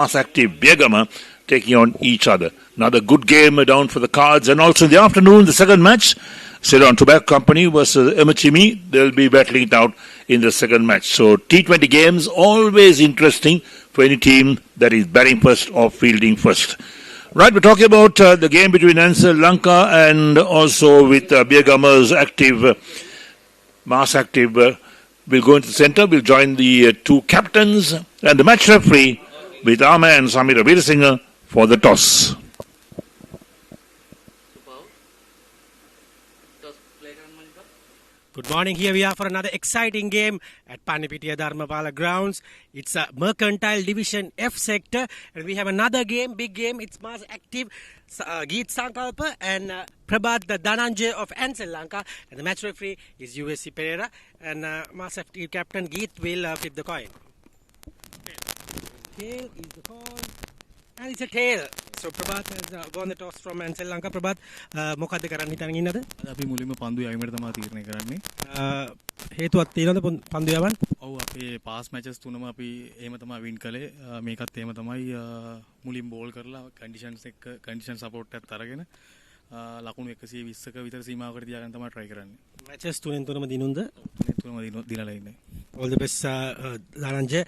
active Biyagama taking on each other. Another good game down for the cards. And also in the afternoon, the second match, Ceylon Tobacco Company versus Emachimi. They'll be battling it out in the second match. So T20 games, always interesting for any team that is batting first or fielding first. Right, we're talking about the game between Ansell Lanka and also with Biyagama's active, mass active. We'll go into the centre. We'll join the two captains and the match referee with our man Samira Veerasinghe for the toss. Good morning. Here we are for another exciting game at Panipitiya Dharmapala grounds. It's a Mercantile Division F sector, and we have another game, big game. It's mass active Geet Sankalpa and Prabhat the Dhananjay of Ansell Lanka, and the match referee is USC Pereira, and mass active captain Geet will flip the coin. Tail is the coin, and it's a tail. So Prabhat has won the toss from Ansell Lanka. Prabhat, මොකද්ද කරන්න හිතන් ඉන්නද? අපි මුලින්ම පන්දු යවීමට තමයි තීරණය කරන්නේ. හේතුවක් තියෙනවද පන්දු යවන්න? ඔව් අපේ පාස් මැචස් තුනම අපි එහෙම තමයි වින් කළේ. මේකත් එහෙම තමයි මුලින් බෝල් කරලා කන්ඩිෂන්ස් එක කන්ඩිෂන් සපෝට් එකත් අරගෙන ලකුණු 120ක විතර සීමාවකට තියාගෙන තමයි try කරන්නේ. මැචස් තුනෙන් තුනම දිනුම්ද? තුනම දිනලා ඉන්නේ. All the best Dhananjay.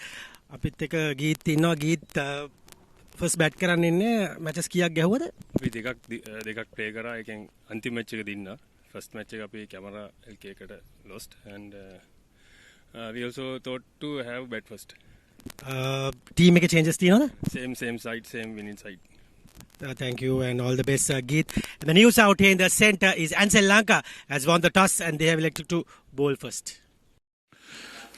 අපිත් එක ගීත් ඉන්නවා. ගීත් ෆස්ට් බැට් කරන්න ඉන්නේ. මැචස් කීයක් ගැහුවද? අපි දෙකක් ප්ලේ කරා. එකෙන් අන්තිම මැච් එක දින්නා. ෆස්ට් මැච් එක අපි කැමරා LK එකට lost and we also thought to have bet first. Team එකේ changes තියෙනවද? Same side, same winning side. Thank you and all the best Geet. And the news out here in the centre is Ansell Lanka has won the toss and they have elected to bowl first.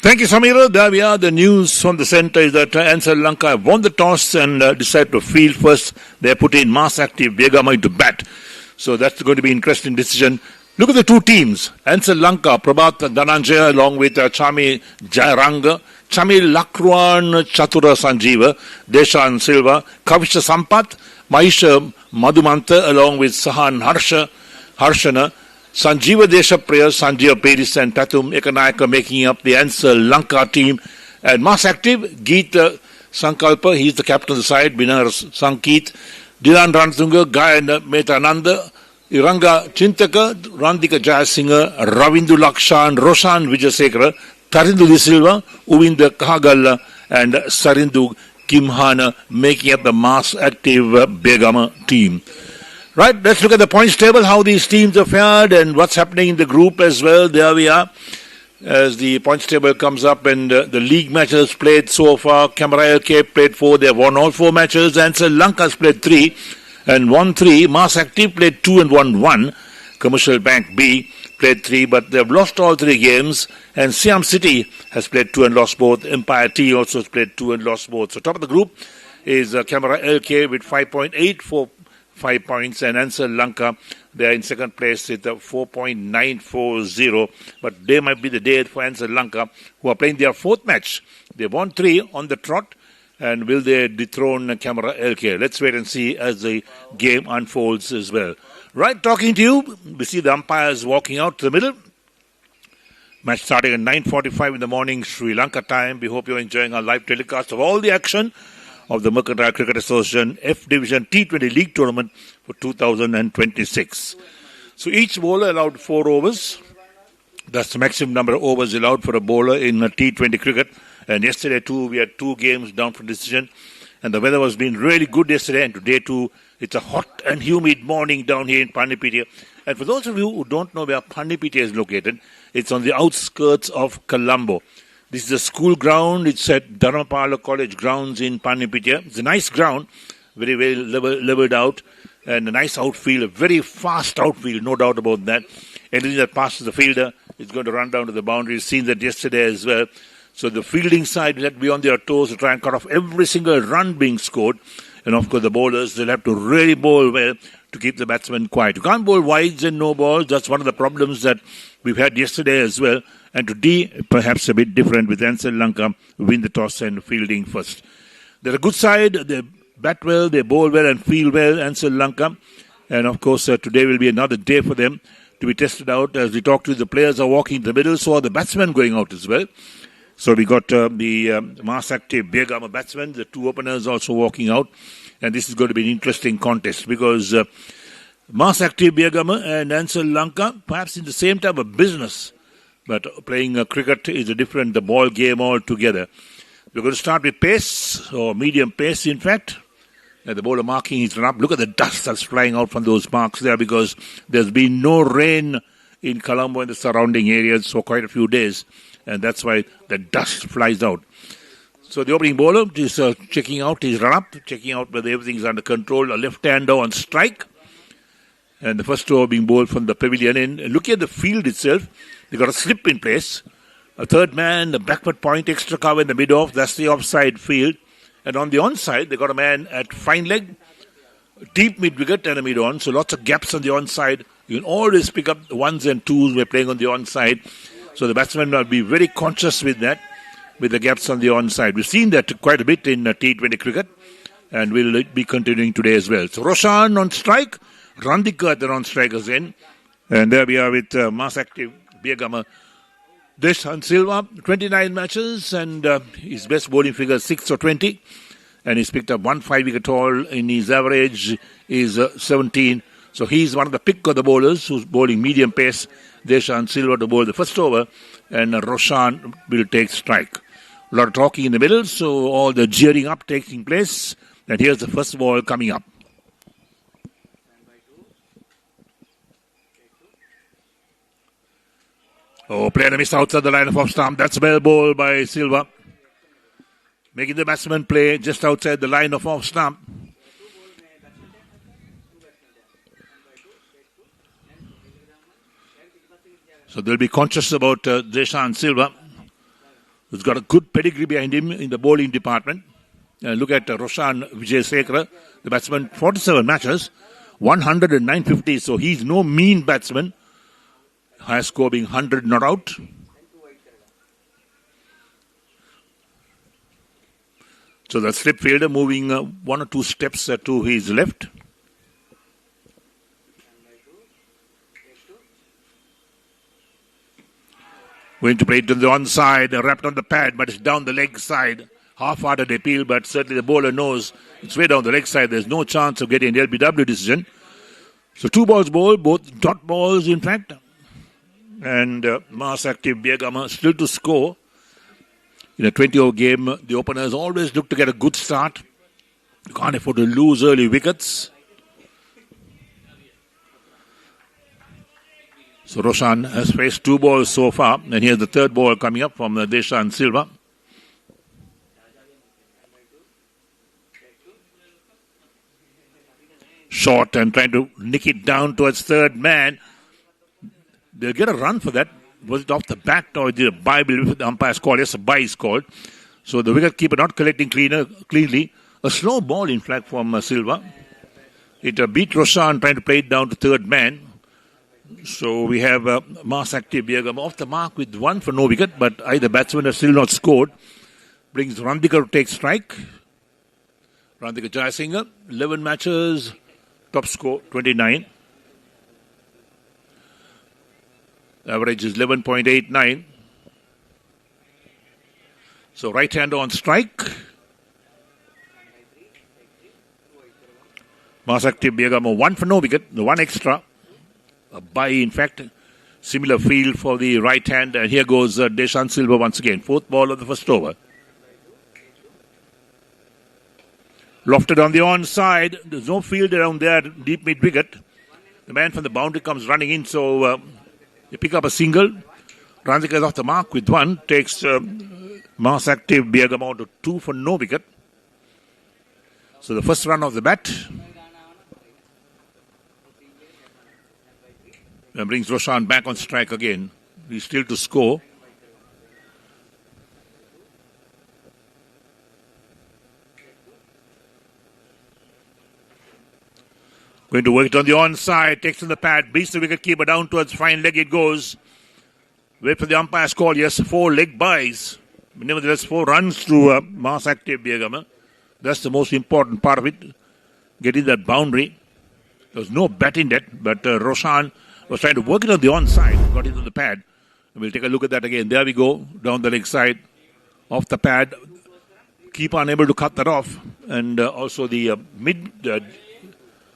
Thank you, Samira. There we are. The news from the centre is that Ansell Lanka have won the toss and decided to field first. They put in mass active Biyagama into bat. So that's going to be an interesting decision. Look at the two teams. Ansell Lanka, Prabhat Dhananjay along with Chami Jayaranga, Chami Lakruan Chatura Sanjeeva, Deshan Silva, Kavisha Sampath, Mahisha Madhumanta along with Sahan Harshana, Sanjeeva Deshapriya, Sanjeeva Peris and Tatum Ekanayaka making up the Ansell Lanka team. And mass active, Geet Sankalpa, he's the captain of the side, Binar Sankeet, Dilan Rantunga, Gayan Metananda, Iranga Chintaka, Randika Jayasinghe, Ravindu Lakshan, Roshan Vijasekara, Tarindu De Silva, Uvinda Kahagalla and Sarindu Kimhana making up the mass active Biyagama team. Right, let's look at the points table, how these teams are fared and what's happening in the group as well. There we are. As the points table comes up and the league matches played so far, LK played 4, they have won all 4 matches. Ansell Lanka's played 3 and won 3. Mass Active played 2 and won 1. Commercial Bank B played 3 but they have lost all 3 games. And Siam City has played 2 and lost both. Empire T also has played 2 and lost both. So top of the group is LK with 5.8 for 5 points, and Ansell Lanka, they are in second place with 4.940. But they might be the day for Ansell Lanka, who are playing their 4th match. They won 3 on the trot, and will they dethrone LK? Let's wait and see as the game unfolds as well. Right, talking to you, we see the umpires walking out to the middle. Match starting at 9:45 in the morning, Sri Lanka time. We hope you're enjoying our live telecast of all the action of the Mercantile Cricket Association F Division T20 League Tournament for 2026. So each bowler allowed 4 overs. That's the maximum number of overs allowed for a bowler in T20 cricket. And yesterday too, we had 2 games down for decision. And the weather was been really good yesterday. And today too, it's a hot and humid morning down here in Panipitiya. And for those of you who don't know where Panipitiya is located, it's on the outskirts of Colombo. This is a school ground. It's at Dharmapala College grounds in Panipitiya. It's a nice ground, very well leveled out, and a nice outfield, a very fast outfield, no doubt about that. Anything that passes the fielder is going to run down to the boundary. We've seen that yesterday as well. So the fielding side will have to be on their toes to try and cut off every single run being scored. And of course the bowlers, they'll have to really bowl well to keep the batsmen quiet. You can't bowl wides and no balls. That's one of the problems that we've had yesterday as well. And today, perhaps a bit different with Ansell Lanka win the toss and fielding first. They're a good side. They bat well, they bowl well and field well, Ansell Lanka. And of course, today will be another day for them to be tested out. As we talk to you, the players are walking in the middle, so are the batsmen going out as well. So we got the mass active Biyagama batsmen, the two openers also walking out. And this is going to be an interesting contest because mass active Biyagama and Ansell Lanka, perhaps in the same type of business, but playing cricket is a different ball game altogether. We're going to start with pace, or medium pace in fact. And the bowler marking his run up. Look at the dust that's flying out from those marks there because there's been no rain in Colombo and the surrounding areas for quite a few days. And that's why the dust flies out. So the opening bowler is checking out his run-up, checking out whether everything's under control. A left-hander on strike. And the first over being bowled from the pavilion. And looking at the field itself, they've got a slip in place. A third man, the backward point, extra cover in the mid-off. That's the offside field. And on the onside, they got a man at fine leg, deep mid-wicket and a mid-on. So lots of gaps on the onside. You can always pick up the ones and twos when playing on the onside. So the batsmen will be very conscious with that, with the gaps on the onside. We've seen that quite a bit in T20 cricket, and we'll be continuing today as well. So Roshan on strike, Randika at the non-strikers end. And there we are with mass active Biyagama. Deshan Silva, 29 matches, and his best bowling figure 6 or 20. And he's picked up 1 5-wicket haul. In his average is 17. So he's one of the pick of the bowlers who's bowling medium pace. Deshan Silva to bowl the first over, and Roshan will take strike. A lot of talking in the middle, so all the jeering up taking place. And here's the first ball coming up. Oh, player missed outside the line of off stump. That's well bowled by Silva. Making the batsman play just outside the line of off stump. So they'll be conscious about Deshan Silva, who's got a good pedigree behind him in the bowling department. Look at Roshan Vijayasekara, the batsman, 47 matches, 109 50. So he's no mean batsman. Highest score being 100 not out. So the slip fielder moving 1 or 2 steps to his left. Going to play it on the onside, wrapped on the pad, but it's down the leg side. Half-hearted appeal, but certainly the bowler knows it's way down the leg side. There's no chance of getting an LBW decision. So 2 balls bowled, both dot balls in fact. And mass active Biyagama still to score. In a 20-over game, the openers always look to get a good start. You can't afford to lose early wickets. So Roshan has faced 2 balls so far. And here's the third ball coming up from Deshan Silva. Short and trying to nick it down towards third man. They'll get a run for that. Was it off the bat or did a bye? The umpire's called. Yes, a bye is called. So the wicket keeper not collecting cleanly. A slow ball in fact from Silva. It beat Roshan trying to play it down to third man. So we have mass active Biyagama off the mark with 1 for no wicket, but either batsmen have still not scored. Brings Randika to take strike. Randika Jayasinghe, 11 matches, top score 29. Average is 11.89. So right-hander on strike. Mass active Biyagama 1 for no wicket, the 1 extra. A bye, in fact, similar field for the right hand. And here goes Deshan Silva once again. 4th ball of the first over. Lofted on the onside. There's no field around there, deep mid-wicket. The man from the boundary comes running in, so they pick up a single. Randika is off the mark with 1. Takes mass active Biyagama to 2 for no wicket. So the first run of the bat. And brings Roshan back on strike again. He's still to score. Going to work it on the onside. Takes on the pad. Beats the wicket keeper down towards fine leg. It goes. Wait for the umpire's call. Yes, 4 leg buys. Nevertheless, 4 runs to mass active Biyagama. That's the most important part of it. Getting that boundary. There was no bat in that. But Roshan was trying to work it on the onside. Got it on the pad. And we'll take a look at that again. There we go. Down the leg side. off the pad. Keeper unable to cut that off. And also the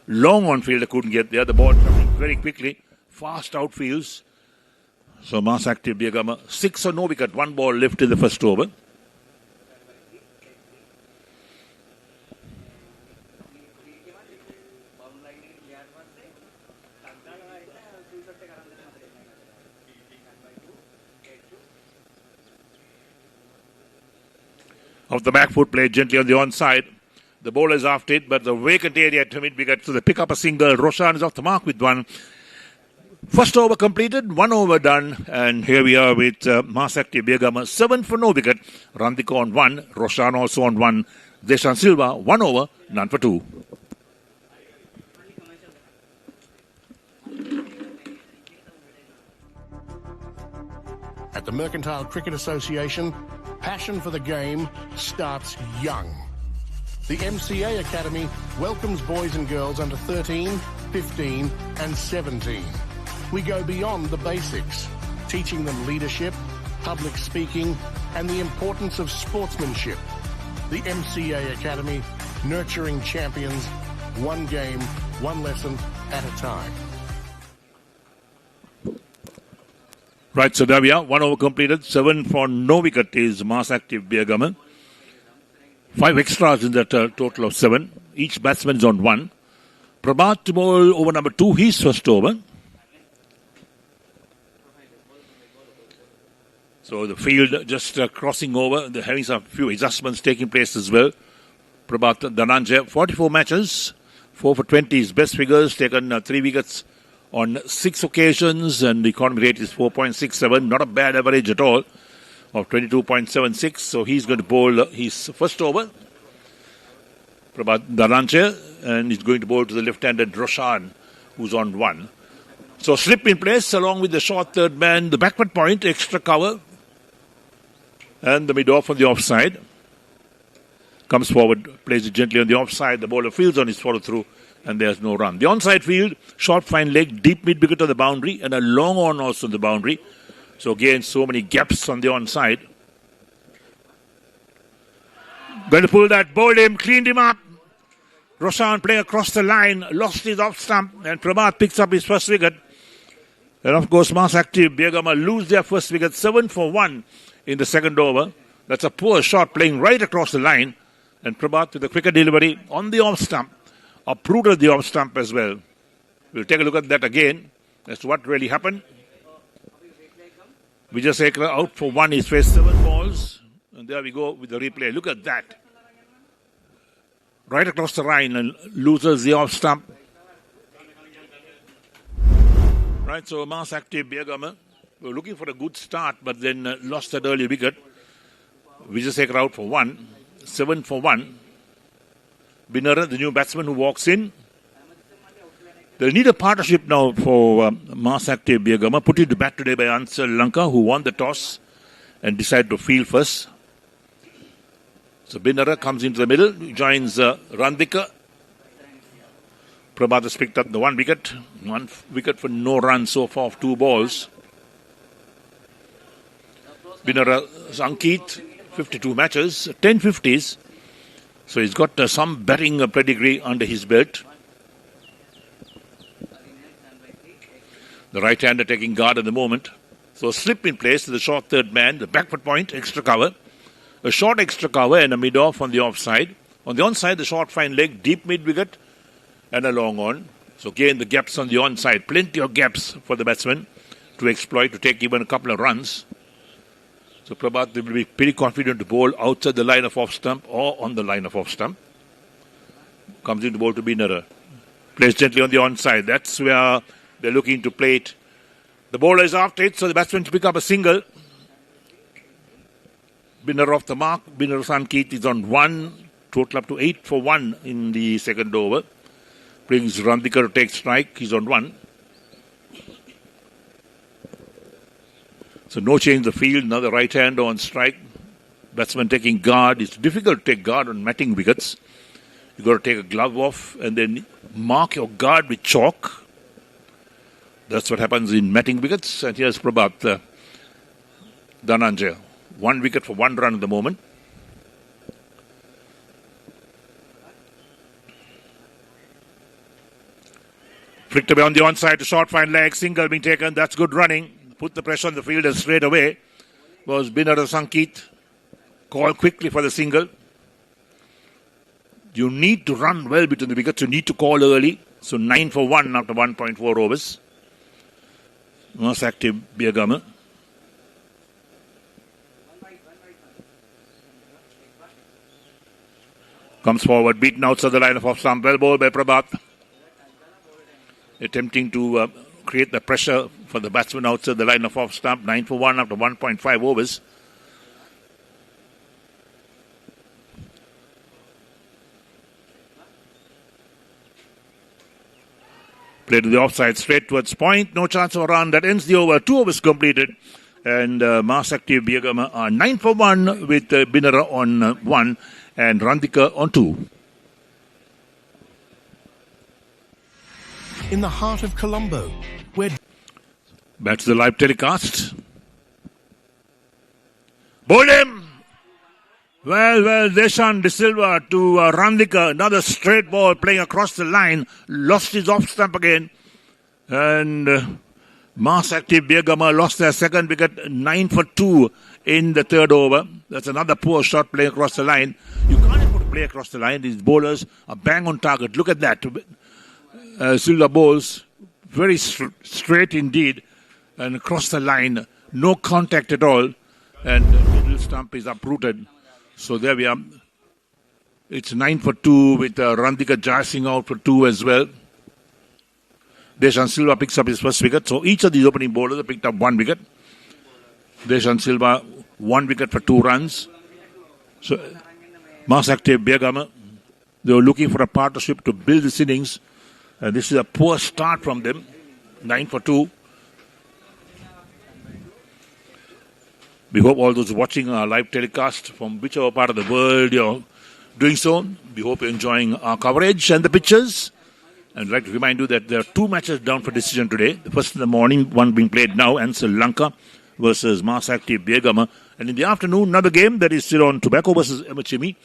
long on fielder couldn't get there. The ball coming very quickly. Fast outfields. So mass active Biyagama. 6 or no wicket. 1 ball left in the first over. Off the back foot, played gently on the onside. The bowler is after it, but the vacant area to mid wicket. So they pick up a single. Roshan is off the mark with 1. First over completed, 1 over done. And here we are with mass active Biyagama. 7 for no wicket. Randika on 1. Roshan also on 1. Deshan Silva, 1 over, none for 2. At the Mercantile Cricket Association, passion for the game starts young. The MCA Academy welcomes boys and girls under 13, 15 and 17. We go beyond the basics, teaching them leadership, public speaking and the importance of sportsmanship. The MCA Academy, nurturing champions, one game, one lesson at a time. Right, so there we are. 1 over completed. 7 for no wicket is mass active Biyagama. 5 extras in that total of 7. Each batsman is on 1. Prabhat to bowl over number 2, his first over. So the field just crossing over. They're having some few adjustments taking place as well. Prabhat Dhananjaya, 44 matches. 4 for 20 is best figures. Taken 3 wickets on 6 occasions, and the economy rate is 4.67. Not a bad average at all of 22.76. So he's going to bowl his first over. Prabhat Dhananjaya, and he's going to bowl to the left-handed Roshan, who's on 1. So slip in place along with the short third man, the backward point, extra cover, and the mid-off on the offside. Comes forward, plays it gently on the offside. The bowler fields on his follow-through, and there's no run. The onside field, short fine leg, deep mid-wicket on the boundary, and a long on also on the boundary. So again, so many gaps on the onside. Going to pull that, bowled him, cleaned him up. Roshan playing across the line, lost his off stump, and Prabhat picks up his first wicket. And of course, mass active Biyagama lose their first wicket, 7 for 1 in the second over. That's a poor shot playing right across the line. And Prabhat with a quicker delivery on the off stump. Uprooted the off stump as well. We'll take a look at that again as to what really happened. Vijayasekara out for 1. He's faced 7 balls. And there we go with the replay. Look at that. Right across the line and loses the off stump. Right, so mass active Biyagama. We were looking for a good start, but then lost that early wicket. Vijayasekara out for 1. 7 for 1. Binara, the new batsman who walks in. They'll need a partnership now for mass active Biyagama. Put it to bat today by Ansell Lanka, who won the toss and decided to field first. So Binara comes into the middle, joins Randika. Prabhat has picked up the 1 wicket. 1 wicket for no run so far of 2 balls. Binara Ankit, 52 matches, 10 50s. So he's got some batting pedigree under his belt. The right-hander taking guard at the moment. So slip in place to the short third man, the backward point, extra cover. A short extra cover and a mid-off on the offside. On the onside, the short fine leg, deep mid-wicket and a long on. So again, the gaps on the onside. Plenty of gaps for the batsman to exploit, to take even a couple of runs. So Prabhat will be pretty confident to bowl outside the line of off stump or on the line of off stump. Comes in to bowl to Binara. Plays gently on the onside. That's where they're looking to play it. The bowler is after it, so the batsman to pick up a single. Binara off the mark. Binara Sankit is on 1. Total up to 8 for 1 in the second over. Brings Randika to take strike. He's on 1. So no change in the field. Now the right hand on strike. Batsman taking guard. It's difficult to take guard on matting wickets. You've got to take a glove off and then mark your guard with chalk. That's what happens in matting wickets. And here's Prabhat Dhananjaya. 1 wicket for 1 run at the moment. Flicked away on the onside to short fine leg. Single being taken. That's good running. Put the pressure on the fielder straight away. Was Binara Sankeet. Call quickly for the single. You need to run well between the wickets. You need to call early. So 9 for 1 after 1.4 overs. Most active Biyagama. Comes forward, beaten outside the line of off stump. Well bowled by Prabhat. Attempting to create the pressure for the batsman outside the line of off stump. 9 for 1 after 1.5 overs. Play to the offside, straight towards point. No chance of a run. That ends the over. 2 overs completed. And Mass Active Biyagama are 9 for 1 with Binara on 1 and Randika on 2. In the heart of Colombo, where... Back to the live telecast. Bowled him! Well, Deshan De Silva to Randika. Another straight ball playing across the line. Lost his off stump again. And Mass Active Biyagama lost their second wicket. 9 for 2 in the third over. That's another poor shot playing across the line. You can't put play across the line. These bowlers are bang on target. Look at that. Silva bowls very straight indeed. And across the line. No contact at all. And the middle stump is uprooted. So there we are. It's 9 for 2 with Randika Jasing out for 2 as well. Deshan Silva picks up his first wicket. So each of these opening bowlers have picked up 1 wicket. Deshan Silva 1 wicket for 2 runs. So Mass Active Biyagama, they were looking for a partnership to build this innings. And this is a poor start from them. 9 for 2. We hope all those watching our live telecast from whichever part of the world you're doing so, we hope you're enjoying our coverage and the pictures. And I'd like to remind you that there are 2 matches down for decision today. The first in the morning, one being played now, Ansell Lanka versus Mass Active Biyagama. And in the afternoon, another game that is still on, Tobacco versus Emachimi.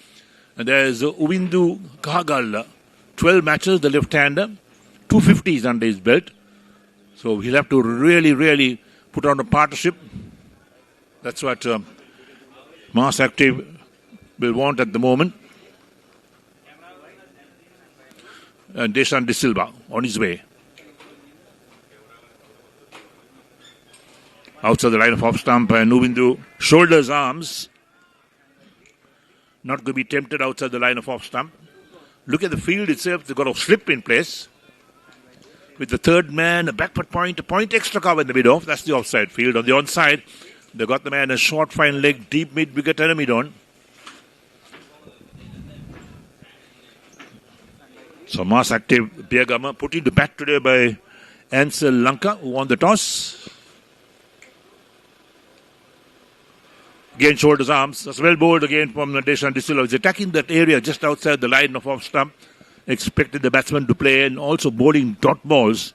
And there's Uvindu Kahagal, 12 matches, the left-hander, 250s under his belt. So he'll have to really put on a partnership. That's what Mass Active will want at the moment. And Deshan De Silva on his way. Outside the line of off stump and Uvindu shoulders arms. Not going to be tempted outside the line of off stump. Look at the field itself. They've got a slip in place. With the third man, a backward point, a point extra cover in the mid-off. That's the offside field. On the onside, they got the man a short fine leg, deep mid-wicket and a mid-on. So Mass Active Biyagama put into bat today by Ansell Lanka, who won the toss. Again, shoulders arms. That's well bowled again from Deshan De Silva. He's attacking that area just outside the line of off stump. Expected the batsman to play and also bowling dot balls.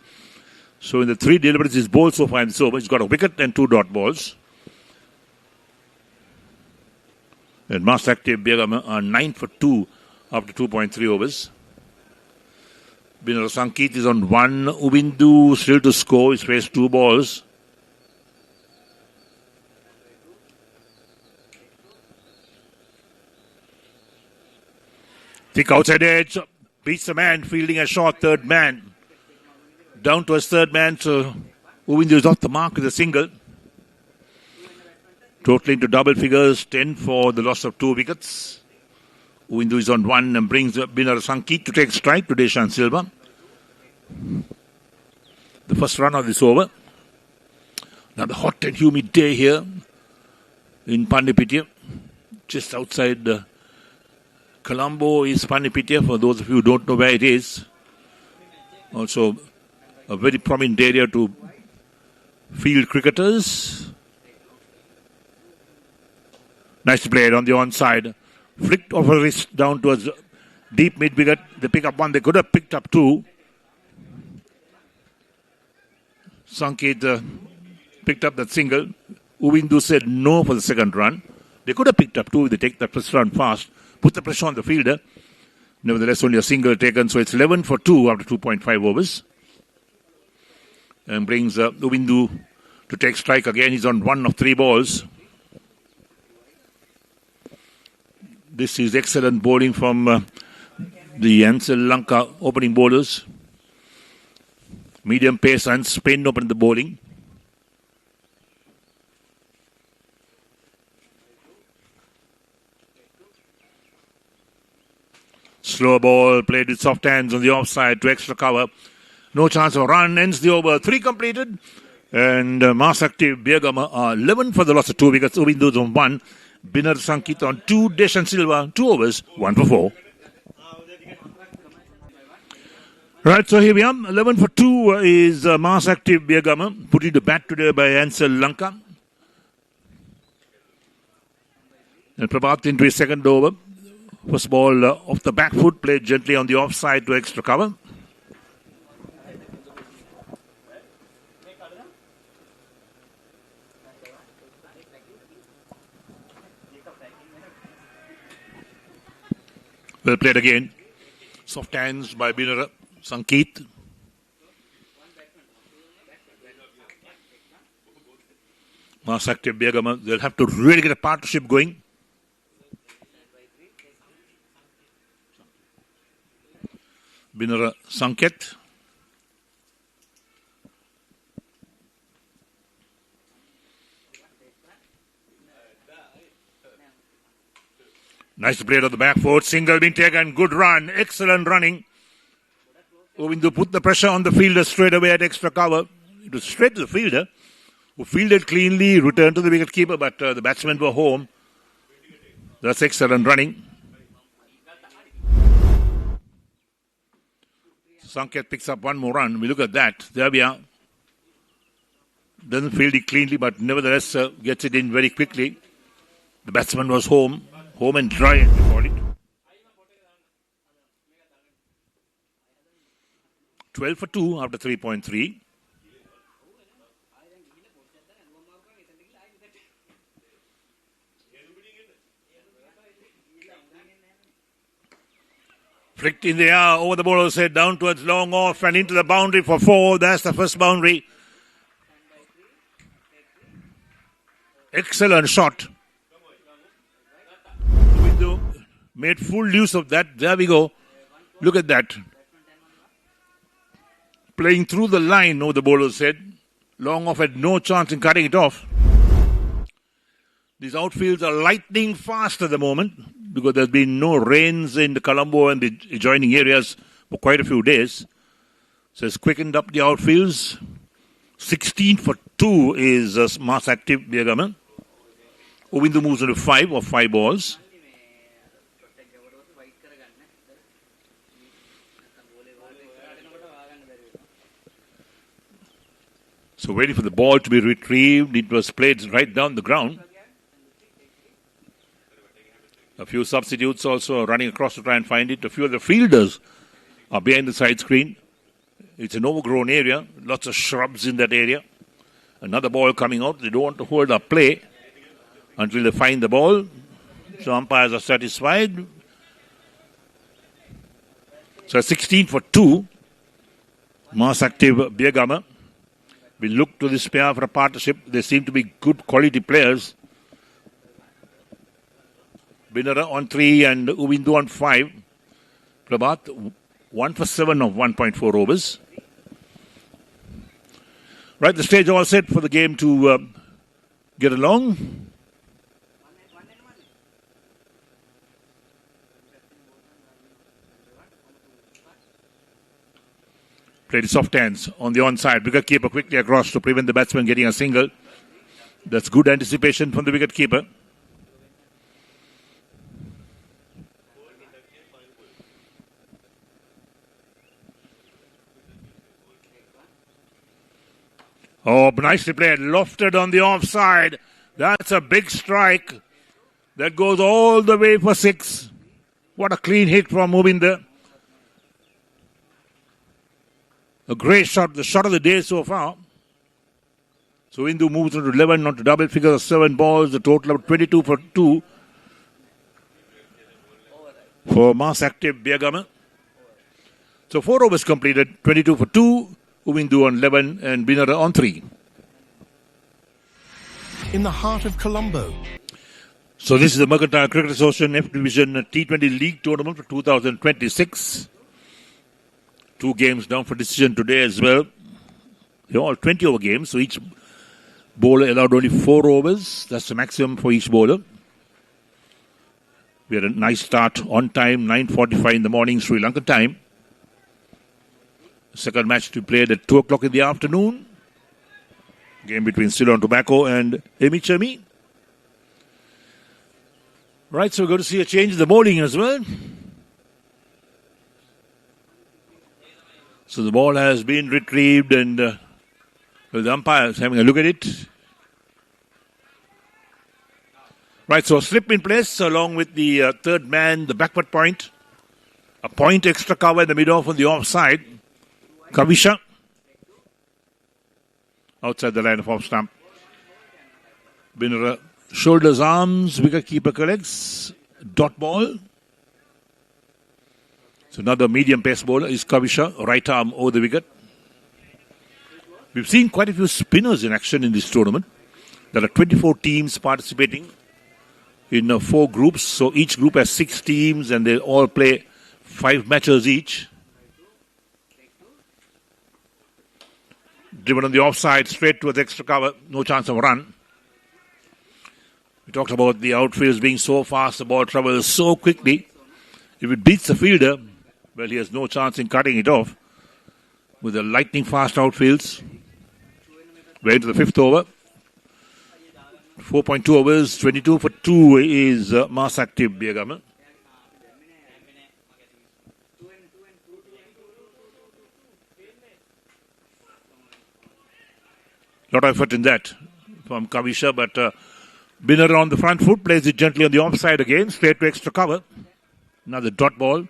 So in the 3 deliveries he's bowled so far in this over, he's got a wicket and 2 dot balls. And Mass Active Biyagama are 9 for 2 after 2.3 overs. Binara Sankeet is on 1. Uvindu still to score. He's faced 2 balls. Thick outside edge. Beats the man. Fielding a short third man. Down to his third man. So Uvindu is off the mark with a single. Totaling to double figures. 10 for the loss of 2 wickets. Uvindu is on 1 and brings Binara Sankeet to take strike to Deshan Silva. The first run of this over. Another hot and humid day here in Pandipitiya. Just outside Colombo is Pandipitiya, for those of you who don't know where it is. Also a very prominent area to field cricketers. Nice played on the onside. Flicked off a wrist down towards deep mid-wicket. They pick up 1. They could have picked up 2. Sankeet picked up that single. Uvindu said no for the second run. They could have picked up two if they take that first run fast, put the pressure on the fielder. Nevertheless, only a single taken, so it's 11 for 2 after 2.5 overs. And brings Uvindu to take strike again. He's on 1 of 3 balls. This is excellent bowling from the Ansell Lanka opening bowlers. Medium pace and spin open the bowling. Slow ball played with soft hands on the offside to extra cover. No chance of run. Ends the over. 3 completed. And mass active Biyagama are 11 for the loss of 2 wickets. Uvindu on 1. Binar Sankit on 2. Desh and Silva 2 overs. 1 for 4. Right, so here we are. 11 for 2 is mass active Biyagama. Put into bat today by Ansell Lanka. And Prabhat into his second over. First ball off the back foot, played gently on the offside to extra cover. Well played again. Soft hands by Binar Sankit. Mass active Biyagama, they'll have to really get a partnership going. Binar Sankit. Nice play on the back foot. Single being taken. Good run. Excellent running. Uvindu put the pressure on the fielder straight away at extra cover. It was straight to the fielder, who fielded cleanly, returned to the wicket keeper, but the batsmen were home. That's excellent running. Sanket picks up one more run. We look at that. There we are. Doesn't field it cleanly, but nevertheless gets it in very quickly. The batsman was home and dry, as we call it. 12 for 2 after 3.3. Flicked in the air over the bowler's head, down towards long off and into the boundary for 4. That's the first boundary. Excellent shot. Made full use of that. There we go. Look at that. Playing through the line over the bowler's head. Long off had no chance in cutting it off. These outfields are lightning fast at the moment, because there's been no rains in the Colombo and the adjoining areas for quite a few days. So it's quickened up the outfields. 16 for 2 is mass active Biyagama. Uvindu moves into 5 of 5 balls. So waiting for the ball to be retrieved. It was played right down the ground. A few substitutes also are running across to try and find it. A few of the fielders are behind the side screen. It's an overgrown area. Lots of shrubs in that area. Another ball coming out. They don't want to hold up play until they find the ball. So umpires are satisfied. So 16 for 2. Mass active Biyagama. We look to this pair for a partnership. They seem to be good quality players. Binara on 3 and Uvindu on 5. Prabhat 1 for 7 of 1.4 overs. Right, the stage all set for the game to get along. Played soft hands on the onside. Wicket keeper quickly across to prevent the batsman getting a single. That's good anticipation from the wicket keeper. Oh, nicely played. Lofted on the offside. That's a big strike. That goes all the way for 6. What a clean hit from Mobinder. A great shot. The shot of the day so far. So Indu moves on to 11, on to double figures of 7 balls, the total of 22 for 2 for mass active Biyagama. So 4 overs completed, 22 for 2, Uvindu on 11 and Binara on 3. In the heart of Colombo. So this is the Mercantile Cricket Association F Division T20 League Tournament for 2026. 2 games down for decision today as well. They're all 20-over games, so each bowler allowed only 4 overs. That's the maximum for each bowler. We had a nice start on time, 9:45 in the morning, Sri Lankan time. Second match to be played at 2 o'clock in the afternoon. Game between Ceylon Tobacco and Emichemi. Right, so we're going to see a change in the bowling as well. So the ball has been retrieved and the umpire is having a look at it. Right, so slip in place along with the third man, the backward point. A point extra cover in the middle on the offside. Kavisha. Outside the line of off stump. Binara shoulders, arms, wicket keeper collects. Dot ball. So another medium pace bowler is Kavisha, right arm over the wicket. We've seen quite a few spinners in action in this tournament. There are 24 teams participating in 4 groups. So each group has 6 teams and they all play 5 matches each. Driven on the offside, straight towards extra cover, no chance of a run. We talked about the outfields being so fast, the ball travels so quickly. If it beats the fielder, well, he has no chance in cutting it off. With the lightning fast outfields. We're into the 5th over. 4.2 overs, 22 for 2 is mass active Biyagama. Lot of effort in that from Kavisha, but Binner on the front foot, plays it gently on the offside again, straight to extra cover. Another dot ball.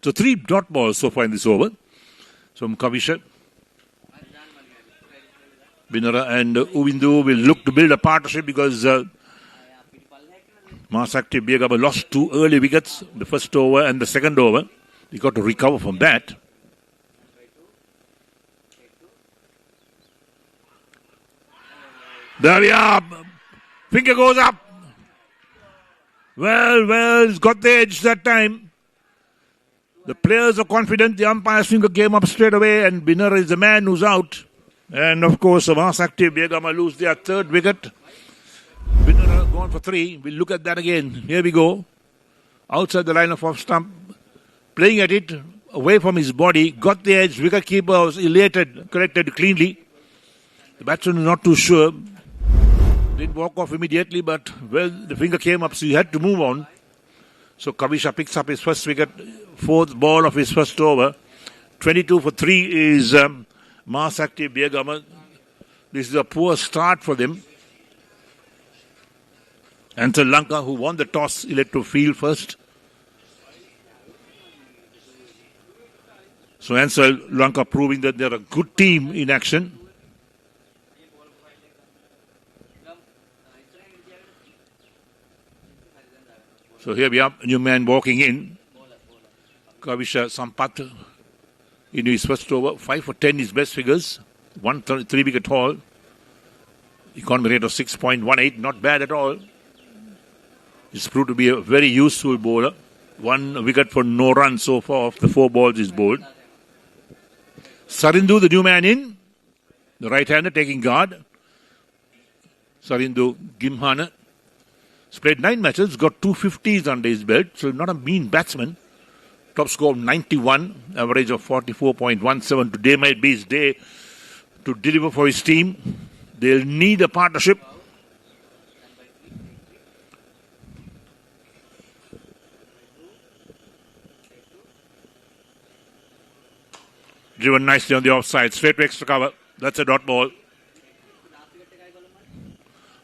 So 3 dot balls so far in this over. So from Kavisha. Binara and Uvindu will look to build a partnership because mass active Biyagama lost 2 early wickets, the first over and the second over. He got to recover from that. There we are. Finger goes up. Well, he's got the edge that time. The players are confident. The umpire's finger came up straight away and Binner is the man who's out. And of course, mass active Biyagama lose their 3rd wicket. Binner gone for 3. We'll look at that again. Here we go. Outside the line of off stump. Playing at it away from his body. Got the edge. Wicket keeper was elated. Corrected cleanly. The batsman is not too sure. Didn't walk off immediately, but well, the finger came up, so he had to move on. So Kavisha picks up his first wicket, 4th ball of his first over. 22 for 3 is mass active Biyagama. This is a poor start for them. Ansell Lanka, who won the toss, elected to field first. So Ansell Lanka proving that they're a good team in action. So here we have a new man walking in. Kavisha Sampath in his first over. 5 for 10 his best figures. 3 wicket haul. Economy rate of 6.18. Not bad at all. He's proved to be a very useful bowler. 1 wicket for no run so far off the 4 balls he's bowled. Sarindu, the new man in. The right-hander taking guard. Sarindu Gimhana. He's played 9 matches, got 250s under his belt, so not a mean batsman. Top score of 91, average of 44.17. Today might be his day to deliver for his team. They'll need a partnership. Driven nicely on the offside, straight to extra cover. That's a dot ball.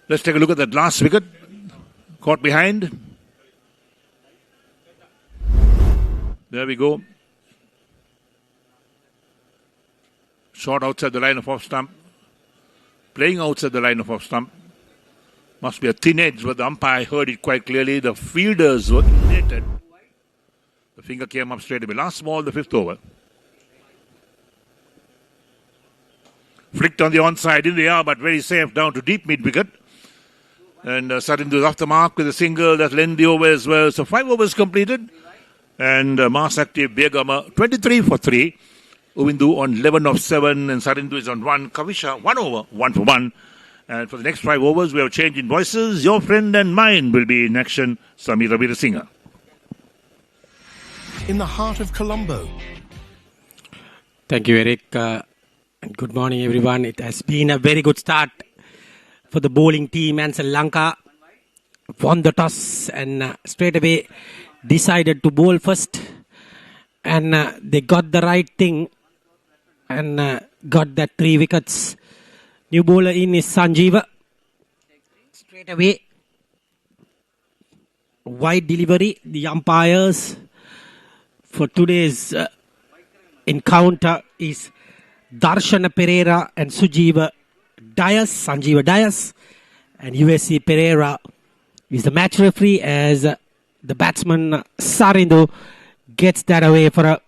Let's take a look at that last wicket. Caught behind. There we go. Shot outside the line of off stump. playing outside the line of off stump. Must be a thin edge, but the umpire heard it quite clearly. The fielders were elated. The finger came up straight away. Last ball, the 5th over. Flicked on the onside in the air, but very safe down to deep mid wicket. And Sarindu is off the mark with a single that lent the over as well. So 5 overs completed. And mass active Biyagama 23 for 3. Uvindu on 11 of 7. And Sarindu is on 1. Kavisha 1 over, 1 for 1. And for the next 5 overs, we have a change in voices. Your friend and mine will be in action. Samira Veerasinghe. In the heart of Colombo. Thank you, Eric. Good morning, everyone. It has been a very good start for the bowling team. Ansell Lanka won the toss and straight away decided to bowl first. And they got the right thing and got that 3 wickets. New bowler in is Sanjeeva. Straight away. Wide delivery. The umpires for today's encounter is Darshana Pereira and Sanjeeva Dias. And USC Pereira is the match referee as the batsman Sarindu gets that away for a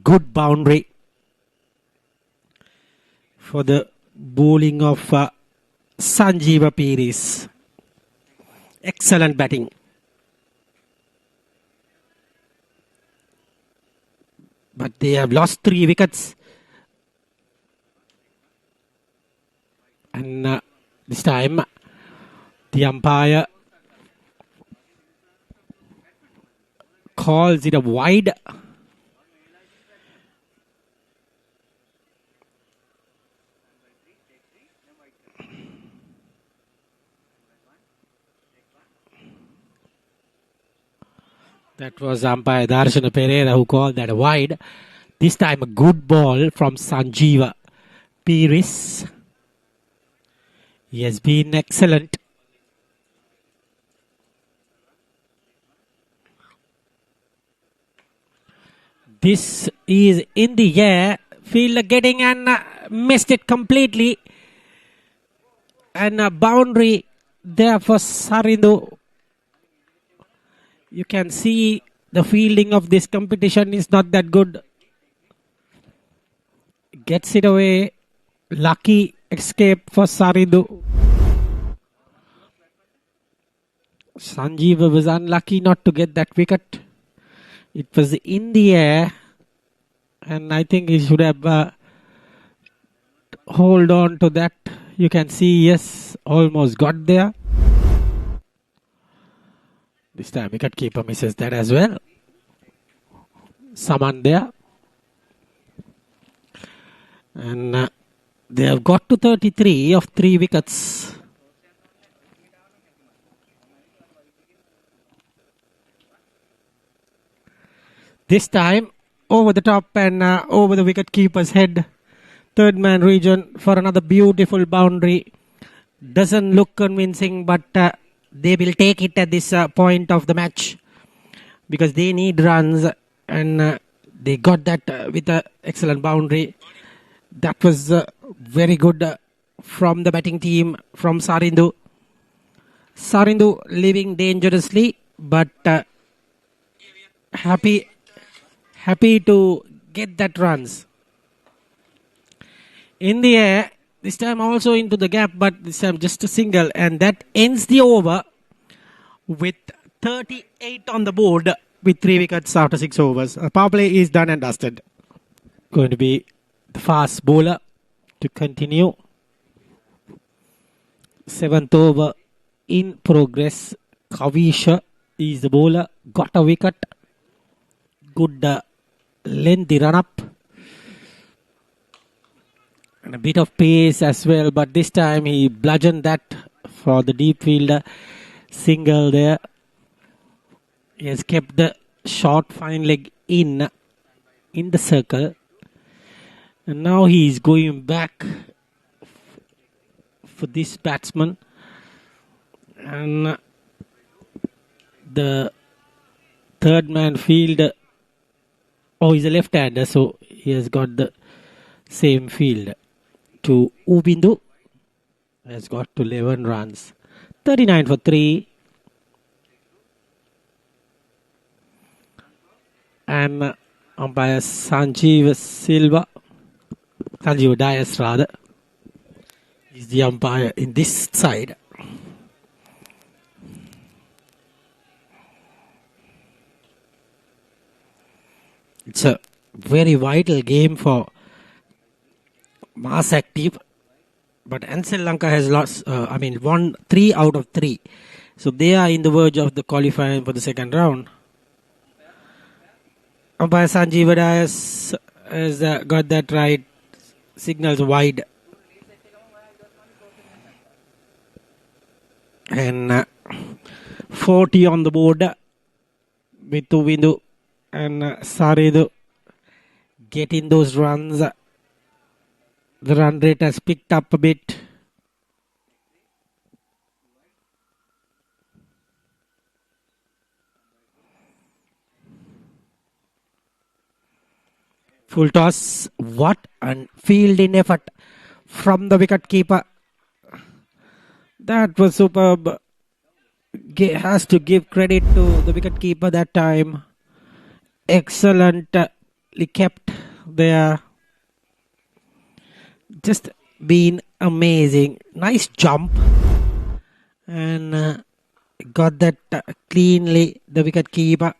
good boundary for the bowling of Sanjeeva Pires. Excellent batting. But they have lost 3 wickets. And this time, the umpire calls it a wide. That was umpire Darshana Pereira who called that a wide. This time a good ball from Sanjeeva Pires. He has been excellent. This is in the air. Fielder getting and missed it completely. And a boundary there for Sarindu. You can see the fielding of this competition is not that good. Gets it away. Lucky escape for Sarindu. Sanjeeva was unlucky not to get that wicket. It was in the air. And I think he should have hold on to that. You can see, yes, almost got there. This time wicket keeper misses that as well. Someone there. And they have got to 33 of 3 wickets. This time over the top and over the wicket keeper's head. Third man region for another beautiful boundary. Doesn't look convincing, but they will take it at this point of the match because they need runs, and they got that with an excellent boundary. That was very good from the batting team from Sarindu. Sarindu living dangerously, but happy to get that runs. In the air. This time also into the gap, but this time just a single. And that ends the over with 38 on the board with 3 wickets after 6 overs. Power play is done and dusted. Going to be the fast bowler to continue. 7th over in progress. Kavisha is the bowler. Got a wicket. Good lengthy run up. And a bit of pace as well, but this time he bludgeoned that for the deep fielder. Single there. He has kept the short fine leg in the circle. And now he is going back for this batsman. And the third man fielder, he's a left-hander, so he has got the same field to Ubindu. has got to 11 runs. 39 for 3. And umpire Sanjeev Dias rather, is the umpire in this side. It's a very vital game for Mass Active, but Ansell Lanka has won 3 out of 3. So they are in the verge of the qualifying for the second round. Umpire Sanjeev Dias has got that right. Signals wide. And 40 on the board with Uvindu and Saridu getting those runs. The run rate has picked up a bit. Full toss. What a fielding effort from the wicket keeper. That was superb. Has to give credit to the wicket keeper that time. Excellently kept there. Just been amazing. Nice jump. And got that cleanly, the wicket keeper.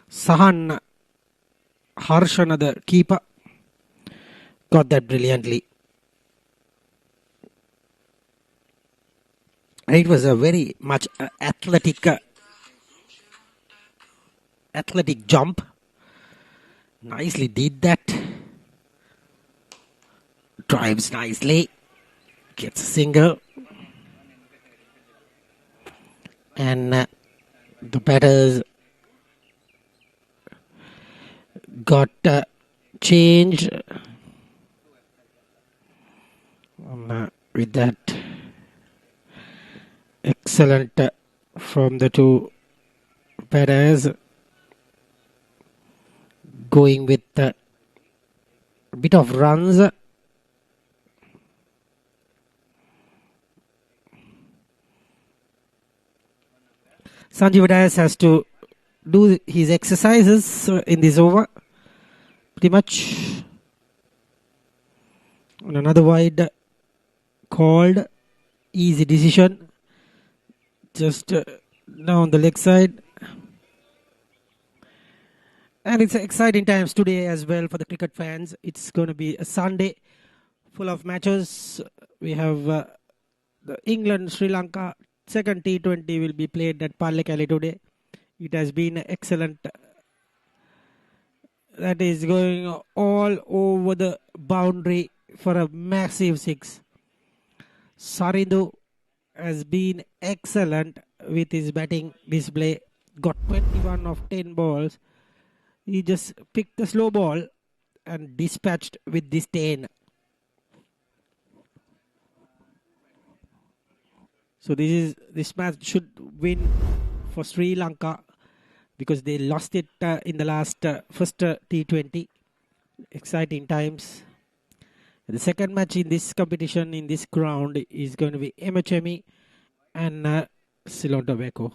Sahan Harshana, the keeper, got that brilliantly. It was a very much athletic jump. Nicely did that. Drives nicely. Gets a single. And the batters got changed with that. Excellent from the two batters, going with a bit of runs. Sanjeev Dias has to do his exercises in this over. Pretty much. And another wide called. Easy decision. Just down the leg side. And it's exciting times today as well for the cricket fans. It's going to be a Sunday full of matches. We have the England-Sri Lanka second T20 will be played at Powerplay today. It has been excellent. That is going all over the boundary for a massive 6. Sarindu has been excellent with his batting display. Got 21 of 10 balls. He just picked the slow ball and dispatched with this 10. So this match should win for Sri Lanka because they lost it in the last first T20. Exciting times. The second match in this competition in this ground is going to be MHME and Ceylon Tobacco.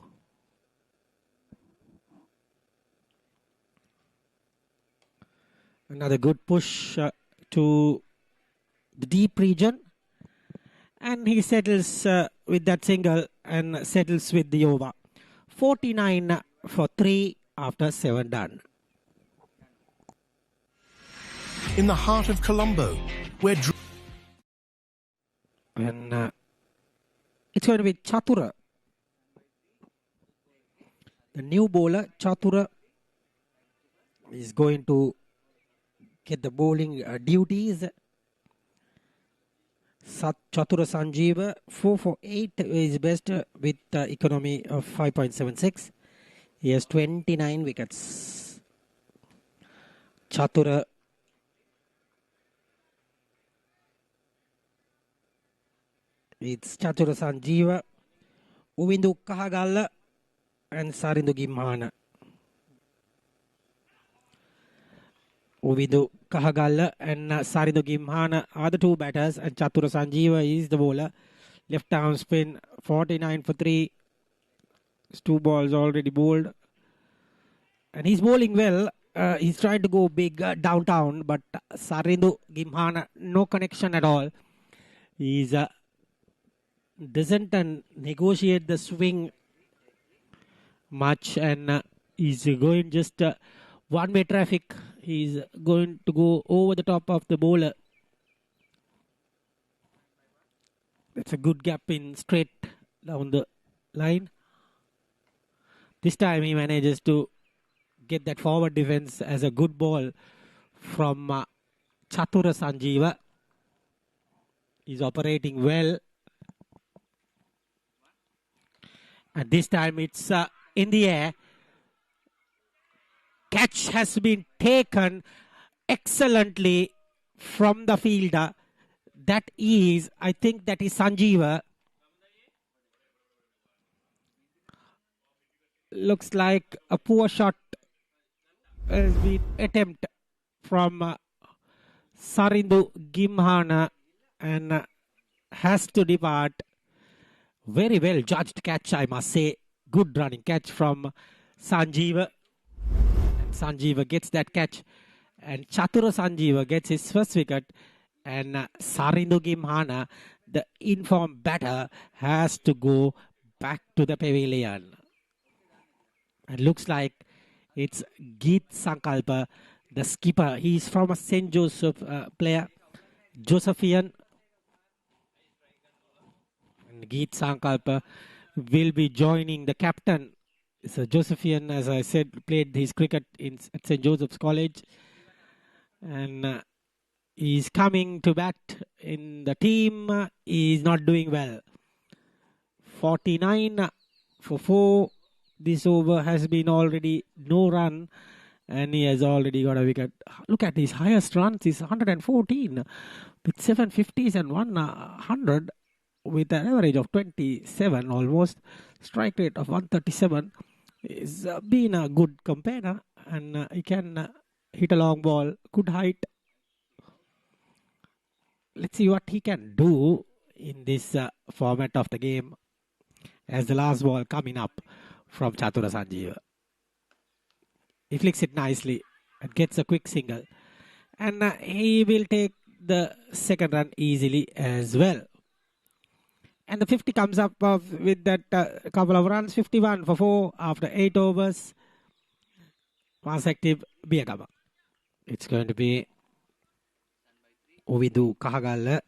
Another good push to the deep region. And he settles with that single and settles with the over. 49 for 3 after 7 done. In the heart of Colombo, where... And it's going to be Chatura. The new bowler, Chatura, is going to get the bowling duties. Chatura Sanjeev, 4 for 8 is best with economy of 5.76. He has 29 wickets. Chatura it's Chatura Sanjeev, Uvindu Kahagalla and Sarindu Gimhana. Ovidu Kahagalla and Sarindo Gimhana are the two batters, and Chatura Sanjeeva is the bowler. Left arm spin, 49 for 3. 2 balls already bowled. And he's bowling well. He's trying to go big downtown, but Sarindo Gimhana, no connection at all. He's doesn't negotiate the swing much, and he's going just one-way traffic. He's going to go over the top of the bowler. It's a good gap in straight down the line. This time he manages to get that forward defense as a good ball from Chatura Sanjeeva. He's operating well. And this time it's in the air. Catch has been taken excellently from the fielder. I think that is Sanjeeva. Looks like a poor shot has been attempted from Sarindu Gimhana and has to depart. Very well judged catch, I must say. Good running catch from Sanjeeva. And Sanjeeva gets that catch. And Chatura Sanjeeva gets his first wicket. And Sarindu Gimhana, the informed batter, has to go back to the pavilion. It looks like it's Geet Sankalpa, the skipper. He's from a St. Joseph player, Josephian. And Geet Sankalpa will be joining the captain. So Josephian, as I said, played his cricket at St. Joseph's College. And he's coming to bat in the team. He's not doing well. 49 for 4. This over has been already no run, and he has already got a wicket. Look at his highest runs is 114 with 750s and 100 with an average of 27 almost. Strike rate of 137. He's been a good companion, and he can hit a long ball, good height. Let's see what he can do in this format of the game as the last ball coming up from Chatura Sanjeeva. He flicks it nicely and gets a quick single. And he will take the second run easily as well. And the 50 comes up with that couple of runs. 51 for 4 after 8 overs. Mass active Biyagama. It's going to be Ovidu Kahagalla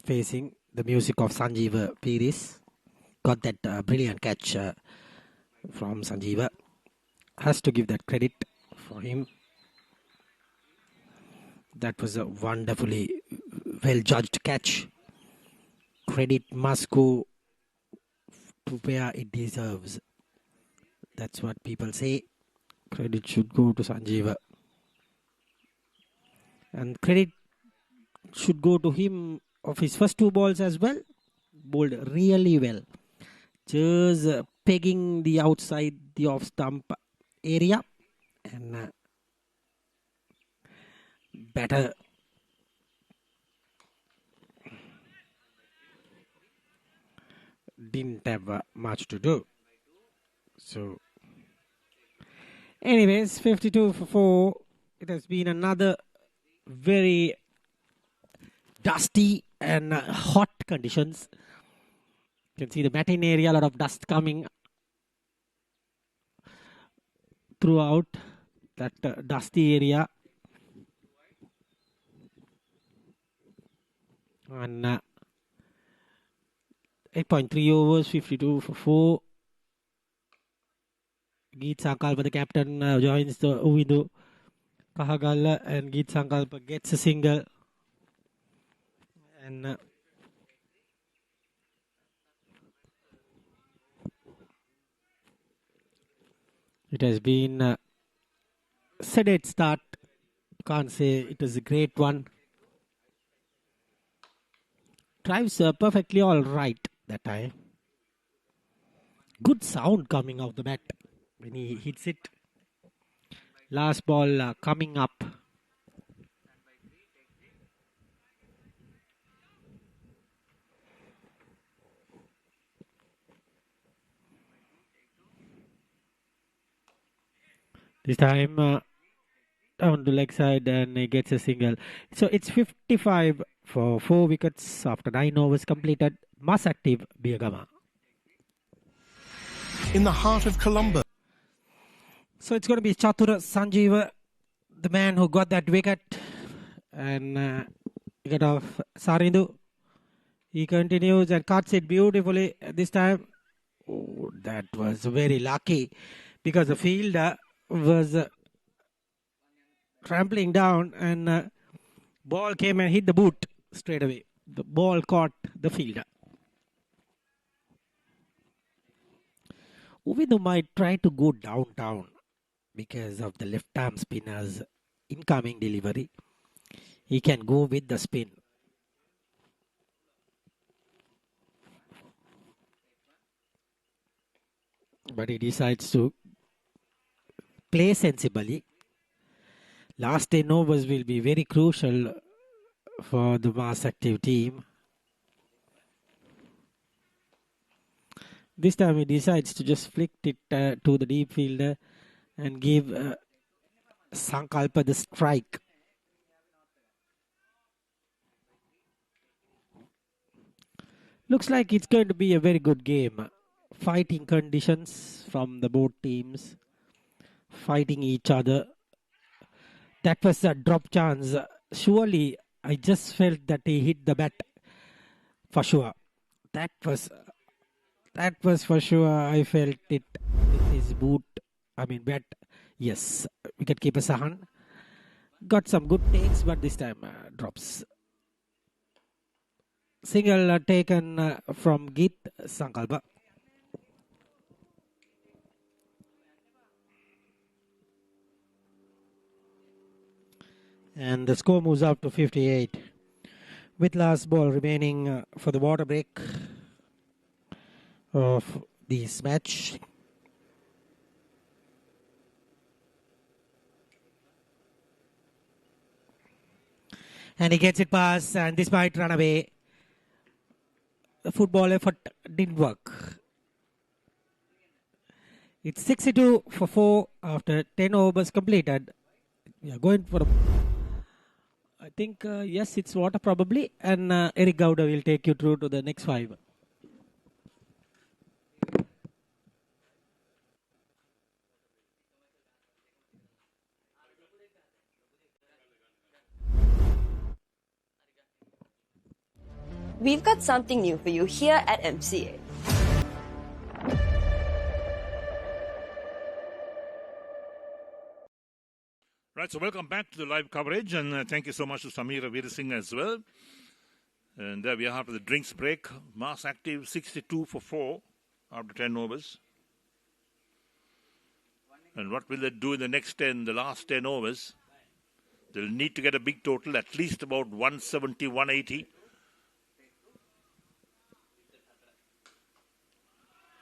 facing the music of Sanjeeva Piris. Got that brilliant catch from Sanjeeva. Has to give that credit for him. That was a wonderfully well judged catch. Credit must go to where it deserves. That's what people say. Credit should go to Sanjeeva. And credit should go to him of his first 2 balls as well. Bowled really well. Just pegging the outside, the off stump area. And batter didn't have much to do. So, anyways, 52 for 4. It has been another very dusty and hot conditions. You can see the batting area, a lot of dust coming throughout that dusty area. And 8.3 overs, 52 for 4. Geet Sankalpa, the captain, joins the Ovidu Kahagalla, and Geet Sankalpa gets a single. And it has been a sedate start. Can't say it was a great one. Drives perfectly all right that time. Good sound coming off the bat when he hits it. Last ball coming up This time down to leg side and he gets a single. So it's 55 for 4 wickets after 9 overs completed. Mass active Biyagama. In the heart of Colombo. So it's going to be Chatura Sanjeeva, the man who got that wicket. And wicket of Sarindu. He continues and cuts it beautifully this time. Oh, that was very lucky because the fielder was trampling down and ball came and hit the boot straight away. The ball caught the fielder. Uvindu might try to go downtown because of the left arm spinner's incoming delivery. He can go with the spin. But he decides to play sensibly. Last 10 overs will be very crucial for the mass active team. This time he decides to just flick it to the deep fielder and give Sankalpa the strike. Looks like it's going to be a very good game. Fighting conditions from the both teams. Fighting each other. That was a drop chance. Surely, I just felt that he hit the bat. For sure. That was for sure. I felt it with his boot. Bat. Yes. Wicketkeeper Sahan got some good takes, but this time drops. Single taken from Git Sankalpa. And the score moves up to 58. With last ball remaining for the water break of this match. And he gets it past, and this might run away. The football effort didn't work. It's 62 for 4 after 10 overs completed. We are going for I think, yes, it's water probably. And Eric Gowda will take you through to the next 5. We've got something new for you here at MCA. Right, so welcome back to the live coverage, and thank you so much to Samira Veerasinghe as well. And there we are after the drinks break. Mass active 62 for 4 after 10 overs. And what will they do in the next 10, the last 10 overs? They'll need to get a big total, at least about 170, 180.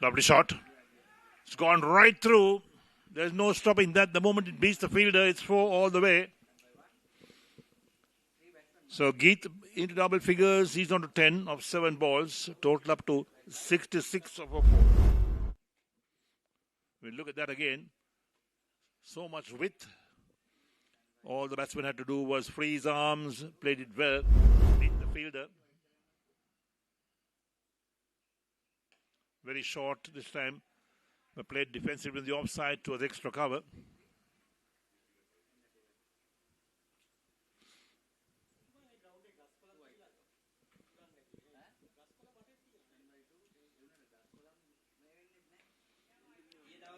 Lovely shot. It's gone right through. There's no stopping that. The moment it beats the fielder, it's 4 all the way. So Geet into double figures. He's on to 10 of 7 balls. Total up to 66 of 4. We'll look at that again. So much width. All the batsman had to do was free his arms. Played it well. Beat the fielder. Very short this time. But played defensive in the offside towards extra cover.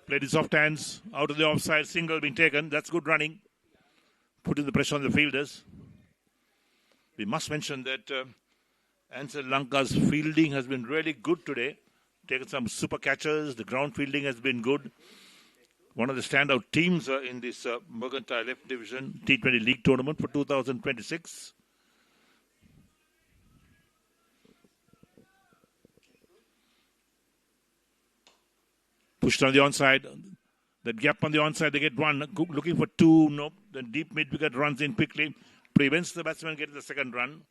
Played his soft hands out of the offside. Single being taken. That's good running. Putting the pressure on the fielders. We must mention that Ansell Lanka's fielding has been really good today. Taken some super catches. The ground fielding has been good. One of the standout teams in this Mercantile F Division T20 League tournament for 2026. Pushed on the onside. That gap on the onside, they get one. Looking for 2. Nope. Then deep mid wicket runs in quickly. Prevents the batsman getting the second run.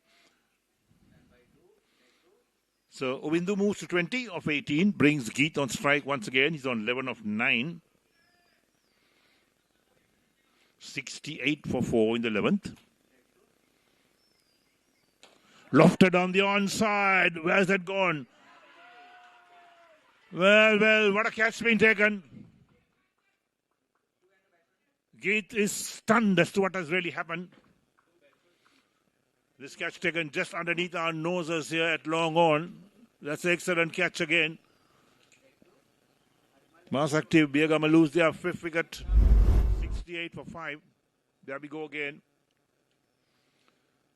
So Uvindu moves to 20 of 18, brings Geet on strike once again. He's on 11 of 9. 68 for 4 in the 11th. Lofted on the onside. Where's that gone? Well, what a catch been taken. Geet is stunned as to what has really happened. This catch taken just underneath our noses here at long on. That's an excellent catch again. Mass Active, Biyagama lose their 5th wicket. 68 for 5. There we go again.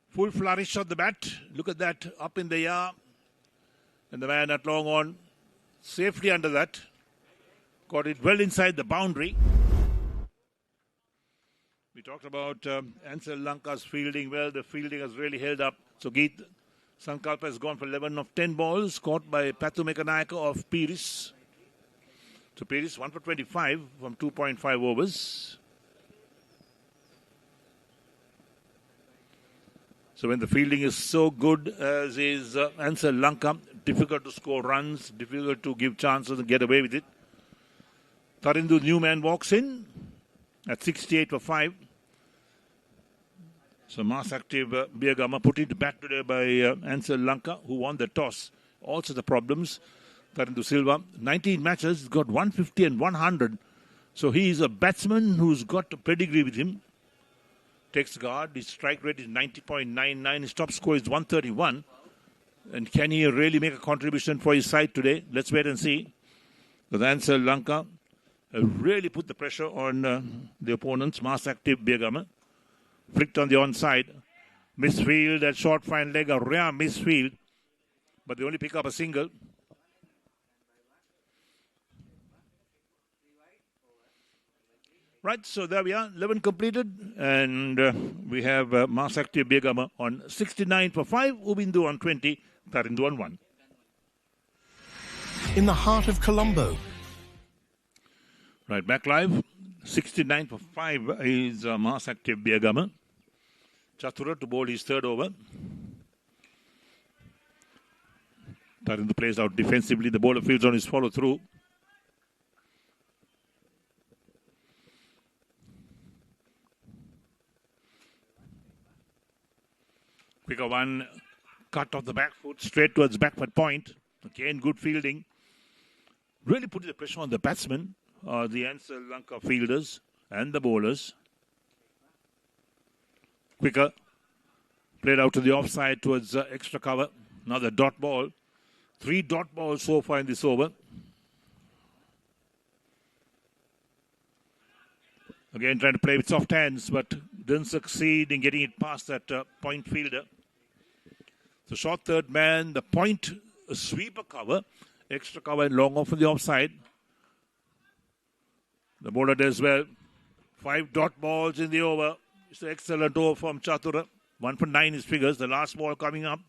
Full flourish of the bat. Look at that, up in the air. And the man at long on, safely under that. Got it well inside the boundary. We talked about Ansell Lanka's fielding. Well, the fielding has really held up. So Geet Sankalpa has gone for 11 of 10 balls, caught by Pathu Mekanayaka of Piris. So Piris 1 for 25 from 2.5 overs. So when the fielding is so good as is Ansell Lanka, difficult to score runs, difficult to give chances and get away with it. Tarindu Newman walks in at 68 for 5. So Mass Active Biyagama put it back today by Ansell Lanka, who won the toss. Also the problems. Tarindu Silva, 19 matches, got 150 and 100. So he is a batsman who's got a pedigree with him. Takes guard, his strike rate is 90.99, his top score is 131. And can he really make a contribution for his side today? Let's wait and see. Because Ansell Lanka really put the pressure on the opponents. Mass Active Biyagama. Flicked on the onside. Misfield at short fine leg, a rare misfield. But they only pick up a single. Right, so there we are, 11 completed, and we have Mass Active Biyagama on 69 for 5, Ubindu on 20, Tarindu on 1. In the heart of Colombo. Right, back live, 69 for 5 is Mass Active Biyagama. Chatura to bowl his 3rd over. Tarindu plays out defensively, the bowler fields on his follow through. Quicker one, cut off the back foot, straight towards backward point. Again, good fielding. Really putting the pressure on the batsmen, the Ansell Lanka fielders and the bowlers. Quicker, played out to the offside towards extra cover. Now the dot ball. 3 dot balls so far in this over. Again, trying to play with soft hands, but didn't succeed in getting it past that point fielder. So short third man, the point sweeper cover, extra cover and long off on the offside. The bowler does well. 5 dot balls in the over. It's an excellent over from Chatura. 1 for 9 is figures. The last ball coming up.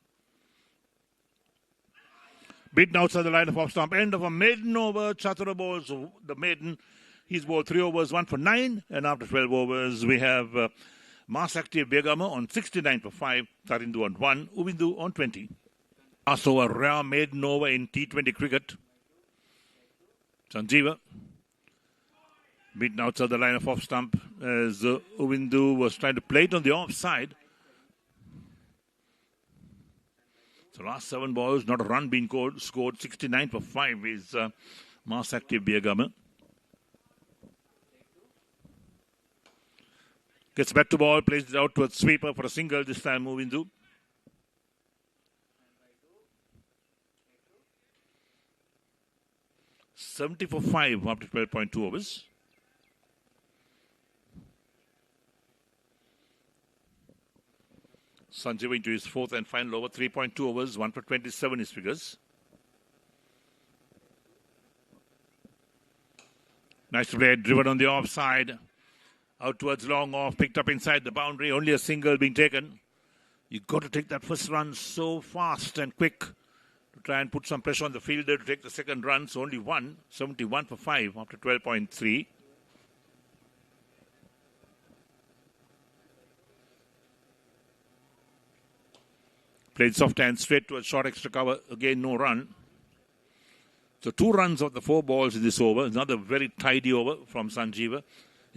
Beaten outside the line of off stump. End of a maiden over. Chatura bowls the maiden. He's bowled 3 overs, 1 for 9. And after 12 overs, we have Mass Active Biyagama on 69 for 5. Tarindu on 1. Ubindu on 20. Also a rare maiden over in T20 cricket. Sanjeeva. Beaten outside the line of off stump as Ubindu was trying to play it on the offside. So last 7 balls, not a run being scored. 69 for 5 is Mass Active Biyagama. Gets back to ball, plays it out towards sweeper for a single, this time Ubindu. $70 for 5 after 12.2 overs. Sanjeev into his 4th and final over, 3.2 overs, 1 for 27 his figures. Nice play, driven on the offside. Out towards long off, picked up inside the boundary, only a single being taken. You've got to take that first run so fast and quick to try and put some pressure on the fielder to take the second run. So only 1, 71 for 5 after 12.3. Played soft hand straight towards short extra cover. Again, no run. So 2 runs of the 4 balls in this over. Another very tidy over from Sanjeeva.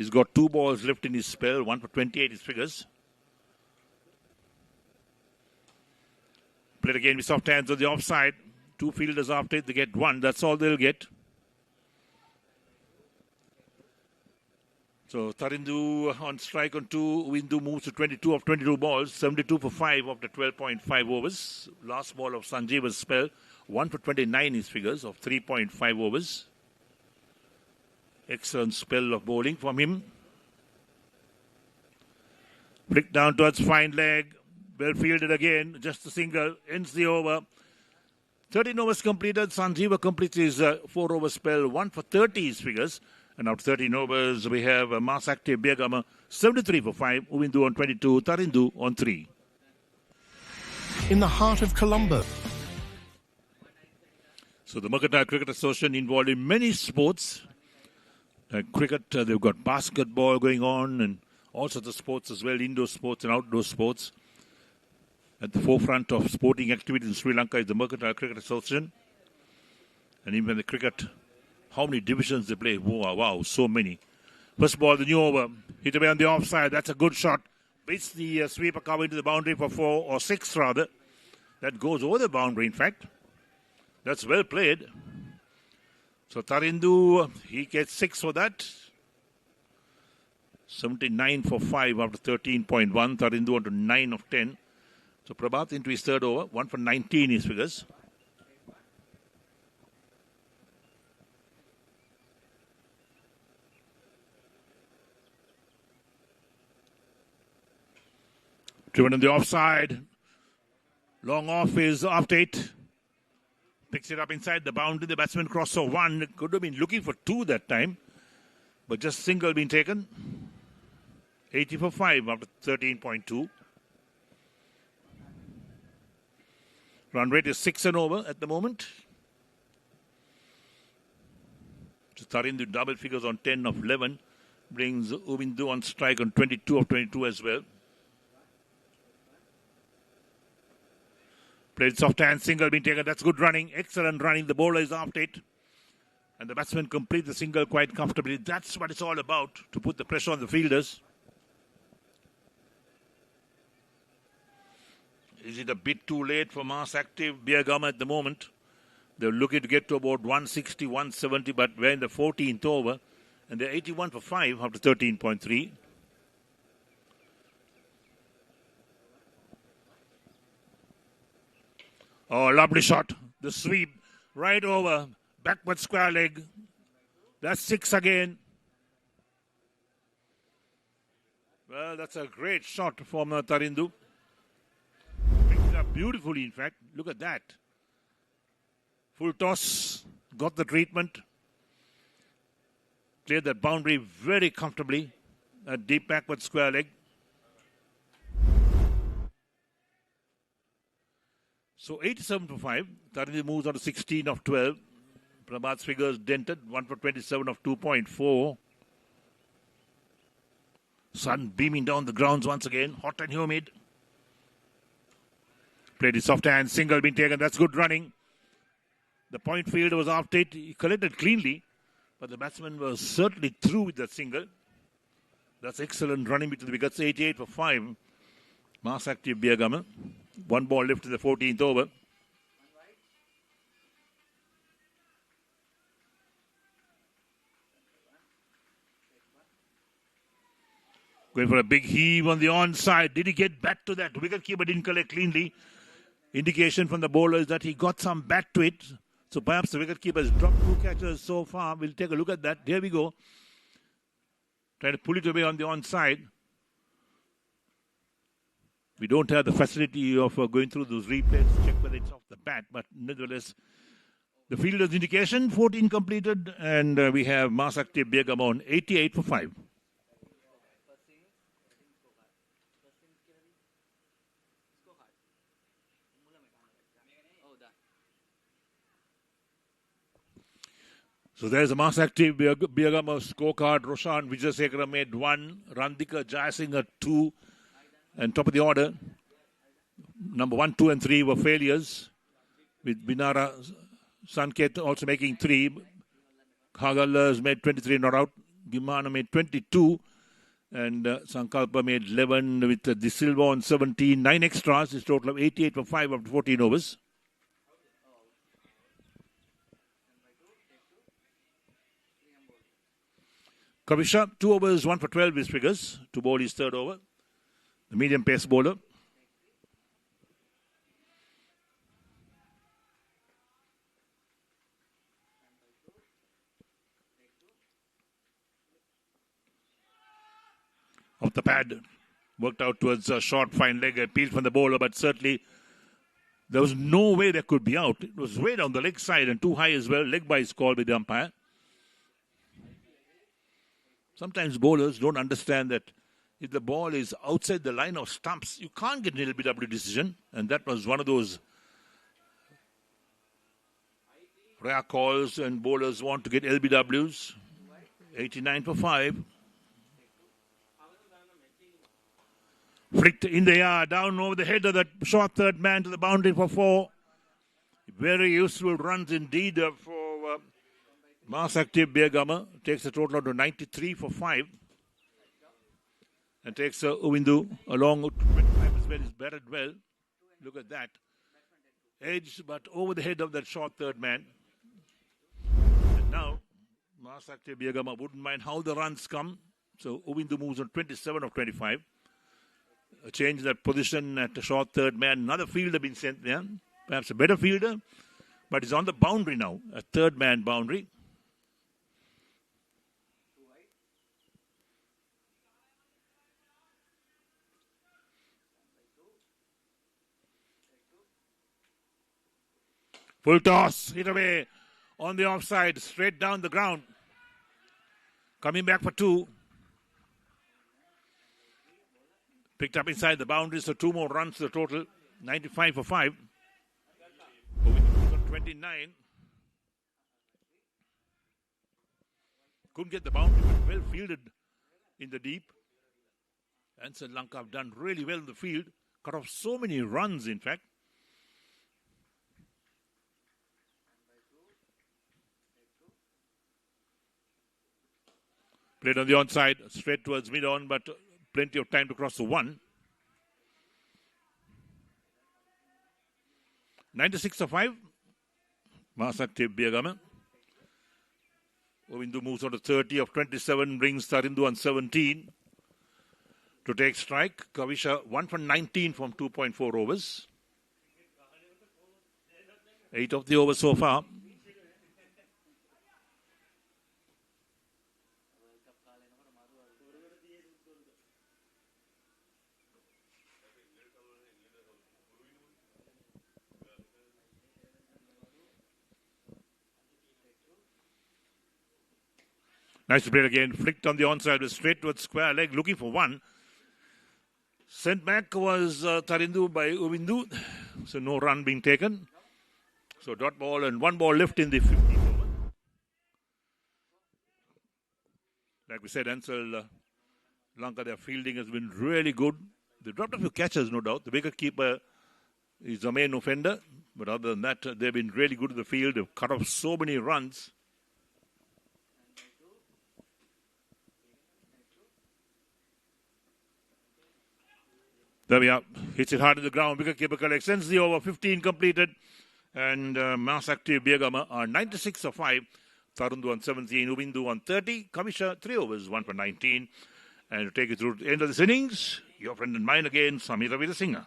He's got 2 balls left in his spell, 1 for 28 his figures. Played again with soft hands on the offside. 2 fielders after it, they get 1. That's all they'll get. So Tarindu on strike on 2. Windu moves to 22 of 22 balls. 72 for 5 of the 12.5 overs. Last ball of Sanjeeva's spell. 1 for 29 his figures of 3.5 overs. Excellent spell of bowling from him. Flick down towards fine leg. Well fielded again. Just a single. Ends the over. 13 overs completed. Sanjeeva completes his 4-over spell. 1 for 30 his figures. And out 13 overs, we have mass active Biyagama, 73 for 5. Uvindu on 22. Tarindu on 3. In the heart of Colombo. So the Mercantile Cricket Association involved in many sports. Cricket, they've got basketball going on and all sorts of sports as well, indoor sports and outdoor sports. At the forefront of sporting activities in Sri Lanka is the Mercantile Cricket Association. And even the cricket, how many divisions they play? Wow, so many. First ball, the new over. Hit away on the offside. That's a good shot. Beats the sweeper cover into the boundary for 4 or 6 rather. That goes over the boundary, in fact. That's well played. So Tarindu, he gets 6 for that. 79 for 5 after 13.1. Tarindu on to 9 of 10. So Prabhat into his 3rd over. 1 for 19 his figures. Driven on the offside. Long off is after 8. Picks it up inside the boundary. The batsman crossed for 1. Could have been looking for 2 that time. But just single been taken. 80 for 5 after 13.2. Run rate is 6 and over at the moment. Tarindu double figures on 10 of 11. Brings Uvindu on strike on 22 of 22 as well. Played soft hand, single being taken. That's good running. Excellent running. The bowler is after it. And the batsman completes the single quite comfortably. That's what it's all about, to put the pressure on the fielders. Is it a bit too late for mass active Biyagama at the moment? They're looking to get to about 160, 170, but we're in the 14th over. And they're 81 for 5 after 13.3. Oh, lovely shot. The sweep right over. Backward square leg. That's 6 again. Well, that's a great shot from Tarindu. Picked it up beautifully, in fact. Look at that. Full toss. Got the treatment. Cleared that boundary very comfortably. A deep backward square leg. So 87 for 5. Tarindu moves on to 16 of 12. Prabhat's figures dented. 1 for 27 of 2.4. Sun beaming down the grounds once again. Hot and humid. Played his soft hand. Single being taken. That's good running. The point fielder was after it. He collected cleanly. But the batsman was certainly through with that single. That's excellent running between the wickets. 88 for 5. Mass active Biyagama. 1 ball left in the 14th over. Going for a big heave on the onside. Did he get back to that? Wicketkeeper didn't collect cleanly. Indication from the bowler is that he got some bat to it. So perhaps the wicketkeeper has dropped 2 catches so far. We'll take a look at that. There we go. Trying to pull it away on the onside. We don't have the facility of going through those replays to check whether it's off the bat. But nevertheless, the fielder's indication, 14 completed. And we have mass active Biyagama on 88 for 5. So there's a mass active Biyagama scorecard. Roshan Vijayasekara made 1. Randika Jayasinghe 2. And top of the order, number 1, 2 and 3 were failures. With Binara Sanket also making 3. Khagal has made 23 not out. Gimana made 22. And Sankalpa made 11 with De Silva on 17. 9 extras. It's total of 88 for 5 after 14 overs. Kavisha, 2 overs, 1 for 12 his figures. To bowl his third over. The medium pace bowler. Off the pad, worked out towards a short fine leg appeal from the bowler, but certainly there was no way they could be out. It was way down the leg side and too high as well. Leg by is called by the umpire. Sometimes bowlers don't understand that if the ball is outside the line of stumps, you can't get an LBW decision, and that was one of those rare calls, and bowlers want to get LBWs. 89 for 5. Flicked in the air, down over the head of that short third man to the boundary for 4. Very useful runs indeed for mass active Biyagama. Takes a total of 93 for 5. And takes Uvindu along 25 as well. He's batted well. Look at that. Edged, but over the head of that short third man. And now, mass active Biyagama wouldn't mind how the runs come. So Uvindu moves on 27 of 25. A change in that position at the short third man. Another fielder been sent there. Perhaps a better fielder. But he's on the boundary now. A third man boundary. Full toss. Hit away on the offside. Straight down the ground. Coming back for 2. Picked up inside the boundary, so 2 more runs to the total. 95 for 5. 29. Couldn't get the boundary, but well fielded in the deep. Ansell Lanka have done really well in the field. Cut off so many runs, in fact. Played on the onside, straight towards mid-on, but plenty of time to cross the 1. 96 of 5. Mass active Biyagama. Govindu moves on to 30 of 27. Brings Tarindu on 17. To take strike. Kavisha 1 for 19 from 2.4 overs. 8 of the overs so far. Nice to play again. Flicked on the onside with straight towards square leg, looking for 1. Sent back was Tarindu by Uvindu. So no run being taken. So dot ball and 1 ball left in the 15th over. Like we said, Ansell Lanka, their fielding has been really good. They dropped a few catches, no doubt. The wicket keeper is the main offender. But other than that, they've been really good in the field. They've cut off so many runs. There we are. Hits it hard in the ground. Wicketkeeper collects. Sends the over. 15 completed. And mass active Biyagama are 96 of 5. Tarundu on 17. Uvindu on 30. Kavisha 3 overs. 1 for 19. And to take it through to the end of this innings, your friend and mine again, Samira Veerasinghe.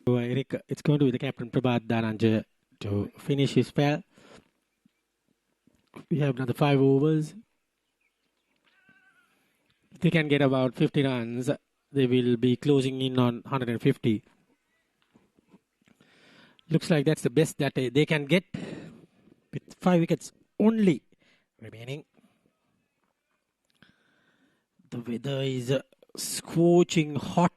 So, Eric, it's going to be the captain Prabhat Dhananjaya to finish his spell. We have another 5 overs. If they can get about 50 runs, they will be closing in on 150. Looks like that's the best that they can get with 5 wickets only remaining. The weather is scorching hot.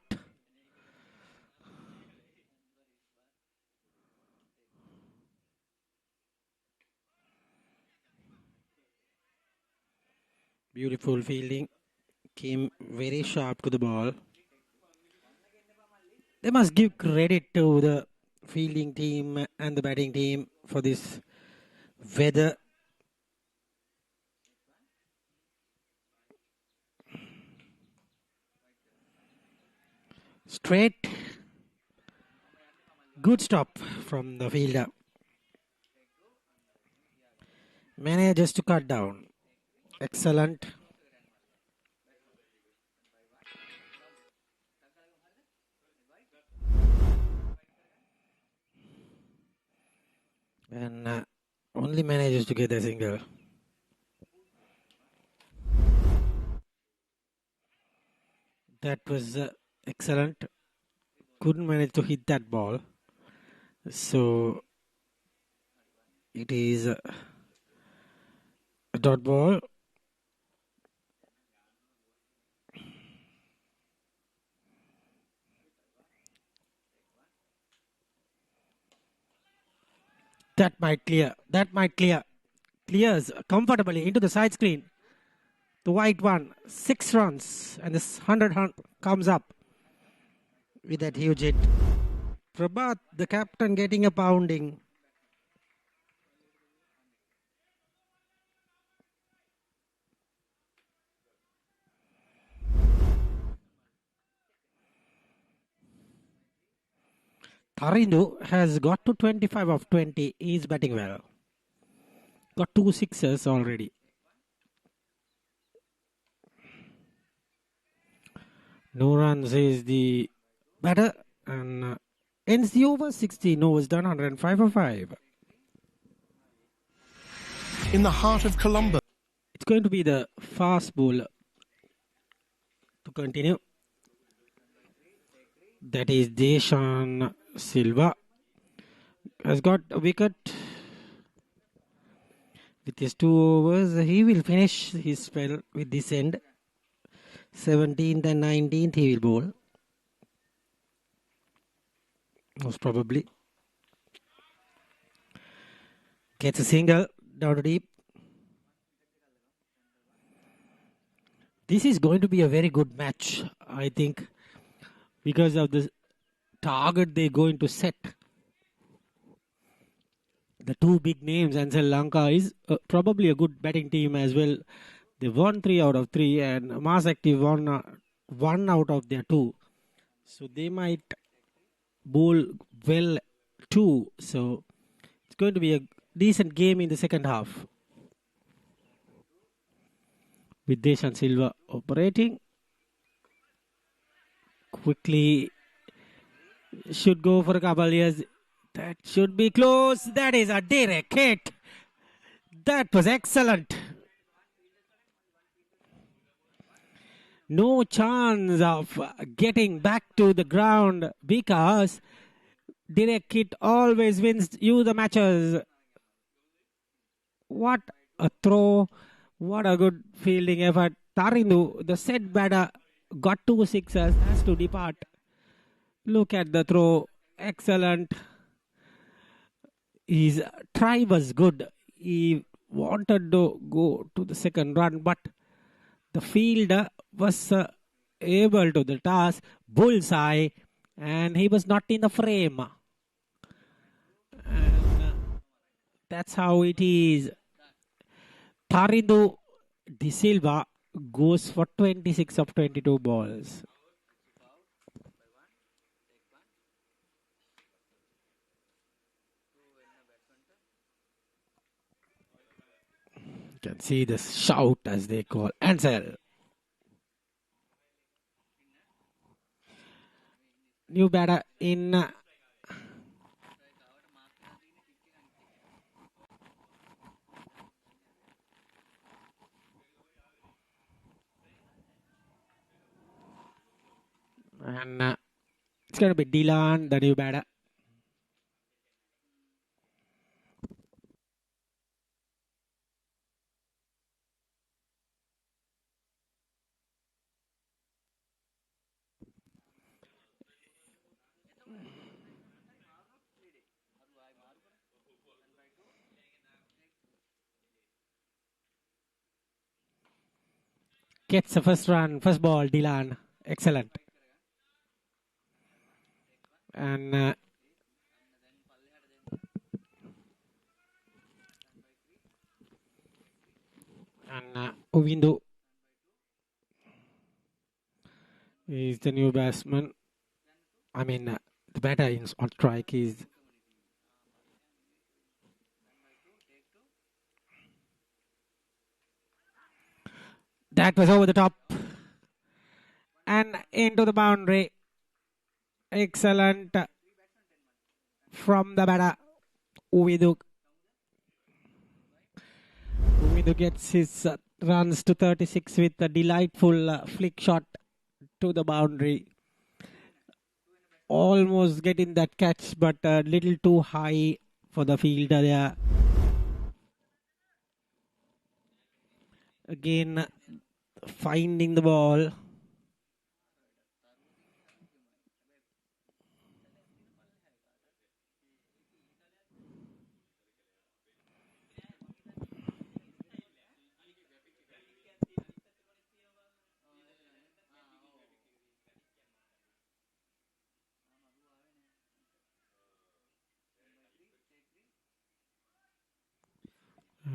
Beautiful fielding. Came very sharp to the ball. They must give credit to the fielding team and the batting team for this weather Straight. Good stop from the fielder. Manages to cut down. Excellent. And only manages to get a single. That was excellent. Couldn't manage to hit that ball. So it is a dot ball. That might clear. That might clear. Clears comfortably into the side screen. The white one, 6 runs, and this 100 comes up with that huge hit. Prabhat, the captain, getting a pounding. Tarindu has got to 25 of 20. He is batting well. Got 2 sixes already. No runs is the batter and ends the over 16 overs done 105 for 5. In the heart of Colombo. It's going to be the fast bowler to continue. That is Deshan Silva. Has got a wicket. With his 2 overs, he will finish his spell with this end. 17th and 19th he will bowl. Most probably. Gets a single down to deep. This is going to be a very good match, I think, because of the target they're going to set. The 2 big names, Ansell Lanka is probably a good batting team as well. They won 3 out of 3 and Mass Active won 1 out of their 2. So they might bowl well too. So it's going to be a decent game in the second half. With Deshan Silva operating. Quickly should go for a couple years. That should be close. That is a direct hit. That was excellent. No chance of getting back to the ground because direct hit always wins you the matches. What a throw. What a good fielding effort. Tarindu, the set batter, got 2 sixes, has to depart. Look at the throw. Excellent. His try was good. He wanted to go to the second run, but the fielder was able to the task, bullseye, and he was not in the frame. And that's how it is. Tarindu De Silva goes for 26 of 22 balls. You can see the shout as they call Ansel. New batter in and it's going to be Dylan, the new batter. Gets the first run, first ball, Dylan. Excellent. And Uvindu is the new batsman. The batter on strike is that was over the top and into the boundary. Excellent from the batter. Uvidu gets his runs to 36 with a delightful flick shot to the boundary. Almost getting that catch, but a little too high for the fielder there. Again, finding the ball.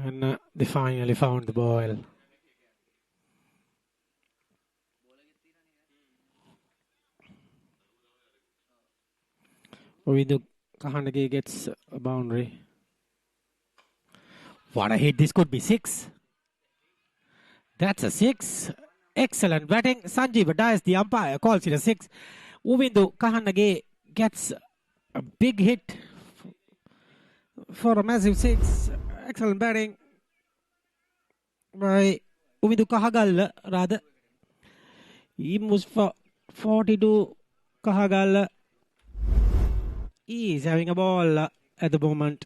And they finally found the ball. Ovidu Kahandage gets a boundary. What a hit. This could be 6. That's a 6. Excellent batting. Sanjeev Dias, the umpire, calls it a 6. Uvindu Kahandage gets a big hit for a massive 6. Excellent batting by Uvindu Kahagalla, rather. He moves for 42. Kahagalla is having a ball at the moment.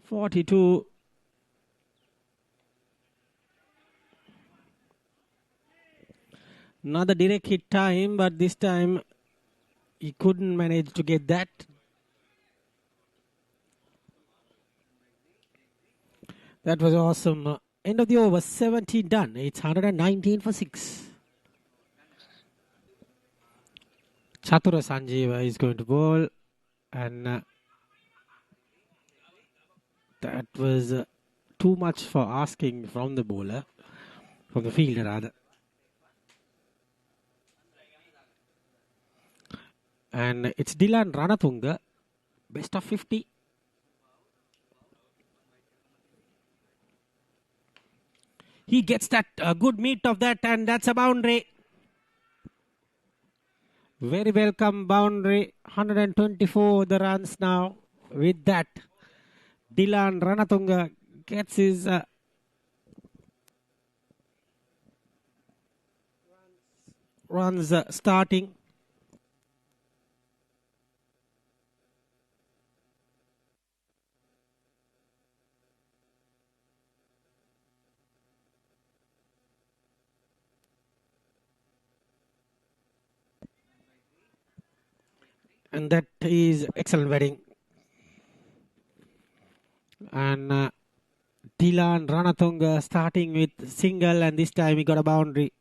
42. Another direct hit time, but this time he couldn't manage to get that. That was awesome. End of the over, 17 done. It's 119 for 6. Chatura Sanjeeva is going to bowl, and that was too much for asking from the bowler, from the fielder rather. And it's Dylan Ranatunga, best of 50. He gets that good meat of that, and that's a boundary. Very welcome boundary. 124 the runs now. With that, Dylan Ranatunga gets his runs starting. And that is excellent batting. And Dylan Ranatunga starting with single, and this time he got a boundary.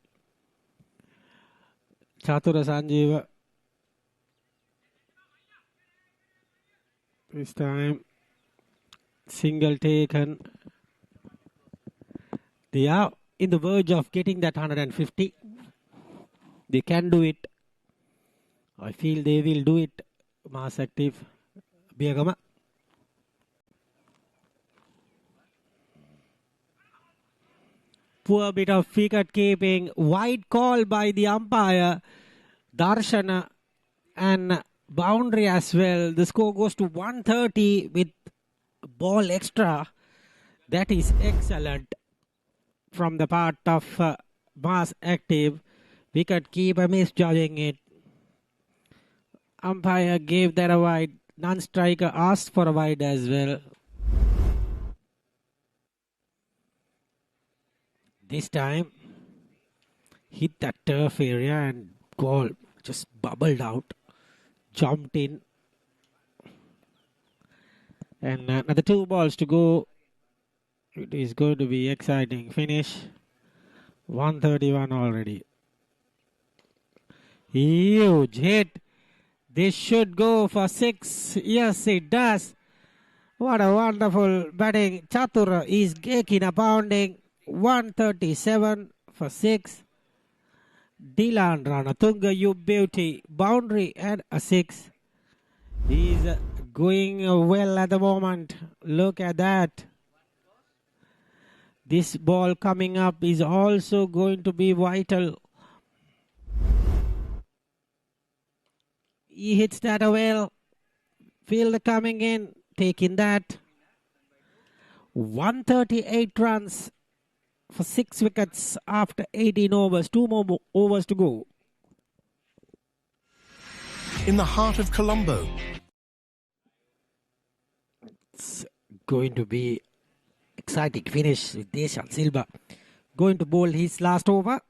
Chatura Sanjeeva. This time single taken. They are in the verge of getting that 150. They can do it. I feel they will do it. Mass active. Biyagama. Poor bit of wicket keeping. Wide call by the umpire. Darshana, and boundary as well. The score goes to 130 with ball extra. That is excellent from the part of Mass active. Wicket keeper misjudging it. Umpire gave that a wide. Non-striker asked for a wide as well. This time, hit that turf area and ball just bubbled out. Jumped in. And another 2 balls to go. It is going to be exciting finish. 131 already. Huge hit. This should go for 6. Yes, it does. What a wonderful batting. Chatur is making a pounding. 137 for 6. Dylan Ranatunga, you beauty. Boundary and a 6. He's going well at the moment. Look at that. This ball coming up is also going to be vital. He hits that well. Fielder coming in, taking that. 138 runs for 6 wickets after 18 overs. 2 more overs to go. In the heart of Colombo. It's going to be exciting finish with Deshan Silva going to bowl his last over.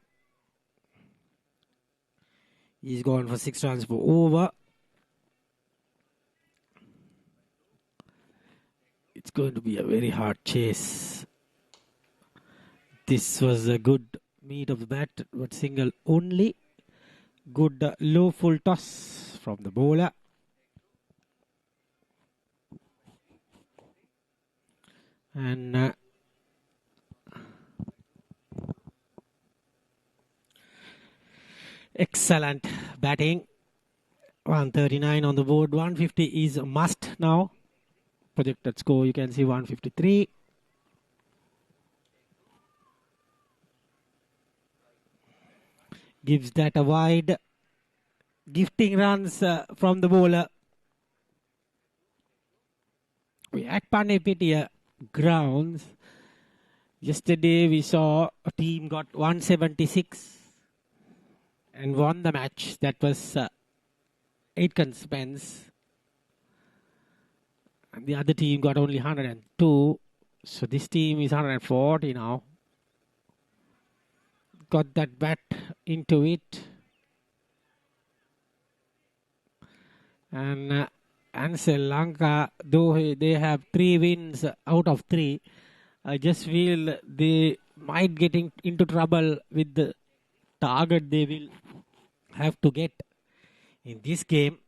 He's gone for 6 runs per over. It's going to be a very hard chase. This was a good meet of the bat, but single only. Good low full toss from the bowler. And excellent batting. 139 on the board. 150 is a must now. Projected score, you can see 153. Gives that a wide. Gifting runs from the bowler. We at Panipitiya grounds. Yesterday we saw a team got 176 and won the match. That was 8 Spence. And the other team got only 102. So this team is 140 now. Got that bat into it. And Ansell Lanka, though they have 3 wins out of 3, I just feel they might get into trouble with the target they will have to get in this game.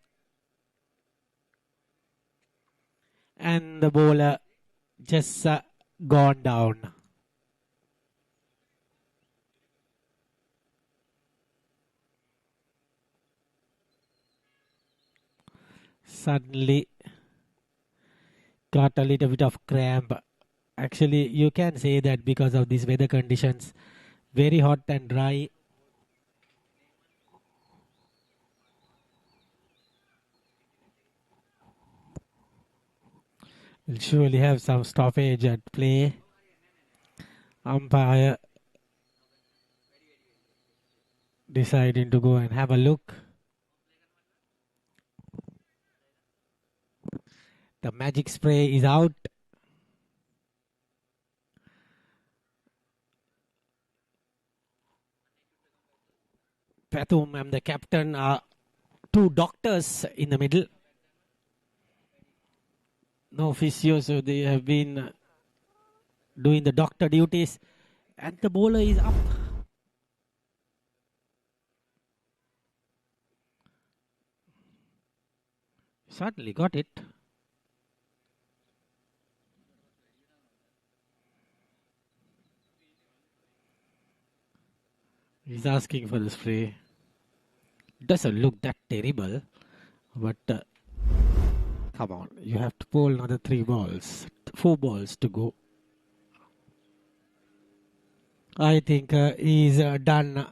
And the bowler just gone down. Suddenly got a little bit of cramp. Actually, you can say that because of these weather conditions. Very hot and dry. We'll surely have some stoppage at play. Umpire deciding to go and have a look. The magic spray is out. Pathum and the captain are 2 doctors in the middle. No physio, so they have been doing the doctor duties. And the bowler is up. Certainly got it. He's asking for the spray. Doesn't look that terrible, but come on, you have to bowl another 4 balls to go. I think he's done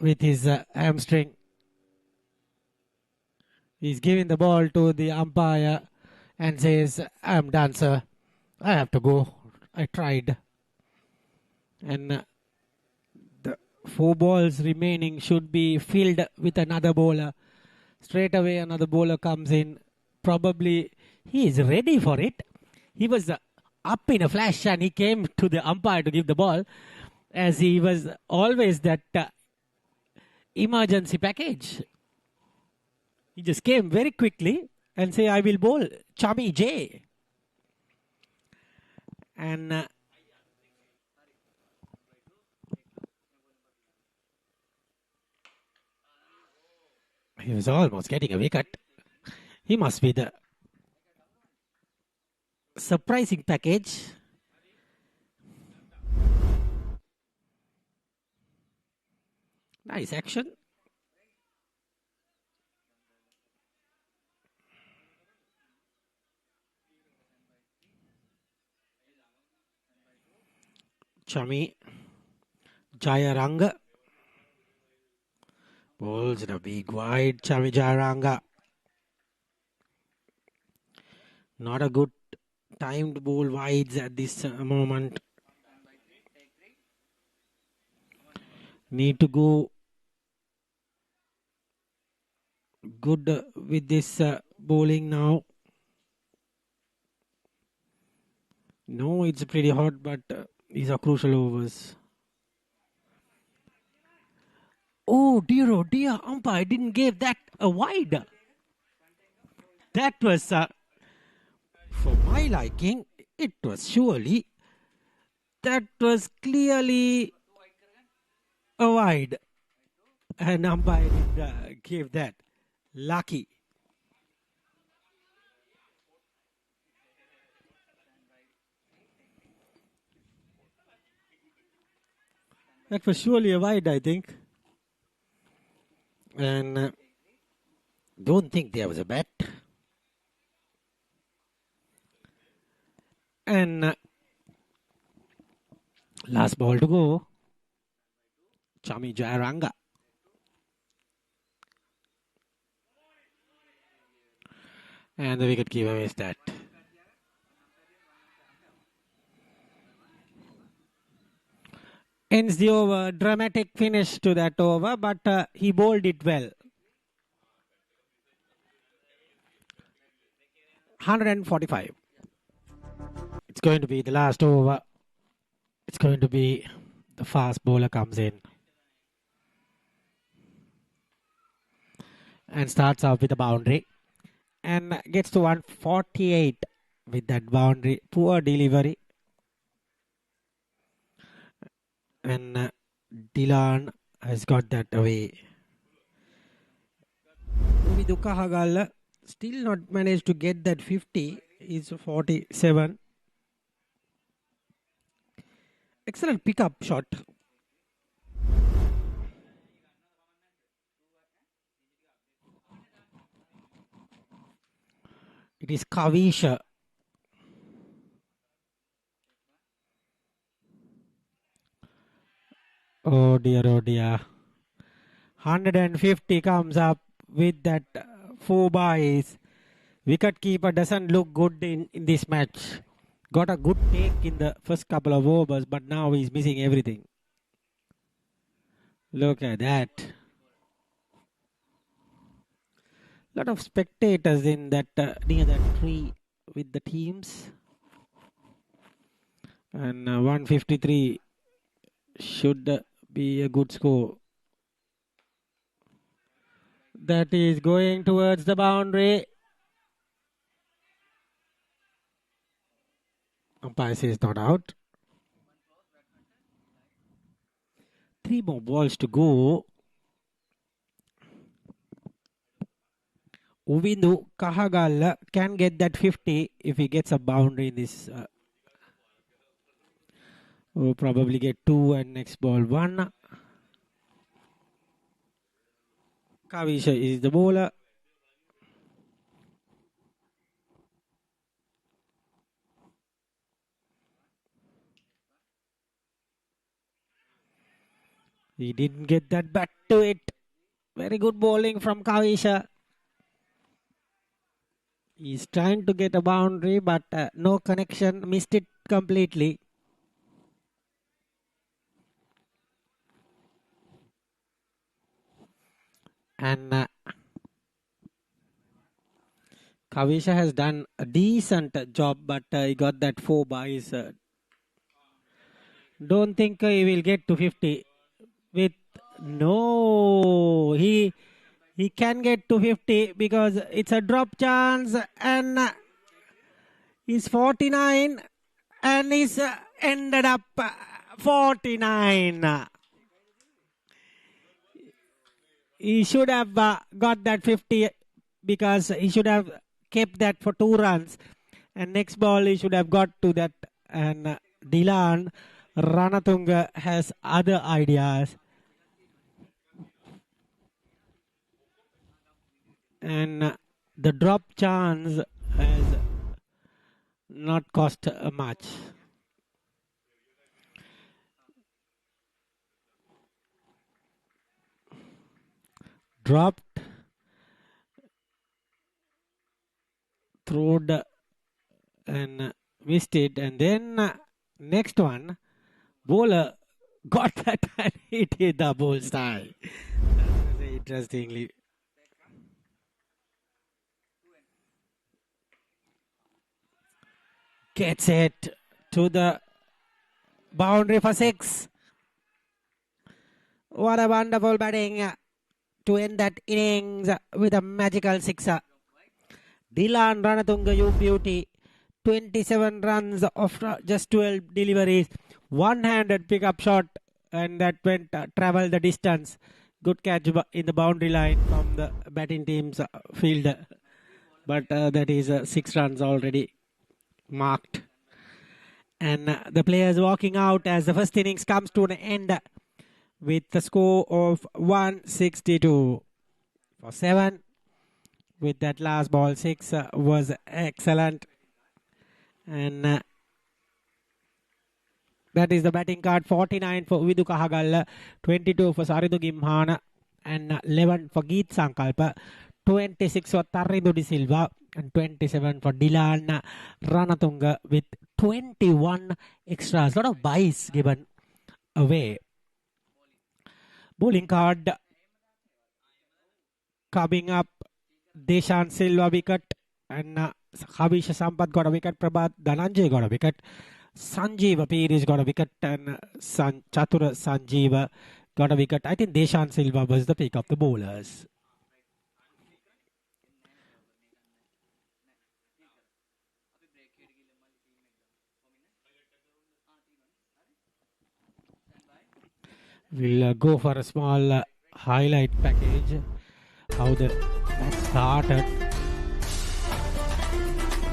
with his hamstring. He's giving the ball to the umpire and says, "I'm done, sir. I have to go. I tried." And the 4 balls remaining should be filled with another bowler. Straight away another bowler comes in. Probably he is ready for it. He was up in a flash and he came to the umpire to give the ball, as he was always that emergency package. He just came very quickly and say, "I will bowl Chummy J." And he was almost getting a wicket. He must be the surprising package. Nice action. Chami Jayaranga bowls in a big wide. Chami Jayaranga. Not a good time to bowl wides at this moment. Need to go good with this bowling now. No, it's pretty hot, but these are crucial overs. Oh dear, umpire didn't give that a wide. That was, for my liking, it was surely, that was clearly a wide. And umpire didn't give that. Lucky. That was surely a wide, I think. And don't think there was a bet. And last ball to go. Chami Jayaranga. And the wicket keeper missed that. Ends the over. Dramatic finish to that over, but he bowled it well. 145. It's going to be the last over. It's going to be the fast bowler comes in. And starts off with a boundary. And gets to 148 with that boundary. Poor delivery. And Dylan has got that away. Kahagala still not managed to get that 50. He's 47. Excellent pickup shot. It is Kavisha. Oh dear, oh dear. 150 comes up with that 4 byes. Wicket keeper doesn't look good in this match. Got a good take in the first couple of overs, but now he's missing everything. Look at that. Lot of spectators in that near that tree with the teams. And 153 should be a good score. That is going towards the boundary. Umpire says not out. 3 more balls to go. Uvindu Kahagala can get that 50 if he gets a boundary in this. We'll probably get 2 and next ball 1. Kavisha is the bowler. He didn't get that back to it. Very good bowling from Kavisha. He's trying to get a boundary, but no connection. Missed it completely. And Kavisha has done a decent job, but he got that 4 byes. Don't think he will get to 50. With no, he can get to 50 because it's a drop chance, and he's 49 and he's ended up 49. He should have got that 50 because he should have kept that for 2 runs. And next ball he should have got to that. And Dylan Ranatunga has other ideas. And the drop chance has not cost much. Dropped, throwed and missed it, and then next one, bowler got that and hit the bullseye. Interestingly. Gets it to the boundary for 6. What a wonderful batting to end that innings with a magical sixer. Dilan Ranatunga, you beauty. 27 runs after just 12 deliveries. One-handed pickup shot, and that went travel the distance. Good catch in the boundary line from the batting team's fielder. But that is 6 runs already marked. And the players walking out as the first innings comes to an end with the score of 162 for 7. With that last ball, 6 was excellent. And that is the batting card. 49 for Vidu Kahagalla, 22 for Saridu Gimhana, and 11 for Geet Sankalpa, 26 for Taridu De Silva, and 27 for Dilan Ranatunga with 21 extras. A lot of buys given away. Bowling card coming up. Deshan Silva wicket, and Havisha Sampath got a wicket. Prabhat Dhananjay got a wicket. Sanjeeva Pirish got a wicket, and Chatura Sanjeeva got a wicket. I think Deshan Silva was the pick of the bowlers. We'll go for a small highlight package. How that started.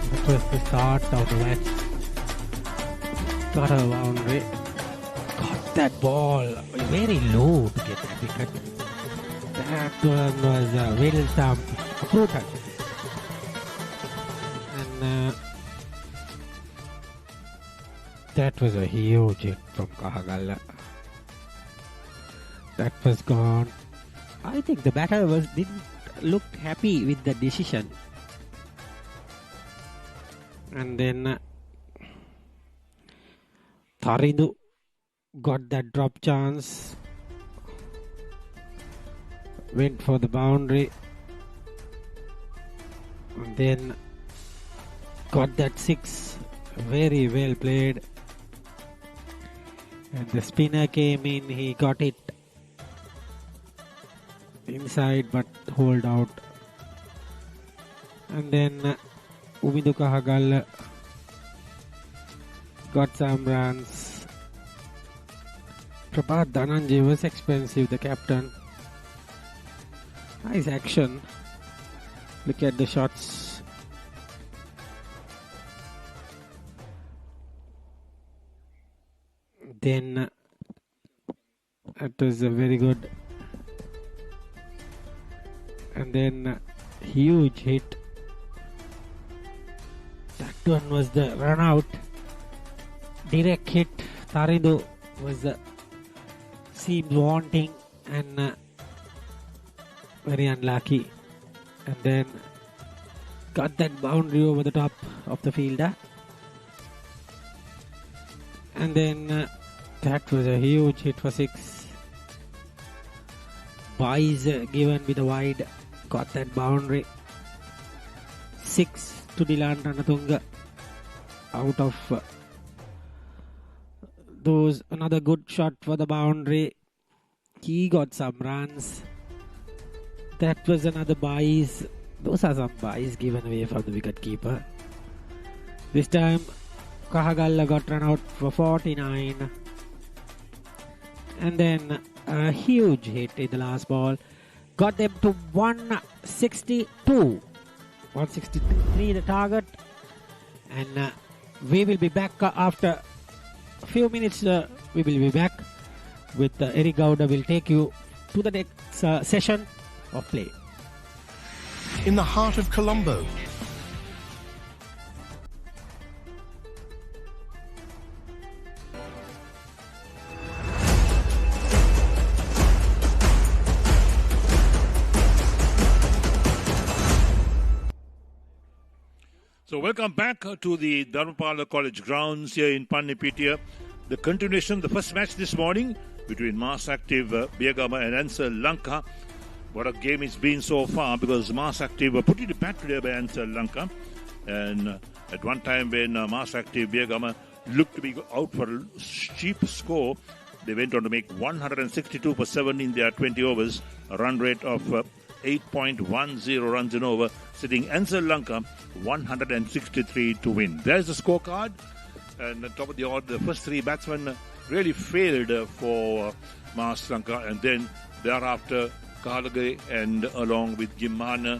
That was the start of the match. Got a boundary. Got that ball very low to get the wicket. That one was well stamped, uprooted. And that was a huge hit from Kahagalla. That was gone. I think the batter didn't look happy with the decision. And then Tharidu got that drop chance. Went for the boundary. And then got that 6. Very well played. And the spinner came in. He got it inside but hold out. And then Umidu Kahagalla got some runs. Prabhat Dhananjay was expensive, the captain. Nice action. Look at the shots. Then it was a very good. And then huge hit. That one was the run out. Direct hit. Tharidu was seemed wanting and very unlucky. And then got that boundary over the top of the fielder. And then that was a huge hit for 6. Buys given with a wide. Got that boundary. 6 to Dilan Ranatunga. Out of those, another good shot for the boundary. He got some runs. That was another buys. Those are some buys given away from the wicket keeper. This time Kahagalla got run out for 49. And then a huge hit in the last ball. Got them to 162. 163 the target. And we will be back after a few minutes. We will be back with Eric Gowda will take you to the next session of play. in the heart of Colombo. So welcome back to the Dharmapala College grounds here in Pannipitia. The continuation of the first match this morning between Mass Active Biyagama and Ansell Lanka. What a game it's been so far, because Mass Active were put into bat today by Ansell Lanka. And at one time when Mass Active Biyagama looked to be out for a cheap score, they went on to make 162 for 7 in their 20 overs, a run rate of 8.10 runs in over, sitting Ansell Lanka 163 to win. There's the scorecard. And on top of the order, the first three batsmen really failed for Mass Lanka. And then thereafter, Kahalage and along with Gimmana.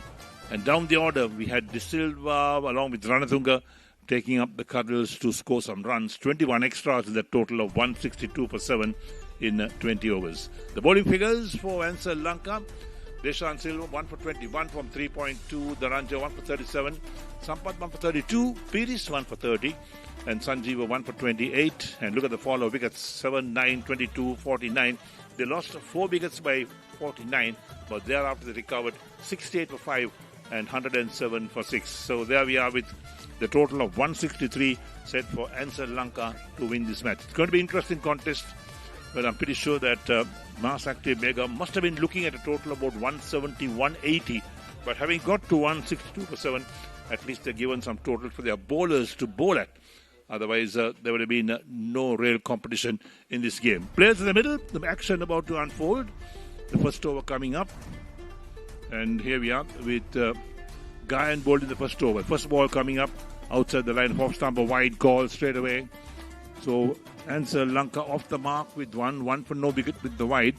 And down the order, we had De Silva along with Ranatunga taking up the Cuddles to score some runs. 21 extras with a total of 162 for 7 in 20 overs. The bowling figures for Ansell Lanka: Deshan Silva 1 for 21 from 3.2, Dharanja 1 for 37, Sampath 1 for 32, Piris 1 for 30, and Sanjeeva 1 for 28. And look at the fall of wickets: 7, 9, 22, 49. They lost 4 wickets by 49, but thereafter they recovered 68 for 5 and 107 for 6. So there we are with the total of 163 set for Ansell Lanka to win this match. It's going to be an interesting contest. Well, I'm pretty sure that Mass Active Mega must have been looking at a total of about 170, 180. But having got to 162 for 7, at least they're given some total for their bowlers to bowl at. Otherwise, there would have been no real competition in this game. Players in the middle, the action about to unfold. The first over coming up. And here we are with Guyan bowled in the first over. First ball coming up outside the line of off stump, a wide call straight away. So Ansell Lanka off the mark with one for no wicket with the wide.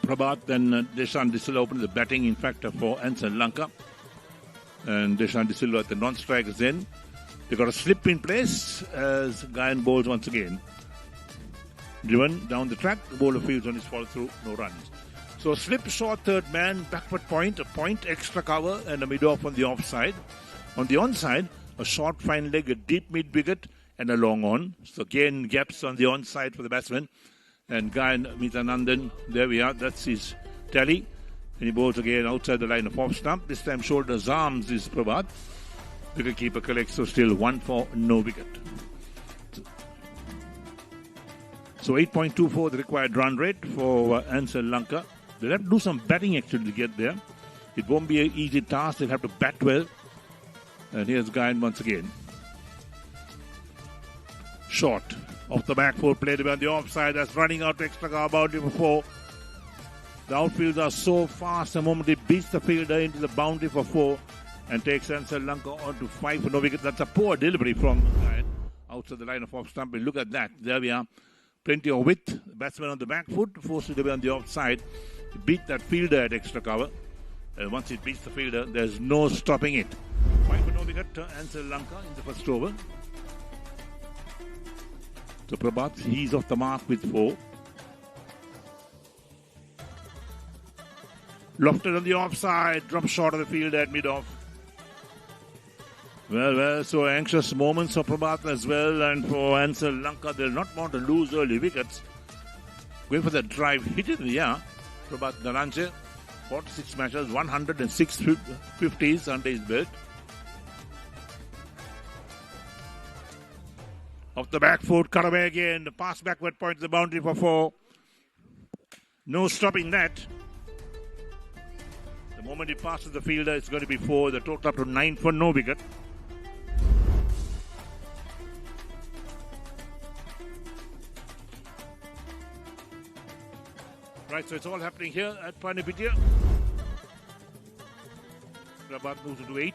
Prabhat and Deshan De Silva opened the batting, in fact, for Ansell Lanka. And Deshan De Silva at the non-strikers then. They got a slip in place as Guyan bowls once again. Driven down the track, the bowler fields on his follow through, no runs. So slip short third man, backward point, a point extra cover, and a mid-off on the offside. On the onside, a short fine leg, a deep mid-wicket, and a long on. So again, gaps on the onside for the batsman. And Guyan Mitanandan, there we are, that's his tally. And he bowls again outside the line of off stump. This time shoulders arms is Prabhat. Wicketkeeper collects, so still 1 for no wicket. So 8.24 the required run rate for Ansell Lanka. They'll have to do some batting actually to get there. It won't be an easy task. They'll have to bat well. And here's Guyan once again. Short. Off the back foot, played on the offside. That's running out to extra cover boundary for 4. The outfields are so fast. The moment it beats the fielder into the boundary for 4 and takes Ansell Lanka on to 5 for no wicket. That's a poor delivery from Guyan outside the line of off stump. Look at that. There we are. Plenty of width. The batsman on the back foot, forced it away on the offside. Beat that fielder at extra cover. And once it beats the fielder, there's no stopping it. 5 for no wicket to Ansell Lanka in the first over. So Prabhat, he's off the mark with 4. Lofted on the offside, drop short of the fielder at mid-off. Well, so anxious moments for Prabhat as well, and for Ansell Lanka, they'll not want to lose early wickets. Going for that drive, hit it in the air. Prabhat Dharanja, 46 matches, 106 50s under his belt. Off the back foot, cut away again. The pass backward points the boundary for 4. No stopping that. The moment he passes the fielder, it's going to be 4. The total up to 9 for no wicket. Right, so it's all happening here at Pannipitia. Prabhat moves into 8.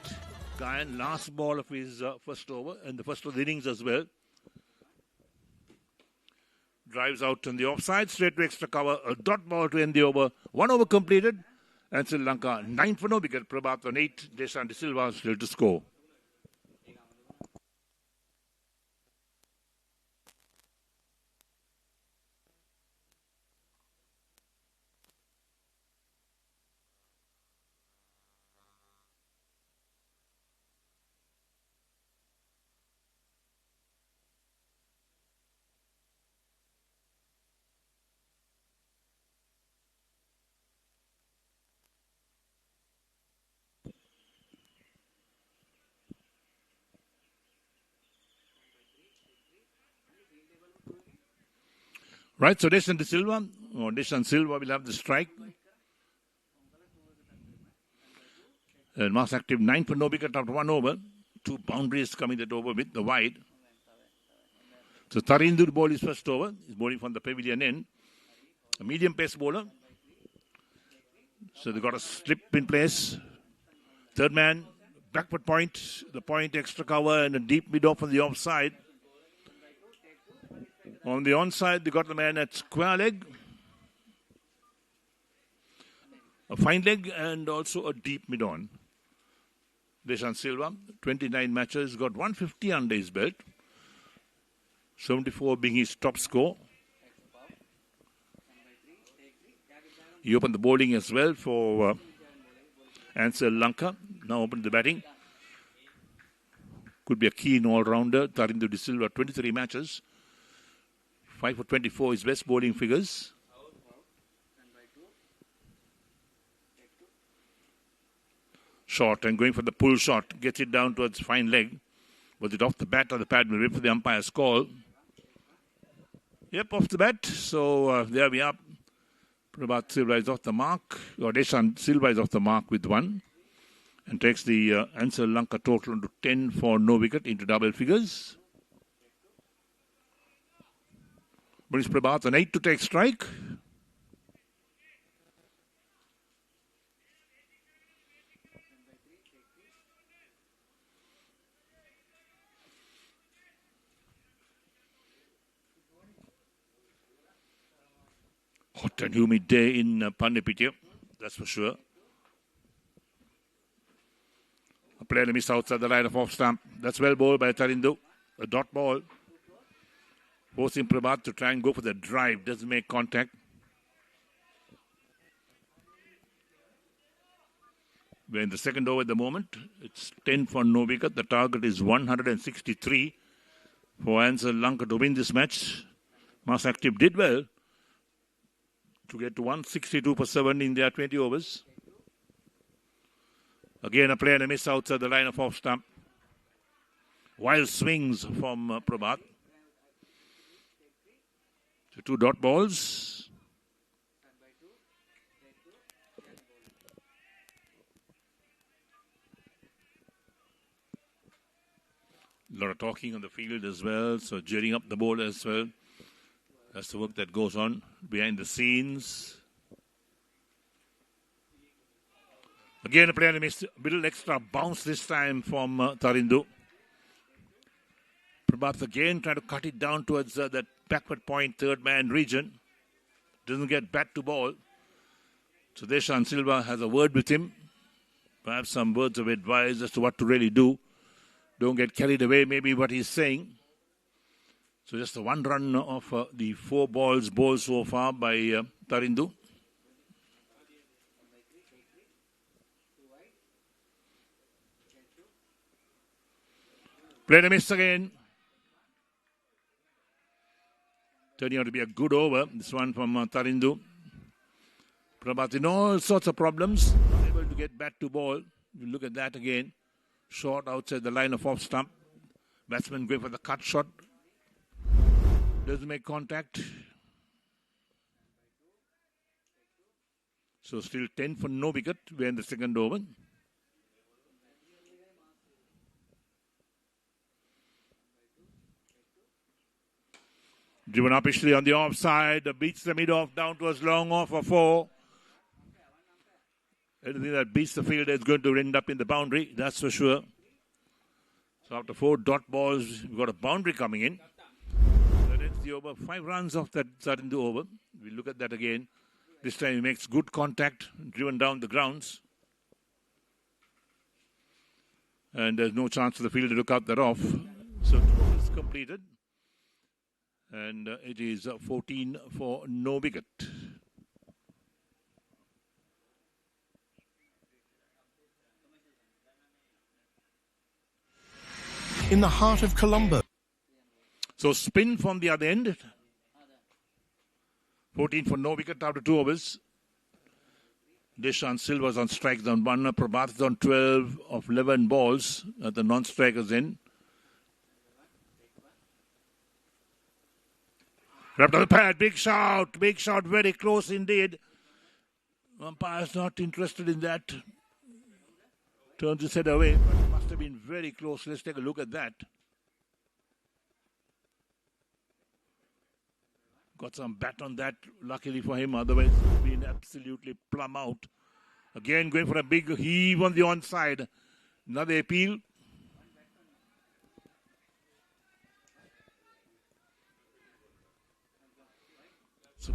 Guyan, last ball of his first over, and the first of the innings as well. Drives out on the offside, straight to extra cover, a dot ball to end the over. 1 over completed. Ansell Lanka, 9 for no wicket. Prabhat on 8. Deshan De Silva still to score. Right, so Deshan Silva will have the strike. And Mass Active 9 for no wicket after 1 over. 2 boundaries coming that over with the wide. So Tarindu ball is first over. He's bowling from the pavilion end. A medium pace bowler. So they got a slip in place. Third man, backward point. The point extra cover and a deep mid off on the offside. On the onside, they got the man at square leg. A fine leg and also a deep mid on. Deshan Silva, 29 matches, got 150 under his belt. 74 being his top score. He opened the bowling as well for Ansell Lanka. Now opened the batting. Could be a keen all-rounder. Tarindu De Silva, 23 matches. 5 for 24, his best bowling figures. Short and going for the pull shot. Gets it down towards fine leg. Was it off the bat or the pad? We'll wait for the umpire's call. Yep, off the bat. So there we are. Prabhat Silva is off the mark. Or Deshan Silva is off the mark with 1. And takes the Ansell Lanka total to 10 for no wicket into double figures. Brings Prabhat an 8 to take strike. Hot and humid day in Pandipitya, that's for sure. A player missed outside the line of off stump. That's well bowled by Tarindu. A dot ball. Forcing Prabhat to try and go for the drive. Doesn't make contact. We're in the second over at the moment. It's 10 for no wicket. The target is 163 for Ansell Lanka to win this match. Mass Active did well to get to 162 for 7 in their 20 overs. Again, a player miss outside the line of off stump. Wild swings from Prabhat. So 2 dot balls. A lot of talking on the field as well, so jeering up the ball as well. That's the work that goes on behind the scenes. Again, a player missed a little extra bounce this time from Tarindu. Prabhat again trying to cut it down towards that backward point, third man region. Doesn't get bat to ball. So Deshan Silva has a word with him. Perhaps some words of advice as to what to really do. Don't get carried away, maybe what he's saying. So just the 1 run of the 4 balls bowled so far by Tarindu. Played a miss again. Turning out to be a good over. This one from Tarindu. Prabhat in all sorts of problems. Unable to get bat to ball. You look at that again. Short outside the line of off stump. Batsman going for the cut shot. Doesn't make contact. So still 10 for no wicket. We're in the second over. Driven up Ishley on the offside. Beats the mid off down towards long off for 4. Anything that beats the fielder is going to end up in the boundary. That's for sure. So after 4 dot balls, we've got a boundary coming in. That ends the over. 5 runs off that Tarindu over. We'll look at that again. This time he makes good contact. Driven down the grounds. And there's no chance for the fielder to cut that off. So 2 overs completed. And it is 14 for no wicket. In the heart of Colombo. So spin from the other end. 14 for no wicket after 2 overs. Deshan Silva's on strike zone 1. Prabhat is on 12 of 11 balls at the non-strikers end. Wrapped on the pad, big shot, very close indeed. Umpire's not interested in that. Turns his head away, but it must have been very close. Let's take a look at that. Got some bat on that, luckily for him, otherwise it would have been absolutely plumb out. Again going for a big heave on the onside. Another appeal. So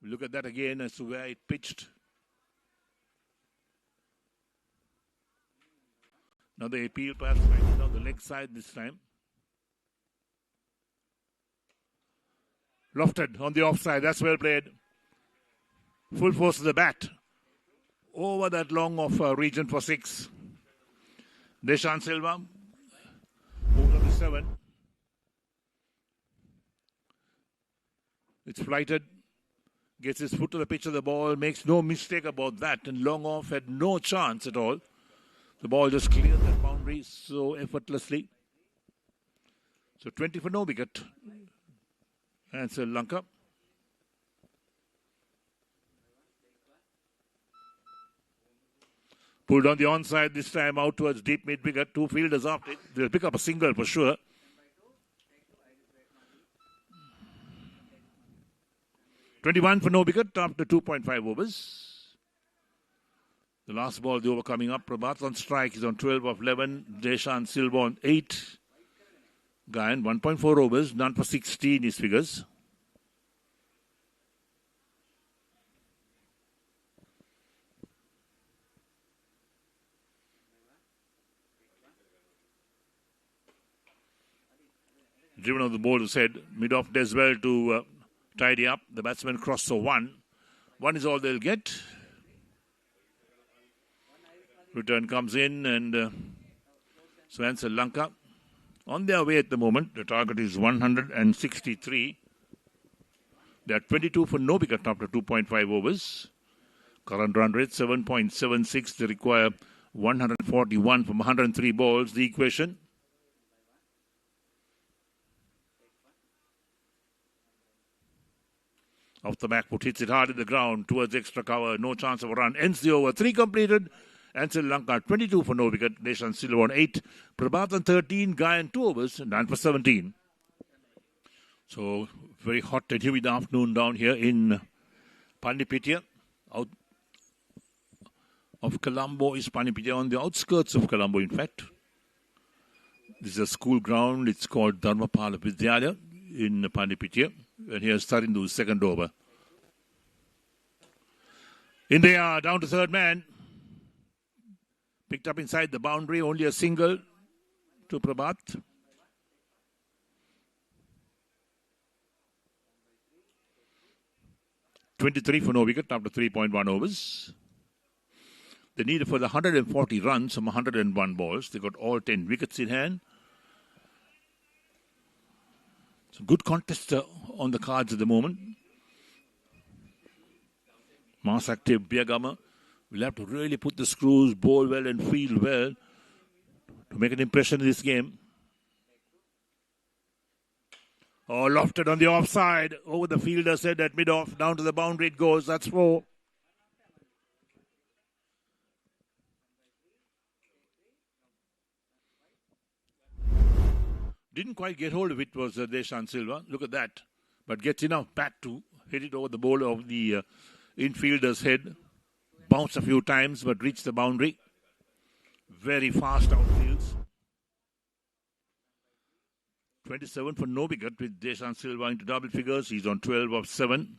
we look at that again as to where it pitched. Another appeal, perhaps right down the leg side this time. Lofted on the offside, that's well played. Full force of the bat. Over that long off region for 6. Deshan Silva moves on to 7. It's flighted. Gets his foot to the pitch of the ball. Makes no mistake about that. And long off had no chance at all. The ball just cleared that boundary so effortlessly. So 20 for no wicket. Ansell Lanka. Pulled on the onside this time out towards deep mid wicket. 2 fielders after it. They'll pick up a single for sure. $21 for no wicket after 2.5 overs. The last ball, the over coming up. Prabhat on strike. He's on 12 of 11. Deshan Silva on 8. Gayan 1.4 overs. None for 16 his figures. Driven on the bowler's head. Mid-off does well to tidy up. The batsman crossed for 1. 1 is all they'll get. Return comes in and so Ansell Lanka on their way at the moment. The target is 163. They are 22 for no wicket after 2.5 overs. Current run rate 7.76. They require 141 from 103 balls. The equation. Off the back foot, hits it hard in the ground towards extra cover. No chance of a run. Ends the over. 3 completed. Ansell Lanka 22 for no wicket. Deshan Silva on 8. Prabhat on 13. Gayan 2 overs. 9 for 17. So very hot and humid afternoon down here in Pandipitya. Out of Colombo is Pandipitya, on the outskirts of Colombo in fact. This is a school ground. It's called Dharmapala Vidyalaya in Pandipitya. And here's Tarindu's second over. In they are, down to third man. Picked up inside the boundary, only a single to Prabhat. $23 for no wicket after 3.1 overs. They needed for the 140 runs from 101 balls. They got all 10 wickets in hand. It's a good contest on the cards at the moment. Mass active Biyagama will have to really put the screws, bowl well and field well to make an impression in this game. Oh, lofted on the offside. Over the fielder's head at mid-off. Down to the boundary it goes. That's 4. Didn't quite get hold of it was Deshan Silva. Look at that. But gets enough bat to hit it over the bowler of the infielder's head. Bounced a few times but reached the boundary. Very fast outfields. 27 for no wicket with Deshan Silva into double figures. He's on 12 of 7.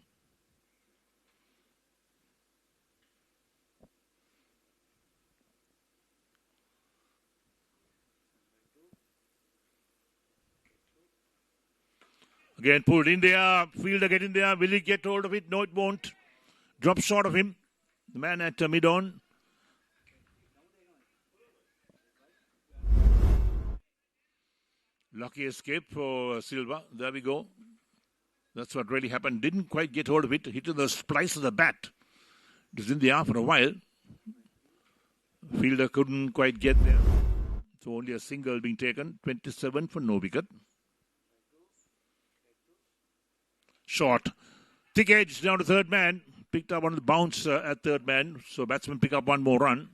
Again pulled in there. Fielder get in there. Will he get hold of it? No, it won't. Drop short of him. The man at mid-on. Lucky escape for Silva. There we go. That's what really happened. Didn't quite get hold of it. Hit in the splice of the bat. It was in the air for a while. Fielder couldn't quite get there. So only a single being taken. 27 for no wicket. Short. Thick edge down to third man. Picked up on the bounce at third man. So batsman pick up one more run.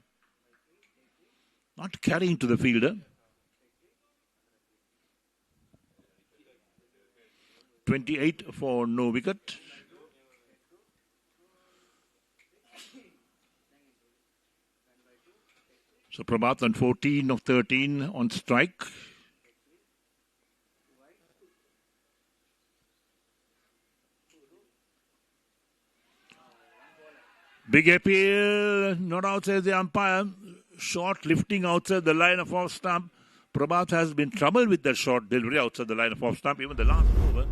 Not carrying to the fielder. 28 for no wicket. So Prabhat on 14 of 13 on strike. Big appeal, not outside the umpire. Shot lifting outside the line of off stump. Prabhat has been troubled with that short delivery outside the line of off stump. Even the last over,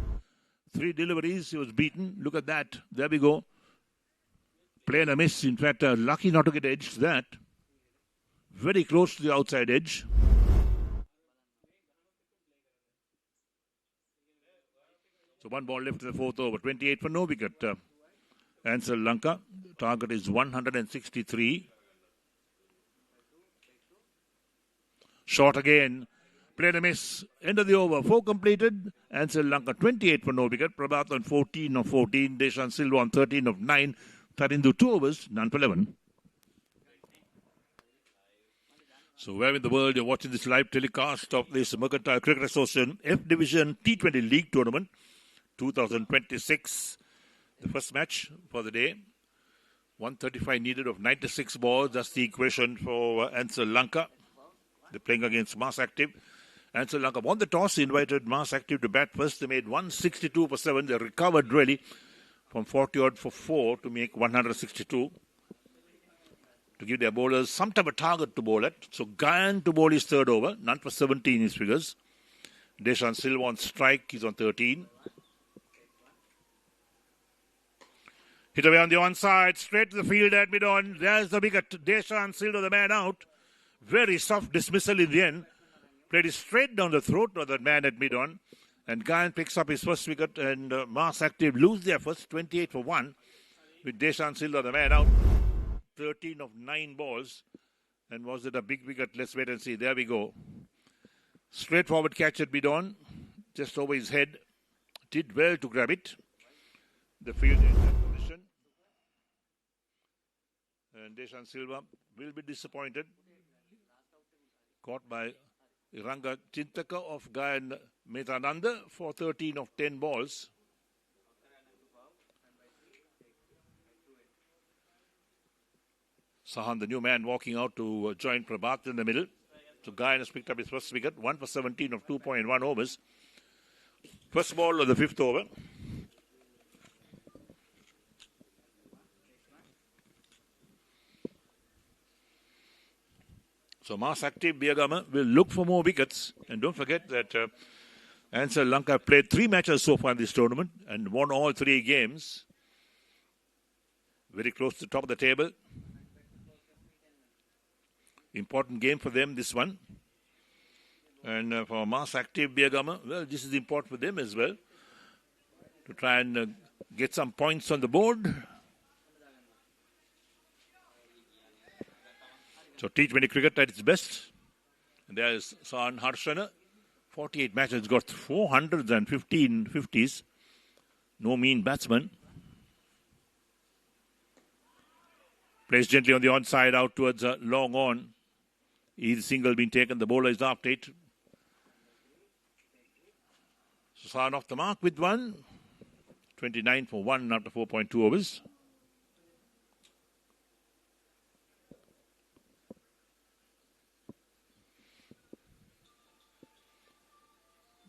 3 deliveries, he was beaten. Look at that. There we go. Play and a miss. In fact, lucky not to get edge to that. Very close to the outside edge. So 1 ball left in the 4th over. 28 for no wicket. Ansell Lanka. Target is 163. Short again. Played a miss. End of the over. 4 completed. Ansell Lanka 28 for no wicket. Prabhat on 14 of 14. Deshan Silva on 13 of 9. 13 to 2 overs. None for 11. So where in the world you're watching this live telecast of this Mercantile Cricket Association F Division T20 League Tournament 2026. The first match for the day. 135 needed of 96 balls. That's the equation for Ansell Lanka. They're playing against Mass Active. Ansell Lanka won the toss, invited Mass Active to bat first. They made 162 for 7. They recovered really from 40 odd for 4 to make 162. To give their bowlers some type of target to bowl at. So Gayan to bowl his third over. None for 17 his figures. Deshan Silva on strike. He's on 13. Hit away on the onside. Straight to the field at mid-on. There's the wicket. Deshan Silva, the man out. Very soft dismissal in the end. Played it straight down the throat of that man at mid-on. And Gayan picks up his first wicket. And Mass Active lose their first 28 for 1. With Deshan Silva, the man out. 13 of 9 balls. And was it a big wicket? Let's wait and see. There we go. Straightforward catch at mid-on. Just over his head. Did well to grab it. The field in that position. And Deshan Silva will be disappointed. Caught by Iranga Chintaka of Gayan Metananda for 13 of 10 balls. Sahan, the new man, walking out to join Prabhat in the middle. So Gayan has picked up his first wicket. 1 for 17 of 2.1 overs. First ball of the 5th over. So Mass Active Biyagama will look for more wickets. And don't forget that Ansell Lanka played 3 matches so far in this tournament and won all 3 games. Very close to the top of the table. Important game for them, this one. And for Mass Active Biyagama, well, this is important for them as well. To try and get some points on the board. So T20 cricket at its best. And there is San Harshana. 48 matches, got 415 50s. No mean batsman. Plays gently on the onside, out towards long on. Easy single being taken. The bowler is after it. San off the mark with 1. 29 for 1 after 4.2 overs.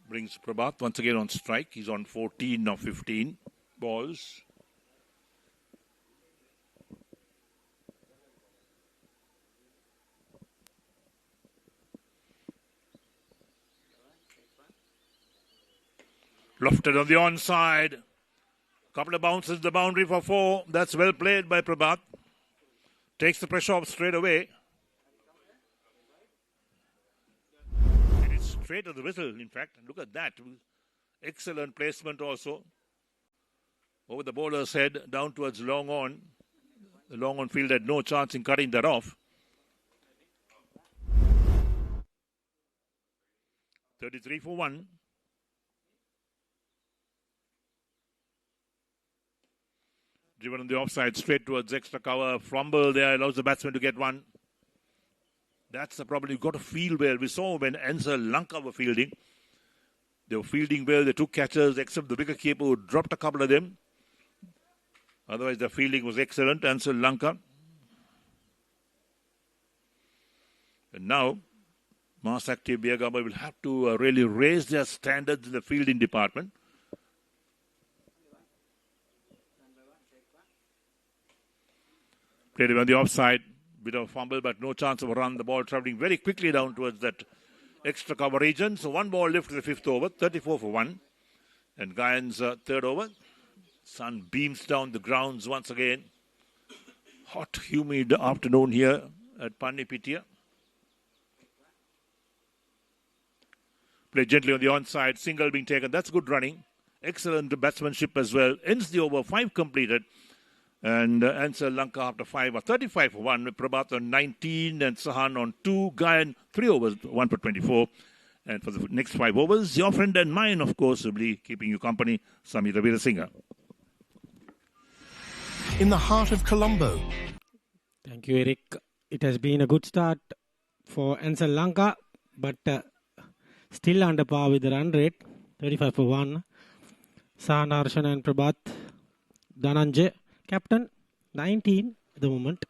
Brings Prabhat once again on strike. He's on 14 of 15 balls. Lofted on the onside. Couple of bounces, the boundary for 4. That's well played by Prabhat. Takes the pressure off straight away. Straight to the whistle, in fact. Look at that. Excellent placement also. Over the bowler's head, down towards long on. The long on field had no chance in cutting that off. 33 for 1. Driven on the offside, straight towards extra cover. Fumble there, allows the batsman to get one. That's the problem. You've got to field well. We saw when Ansell Lanka were fielding. They were fielding well. They took catches, except the wicketkeeper who dropped a couple of them. Otherwise, the fielding was excellent. Ansell Lanka. And now, mass active Biyagama will have to really raise their standards in the fielding department. Played on the offside, bit of a fumble, but no chance of a run. The ball travelling very quickly down towards that extra cover region. So one ball left in the fifth over, 34 for 1. And Gyan's third over. Sun beams down the grounds once again. Hot, humid afternoon here at Panipitiya. Played gently on the onside, single being taken. That's good running. Excellent batsmanship as well. Ends the over, 5 completed. And Ansell Lanka after 5 are 35 for 1. Prabhat on 19 and Sahan on 2. Gyan 3 overs, 1 for 24. And for the next 5 overs, your friend and mine, of course, will be keeping you company, Samir Veerasinghe. In the heart of Colombo. Thank you, Eric. It has been a good start for Ansell Lanka, but still under par with the run rate, 35 for 1. Sahan Harshan and Prabhat. Dhananjay, captain, 19 at the moment.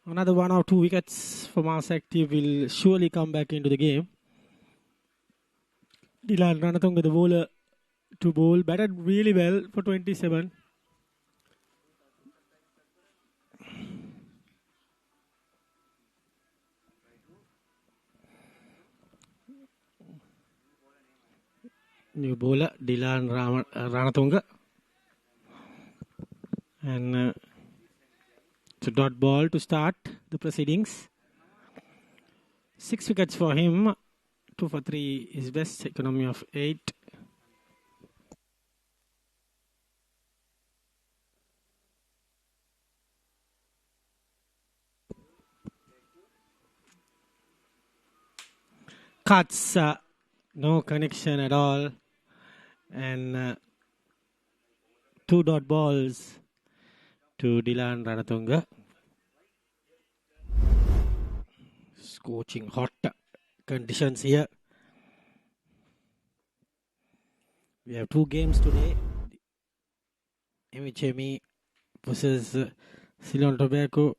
Another 1 or 2 wickets for Mass Active will surely come back into the game. Dilan Ranatunga, the bowler to bowl, batted really well for 27. New bowler, Dilan Ranatunga. And it's a dot ball to start the proceedings. 6 wickets for him. 2 for 3 is best. Economy of 8. Cuts. No connection at all. And 2 dot balls to Dilan Ranatunga. Scorching hot conditions here. We have 2 games today. MHME versus Ceylon Tobacco.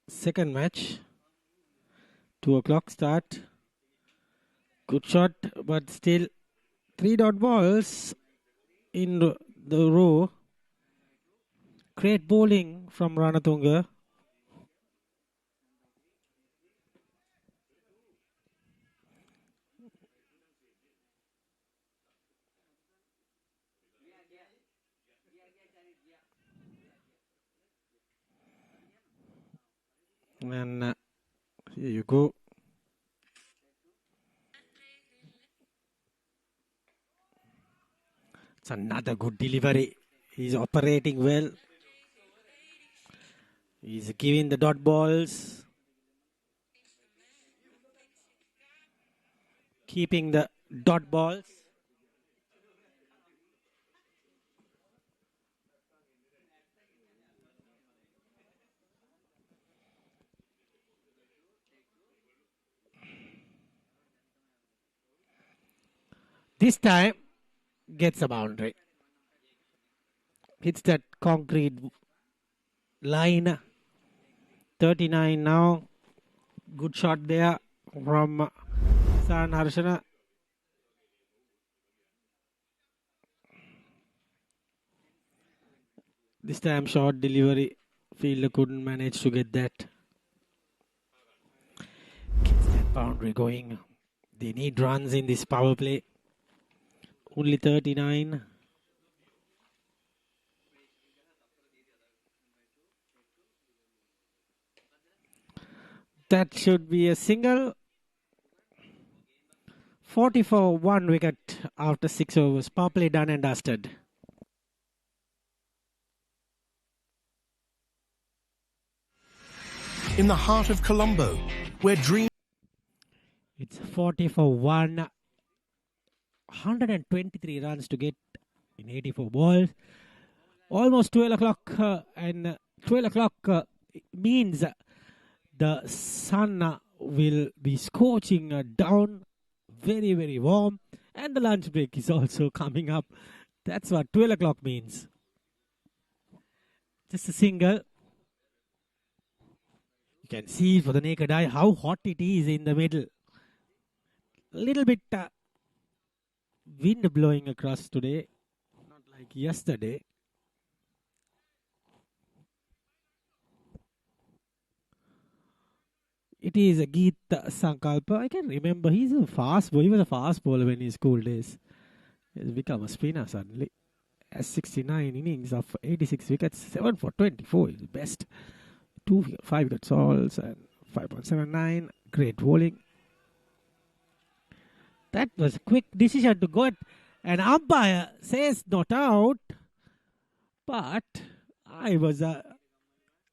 Second match. 2 o'clock start. Good shot, but still 3 dot balls in the row. Great bowling from Ranatunga. And here you go. It's another good delivery. He's operating well. He's giving the dot balls. Keeping the dot balls. This time, gets a boundary. Hits that concrete line. 39 now. Good shot there from Sahan Harshan. This time short delivery. Fielder couldn't manage to get that. Gets that boundary going. They need runs in this power play. Only 39. That should be a single. 44, 1 wicket after 6 overs. Power play done and dusted. In the heart of Colombo, where dreams... It's 44, 1. 123 runs to get in 84 balls. Almost 12 o'clock, and 12 o'clock means the sun will be scorching down, very, very warm, and the lunch break is also coming up. That's what 12 o'clock means. Just a single. You can see for the naked eye how hot it is in the middle. A little bit wind blowing across today, not like yesterday. It is a Geet Sankalpa. I can remember he's a fast bowler. He was a fast bowler when his school days. He's become a spinner suddenly. Has 69 innings of 86 wickets, 7 for 24 is the best. 5 wicket hauls and 5.79. Great bowling. That was a quick decision to go at an umpire says not out. But I was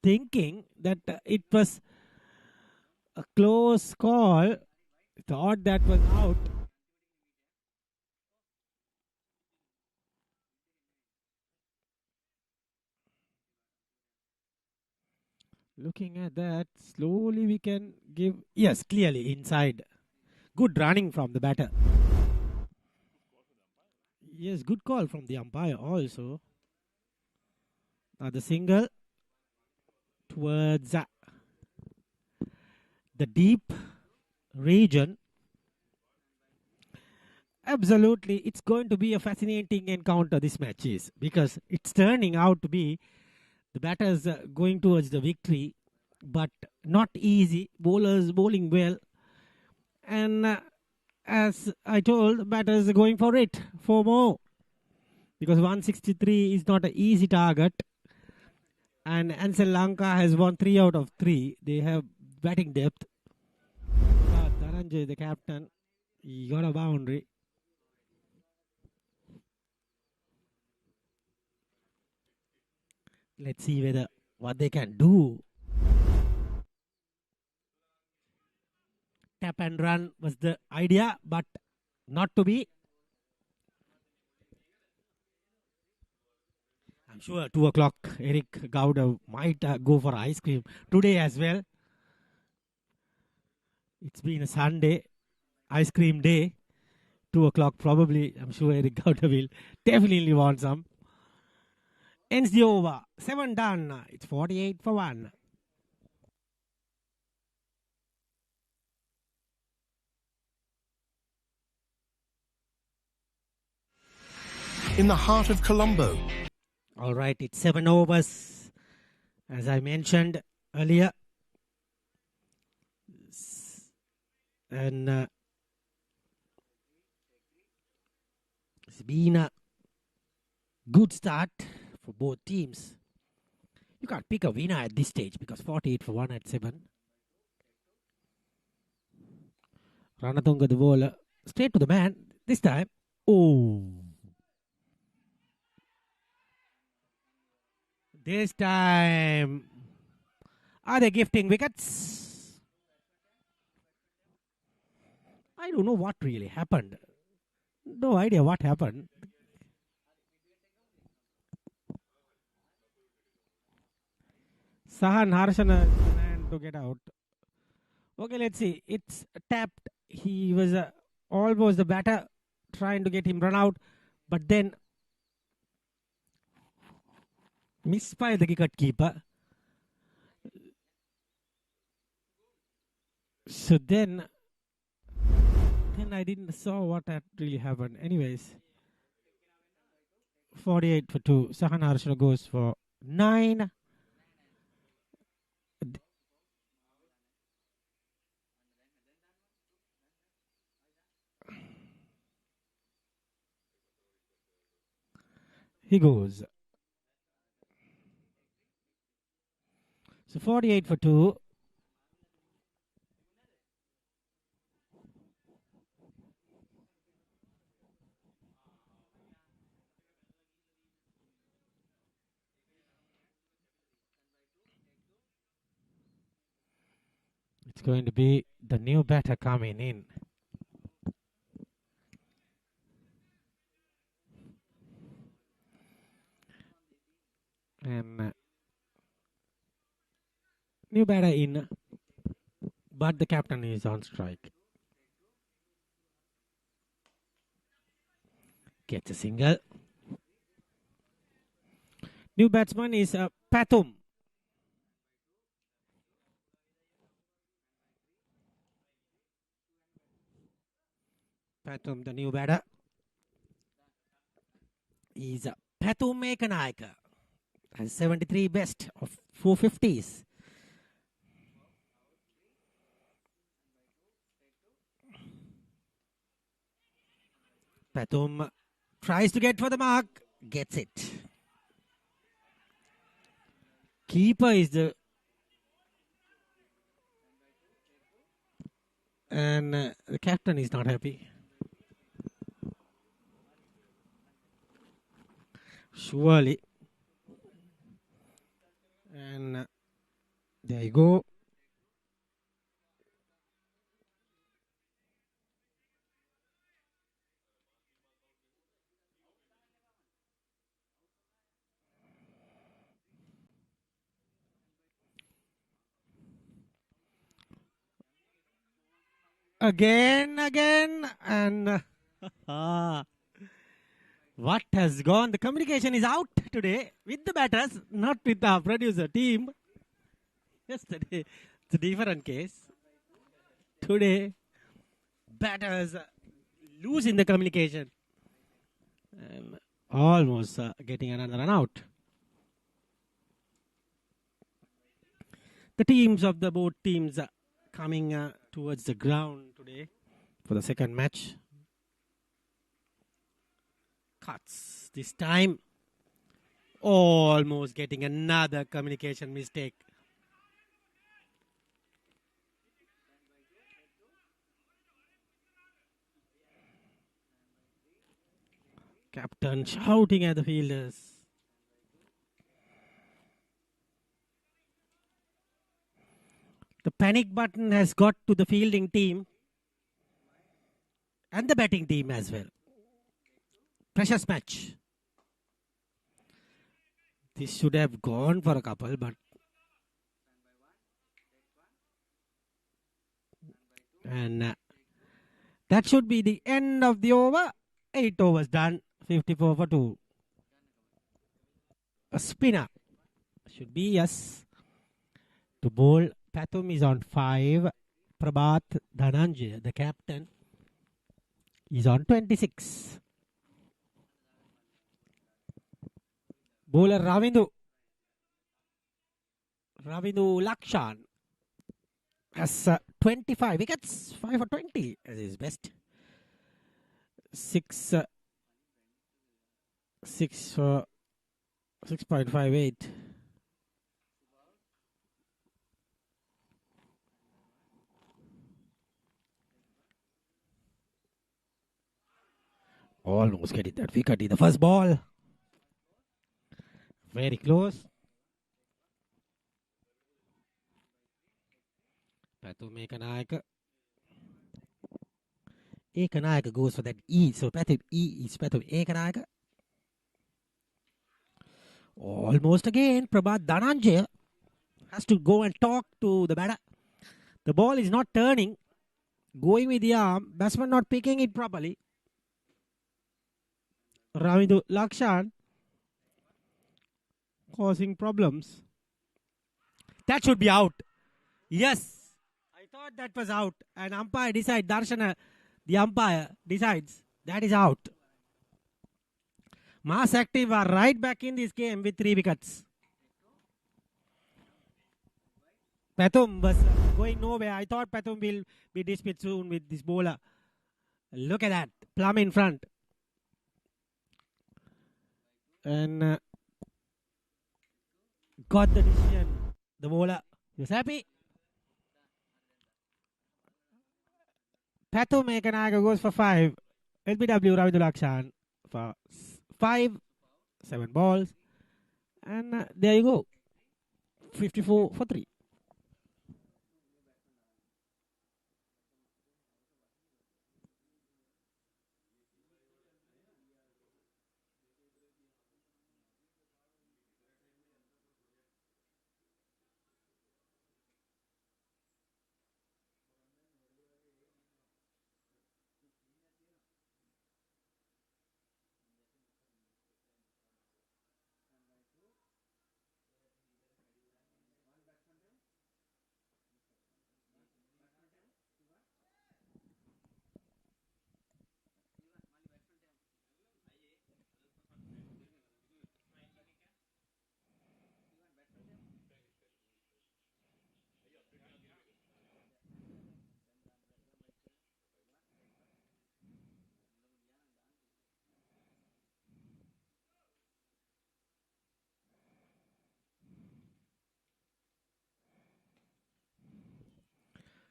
thinking that it was a close call. Thought that was out. Looking at that, slowly we can give. Yes, clearly inside. Good running from the batter. Yes, good call from the umpire also. Now the single towards the deep region. Absolutely, it's going to be a fascinating encounter, this match is, because it's turning out to be the batters going towards the victory, but not easy. Bowlers bowling well. And as I told, the batters are going for it, for more. Because 163 is not an easy target. And Ansell Lanka has won 3 out of 3. They have batting depth. But Dhananjay, the captain, he got a boundary. Let's see what they can do. Tap and run was the idea, but not to be. I'm sure 2 o'clock Eric Gowda might go for ice cream today as well. It's been a Sunday, ice cream day. 2 o'clock probably. I'm sure Eric Gowda will definitely want some. Ends the over. 7 done. It's 48 for 1. In the heart of Colombo. All right, it's 7 overs. As I mentioned earlier. And it's been a good start for both teams. You can't pick a winner at this stage because 48 for 1 at 7. Ranatunga the bowler. Straight to the man. This time. Oh. This time. Are they gifting wickets? I don't know what really happened. No idea what happened. Sahan Harshana is the man to get out. Okay, let's see. It's tapped. He was almost the batter trying to get him run out. But then missed by the wicket keeper. So then I didn't saw what had really happened. Anyways, 48 for 2. Sahan Harshana goes for 9. He goes. So 48 for 2. It's going to be the new batter coming in. And new batter in, but the captain is on strike. Gets a single. New batsman is Pathum. Pathum, the new batter, is Pathum Ekanayaka. Has 73 best of 450s. Pathum tries to get for the mark, gets it. Keeper is the... And the captain is not happy. Surely. And there you go. Again, and what has gone? The communication is out today with the batters, not with the producer team. Yesterday, it's a different case. Today, batters losing the communication. And almost getting another run out. The teams of the both teams coming towards the ground today for the second match. Cuts this time. Almost getting another communication mistake. Captain shouting at the fielders. The panic button has got to the fielding team and the batting team as well. Precious match. This should have gone for a couple, but and that should be the end of the over. 8 overs done. 54 for 2. A spinner should be, yes, to bowl. Pathum is on 5. Prabhat Dhananjay, the captain, is on 26. Bowler Ravindu Lakshan has 25 wickets, 5 for 20 as his best. 6 for 6.58. Almost getting that wicket in the first ball. Very close. Pathum Ekanayaka. Ekanayaka goes for that E. So Pathum E is Pathum Ekanayaka. Almost again. Prabhat Dhananjay has to go and talk to the batter. The ball is not turning. Going with the arm. Batsman not picking it properly. Ravindu Lakshan causing problems. That should be out. Yes. I thought that was out. And umpire decides, Darshana, the umpire decides that is out. Mass Active are right back in this game with 3 wickets. Pathum was going nowhere. I thought Pathum will be dismissed soon with this bowler. Look at that. Plum in front. And got the decision. The bowler was happy. Pathum Ekanayaka goes for 5. LBW Ravindu Lakshan for 5, 7 balls. And there you go. 54 for 3.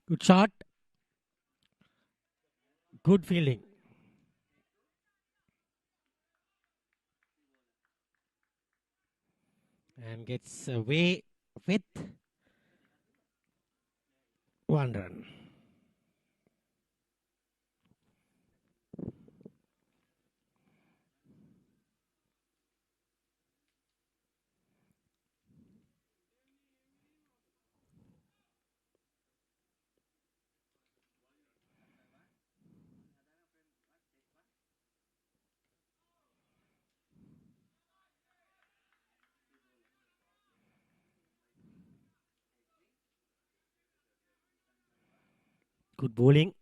Good shot. Good fielding. And gets away with 1 run. Good bowling.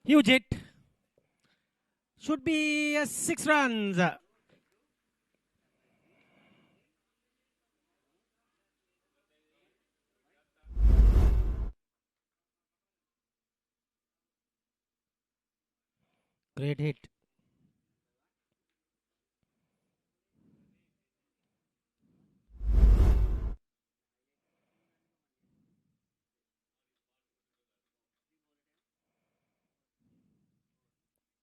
Huge hit. Should be 6 runs. Great hit.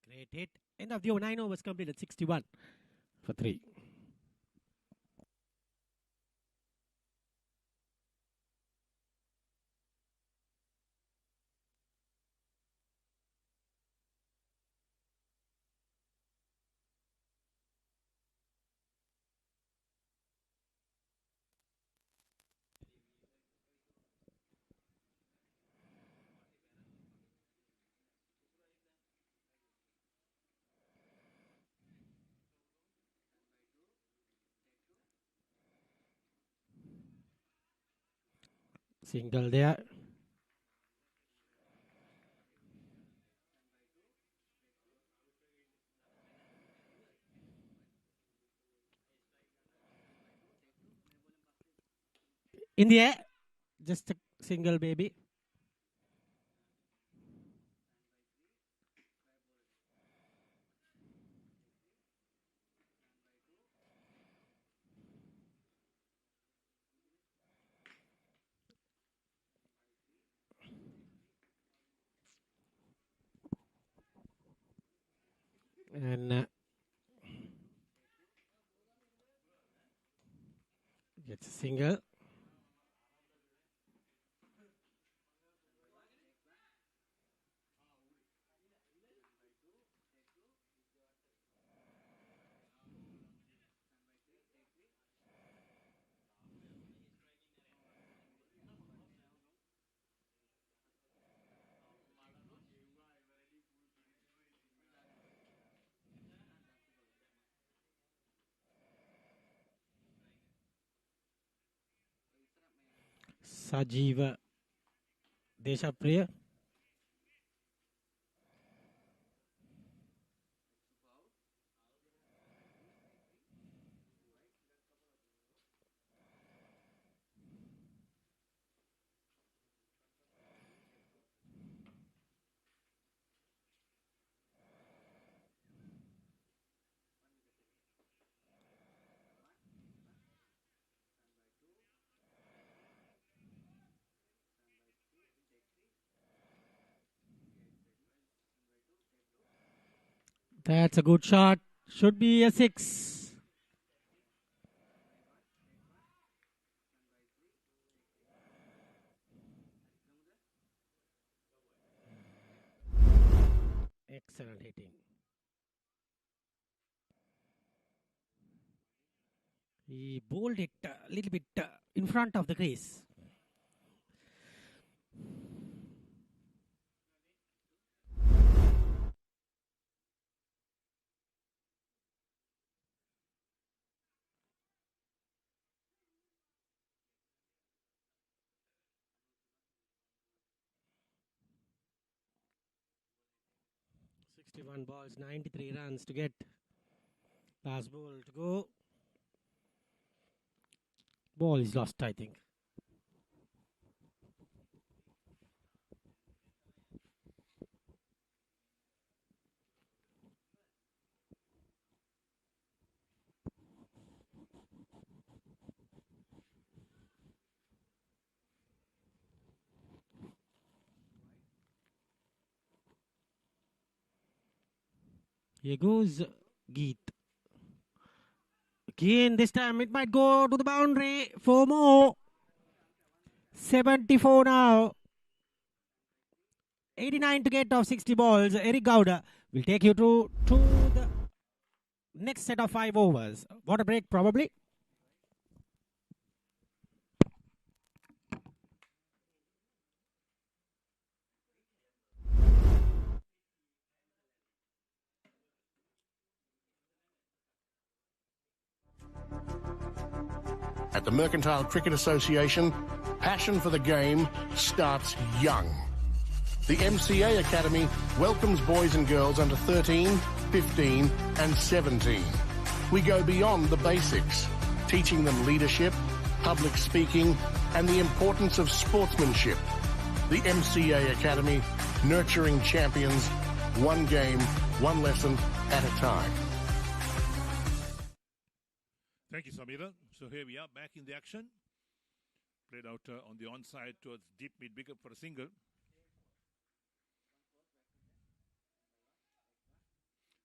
Great hit. End of the over. 9 overs completed. 61 for 3. Single there. In the air. Just a single, baby. And gets a single. Sajiva Deshapriya. That's a good shot. Should be a 6. Excellent hitting. He bowled it a little bit in front of the crease. One balls, 93 runs to get. Last ball to go. Ball is lost, I think. Here goes Geet. Again, this time it might go to the boundary. 4 more. 74 now. 89 to get off 60 balls. Eric Gowda will take you to the next set of 5 overs. Water break probably. At the Mercantile Cricket Association, passion for the game starts young. The MCA Academy welcomes boys and girls under 13, 15 and 17. We go beyond the basics, teaching them leadership, public speaking and the importance of sportsmanship. The MCA Academy, nurturing champions, one game, one lesson at a time. Thank you, Samira. So here we are back in the action. Played out on the onside towards deep mid-wicket for a single.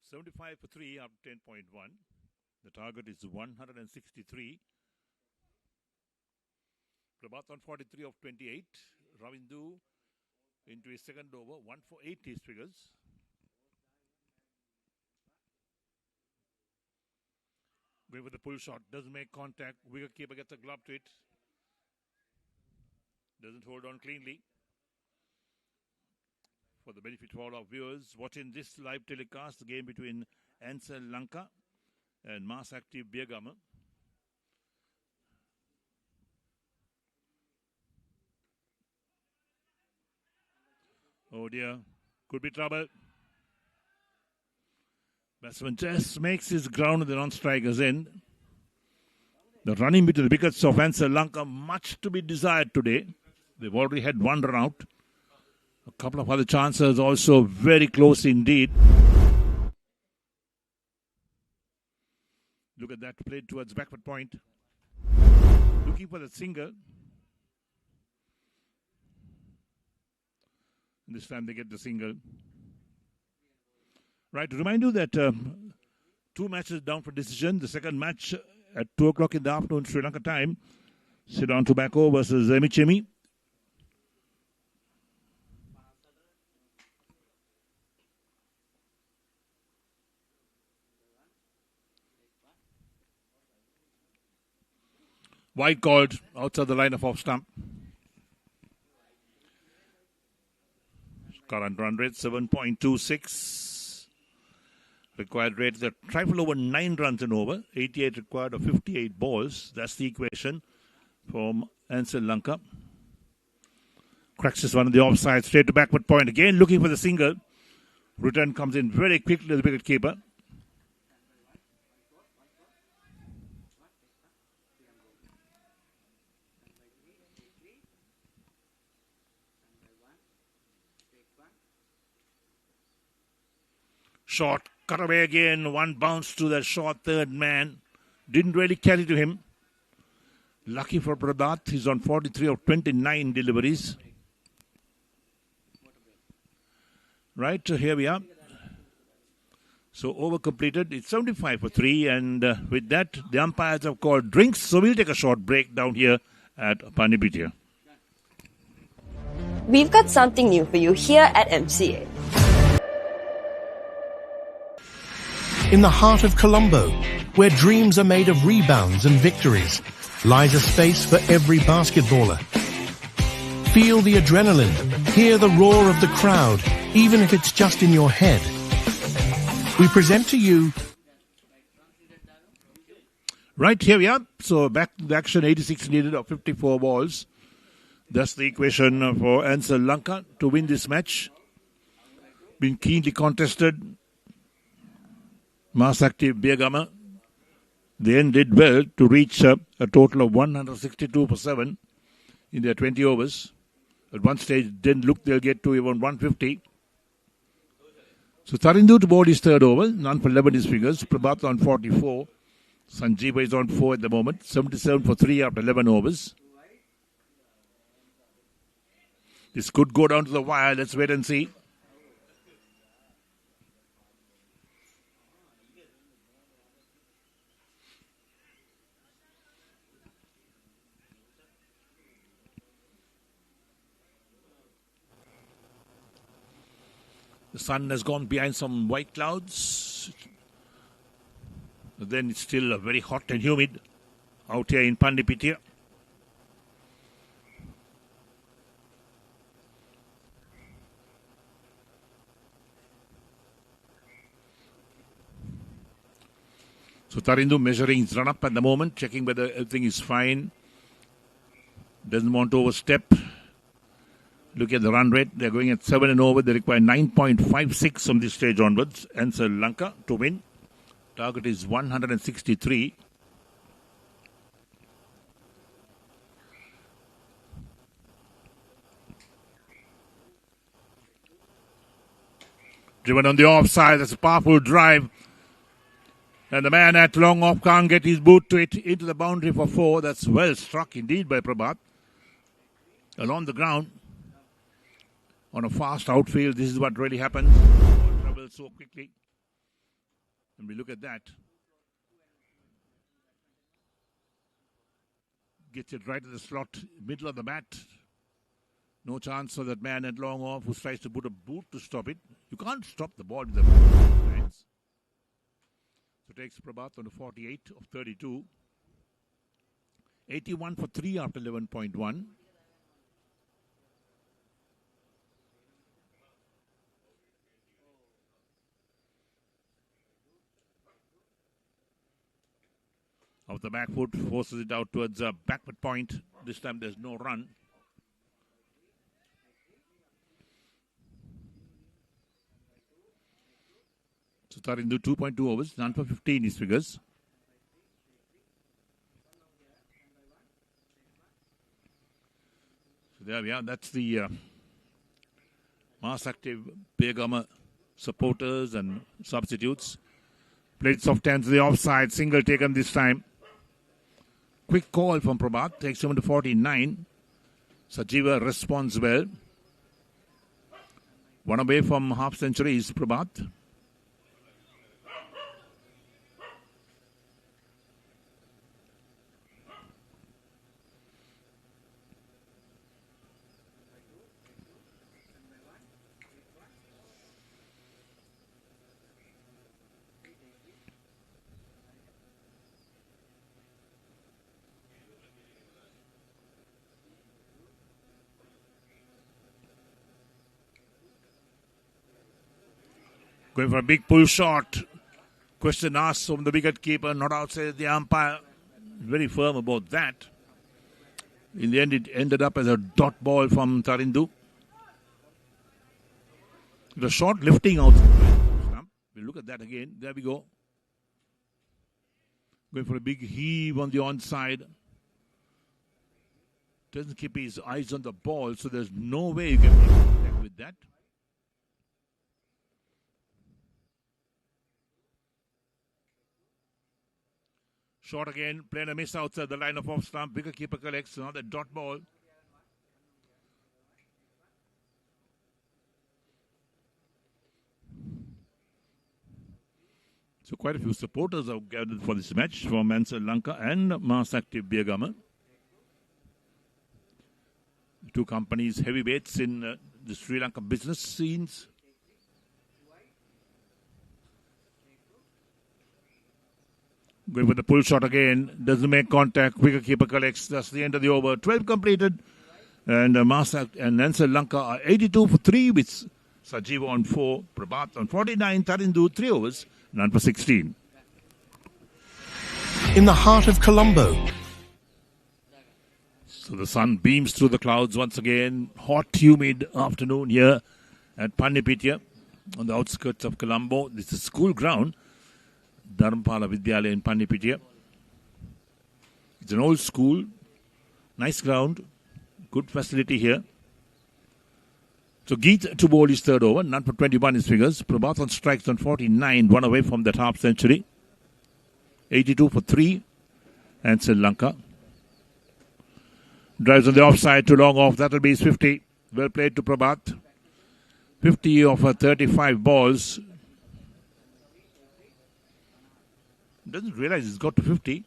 75 for 3 after 10.1. The target is 163. Prabhat on 43 of 28. Ravindu into his second over. 1 for 8 his figures. Going with the pull shot. Doesn't make contact. Wicket keeper gets a glove to it. Doesn't hold on cleanly. For the benefit of all our viewers watching this live telecast, the game between Ansell Lanka and mass active Biyagama. Oh dear, could be trouble. Batsman just makes his ground at the non-striker's end. The running between the wickets of Ansell Lanka, much to be desired today. They've already had one run out. A couple of other chances also very close indeed. Look at that, played towards backward point. Looking for the single. This time they get the single. Right, to remind you that 2 matches down for decision. The second match at 2 o'clock in the afternoon, Sri Lanka time. Ceylon Tobacco versus Emichemi. Wide called outside the line of off stump. Current run rate 7.26. Required rate is a trifle over 9 runs and over. 88 required of 58 balls. That's the equation from Ansell Lanka. Cracks this one on the offside, straight to backward point. Again looking for the single. Return comes in very quickly to the wicket keeper. Short, cut away again, one bounce to the short third man. Didn't really carry to him. Lucky for Prabhat, he's on 43 of 29 deliveries. Right, so here we are. So over completed, it's 75 for 3 and with that the umpires have called drinks. So we'll take a short break down here at Panipitia. We've got something new for you here at MCA. In the heart of Colombo, where dreams are made of rebounds and victories, lies a space for every basketballer. Feel the adrenaline, hear the roar of the crowd, even if it's just in your head. We present to you... Right, here we are. So back to the action, 86 needed of 54 balls. That's the equation for Ansell Lanka to win this match. Been keenly contested. Mass active Biyagama, they then did well to reach a total of 162 for 7 in their 20 overs. At one stage, didn't look they'll get to even 150. So Tarindu to bowl his third over, none for 11 his figures. Prabhat on 44. Sanjeeva is on 4 at the moment. 77 for 3 after 11 overs. This could go down to the wire. Let's wait and see. The sun has gone behind some white clouds. But then it's still very hot and humid out here in Pandipitiya. So Tarindu measuring his run-up at the moment, checking whether everything is fine. Doesn't want to overstep. Look at the run rate. They're going at 7 and over. They require 9.56 from this stage onwards. Ansell Lanka to win. Target is 163. Driven on the offside. That's a powerful drive. And the man at long off can't get his boot to it into the boundary for 4. That's well struck indeed by Prabhat. Along the ground. On a fast outfield, this is what really happens. Trouble so quickly. And we look at that. Gets it right in the slot, middle of the bat. No chance for that man at long off who tries to put a boot to stop it. You can't stop the ball with the hands. So takes Prabhat on the 48 of 32. 81 for 3 after 11.1. Off the back foot, forces it out towards a backward point. This time there's no run. So Tarindu 2.2 overs, none for 15 his figures. So there we are. That's the mass active Biyagama supporters and substitutes. Played soft hands to the offside, single taken this time. Quick call from Prabhat, takes him to 49. Sajiva responds well. One away from half century is Prabhat. Going for a big pull shot. Question asked from the wicket keeper, not outside the umpire. Very firm about that. In the end, it ended up as a dot ball from Tarindu. The shot lifting out. We'll look at that again. There we go. Going for a big heave on the onside. Doesn't keep his eyes on the ball, so there's no way you can make contact with that. Shot again, playing a miss outside the line of off stump. Wicket keeper collects another dot ball. So quite a few supporters have gathered for this match from Ansell Lanka and mass active Biyagama. Two companies, heavyweights in the Sri Lanka business scenes. Going for the pull shot again. Doesn't make contact. Wicketkeeper collects. That's the end of the over. 12 completed. And and Ansell Lanka are 82 for 3 with Sajiva on 4. Prabhat on 49. Tarindu 3 overs. None for 16. In the heart of Colombo. So the sun beams through the clouds once again. Hot, humid afternoon here at Pandipitiya on the outskirts of Colombo. This is school ground. Dharmpala Vidyalaya in Pandipitiya. It's an old school, nice ground, good facility here. So Geet to bowl his third over, none for 21 his figures. Prabhat on strikes on 49, one away from that half century. 82 for 3, Ansell Lanka. Drives on the offside to long off, that'll be his 50. Well played to Prabhat. 50 of 35 balls. Doesn't realize he's got to 50.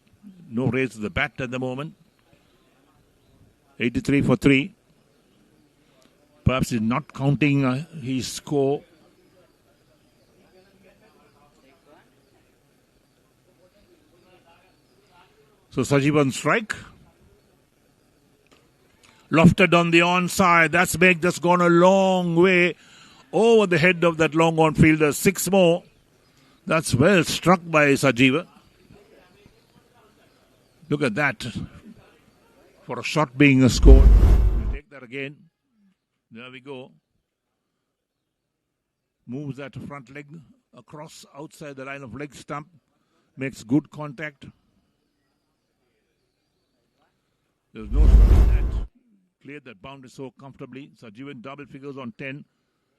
No raise to the bat at the moment. 83 for 3. Perhaps he's not counting his score So Sajiv on strike. Lofted on the onside. That's big. That's gone a long way over the head of that long on fielder. 6 more. That's well struck by Sajiva. Look at that. For a shot being scored. We'll take that again. There we go. Moves that front leg across outside the line of leg stump. Makes good contact. There's no stopping that. Cleared that boundary so comfortably. Sajivan double figures on 10.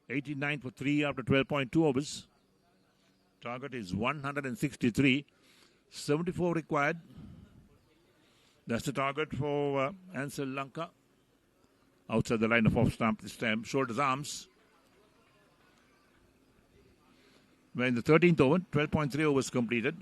89 for 3 after 12.2 overs. Target is 163. 74 required. That's the target for Ansell Lanka. Outside the line of off stump this time. Shoulders, arms. We're in the 13th over. 12.3 overs completed.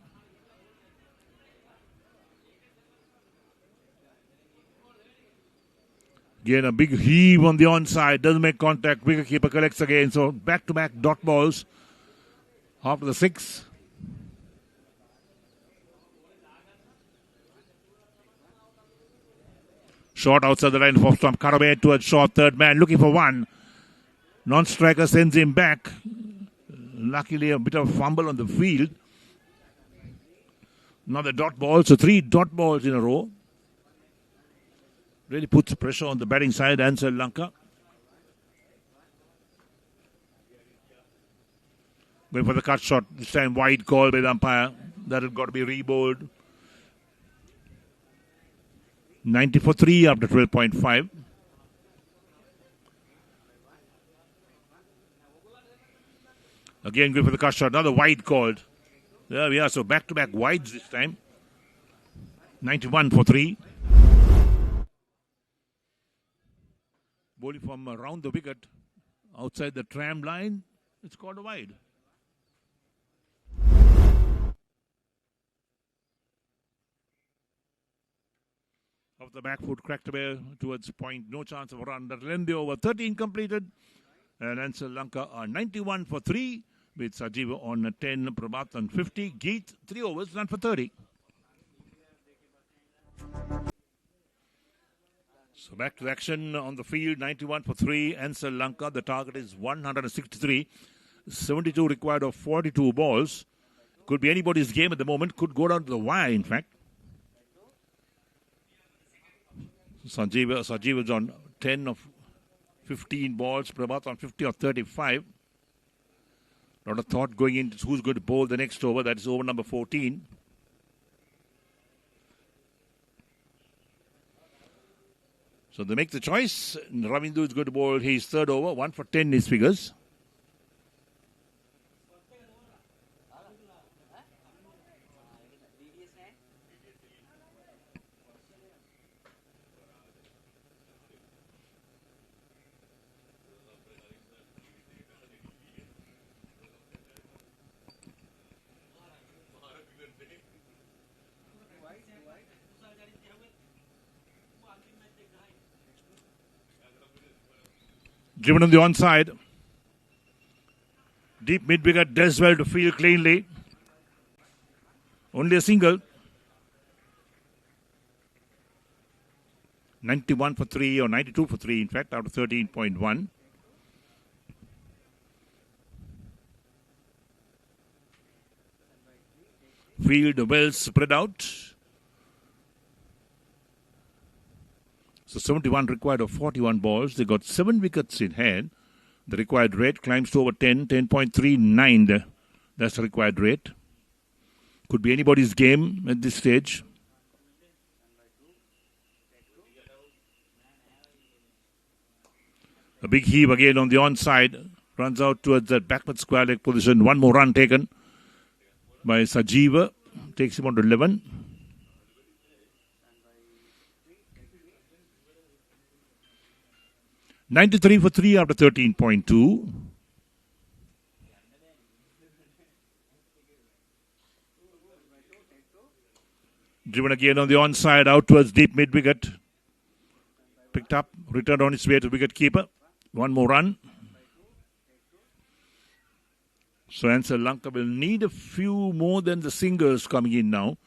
Again, a big heave on the onside. Doesn't make contact. Wicketkeeper collects again. So back-to-back dot balls. After the 6. Short outside the line of off stump. Cut away towards short. Third man looking for one. Non-striker sends him back. Luckily, a bit of fumble on the field. Another dot ball. So 3 dot balls in a row. Really puts pressure on the batting side. Ansell Lanka. Going for the cut shot. This time wide call by the umpire. That has got to be rebowled. 90 for 3 after 12.5. Again going for the cut shot. Another wide called. There we are. So back-to-back wides this time. 91 for 3. Bowling from around the wicket. Outside the tram line. It's called a wide. Off the back foot, cracked away towards point. No chance of a run. That lengthy over. 13 completed. And Ansell Lanka are 91 for 3. With Sajiva on 10. Prabhat on 50. Geet, 3 overs, run for 30. So back to the action on the field. 91 for 3. Ansell Lanka. The target is 163. 72 required of 42 balls. Could be anybody's game at the moment. Could go down to the wire, in fact. Sajiva is on 10 of 15 balls. Prabhat on 50 of 35. A lot of thought going into who's going to bowl the next over. That is over number 14. So they make the choice. Ravindu is going to bowl his third over. 1 for 10 his figures. Driven on the onside. Deep mid-wicket does well to field cleanly. Only a single. 91 for 3 or 92 for 3 in fact out of 13.1. Field well spread out. So 71 required of 41 balls. They got 7 wickets in hand. The required rate climbs to over 10, 10.39. That's the required rate. Could be anybody's game at this stage. A big heave again on the onside. Runs out towards that backward square leg position. 1 more run taken by Sajiva. Takes him on to 11. $93 for 3 after 13.2. Driven again on the onside, out towards deep mid-wicket. Picked up, returned on its way to wicket keeper. 1 more run. So Ansell Lanka will need a few more than the singles coming in now.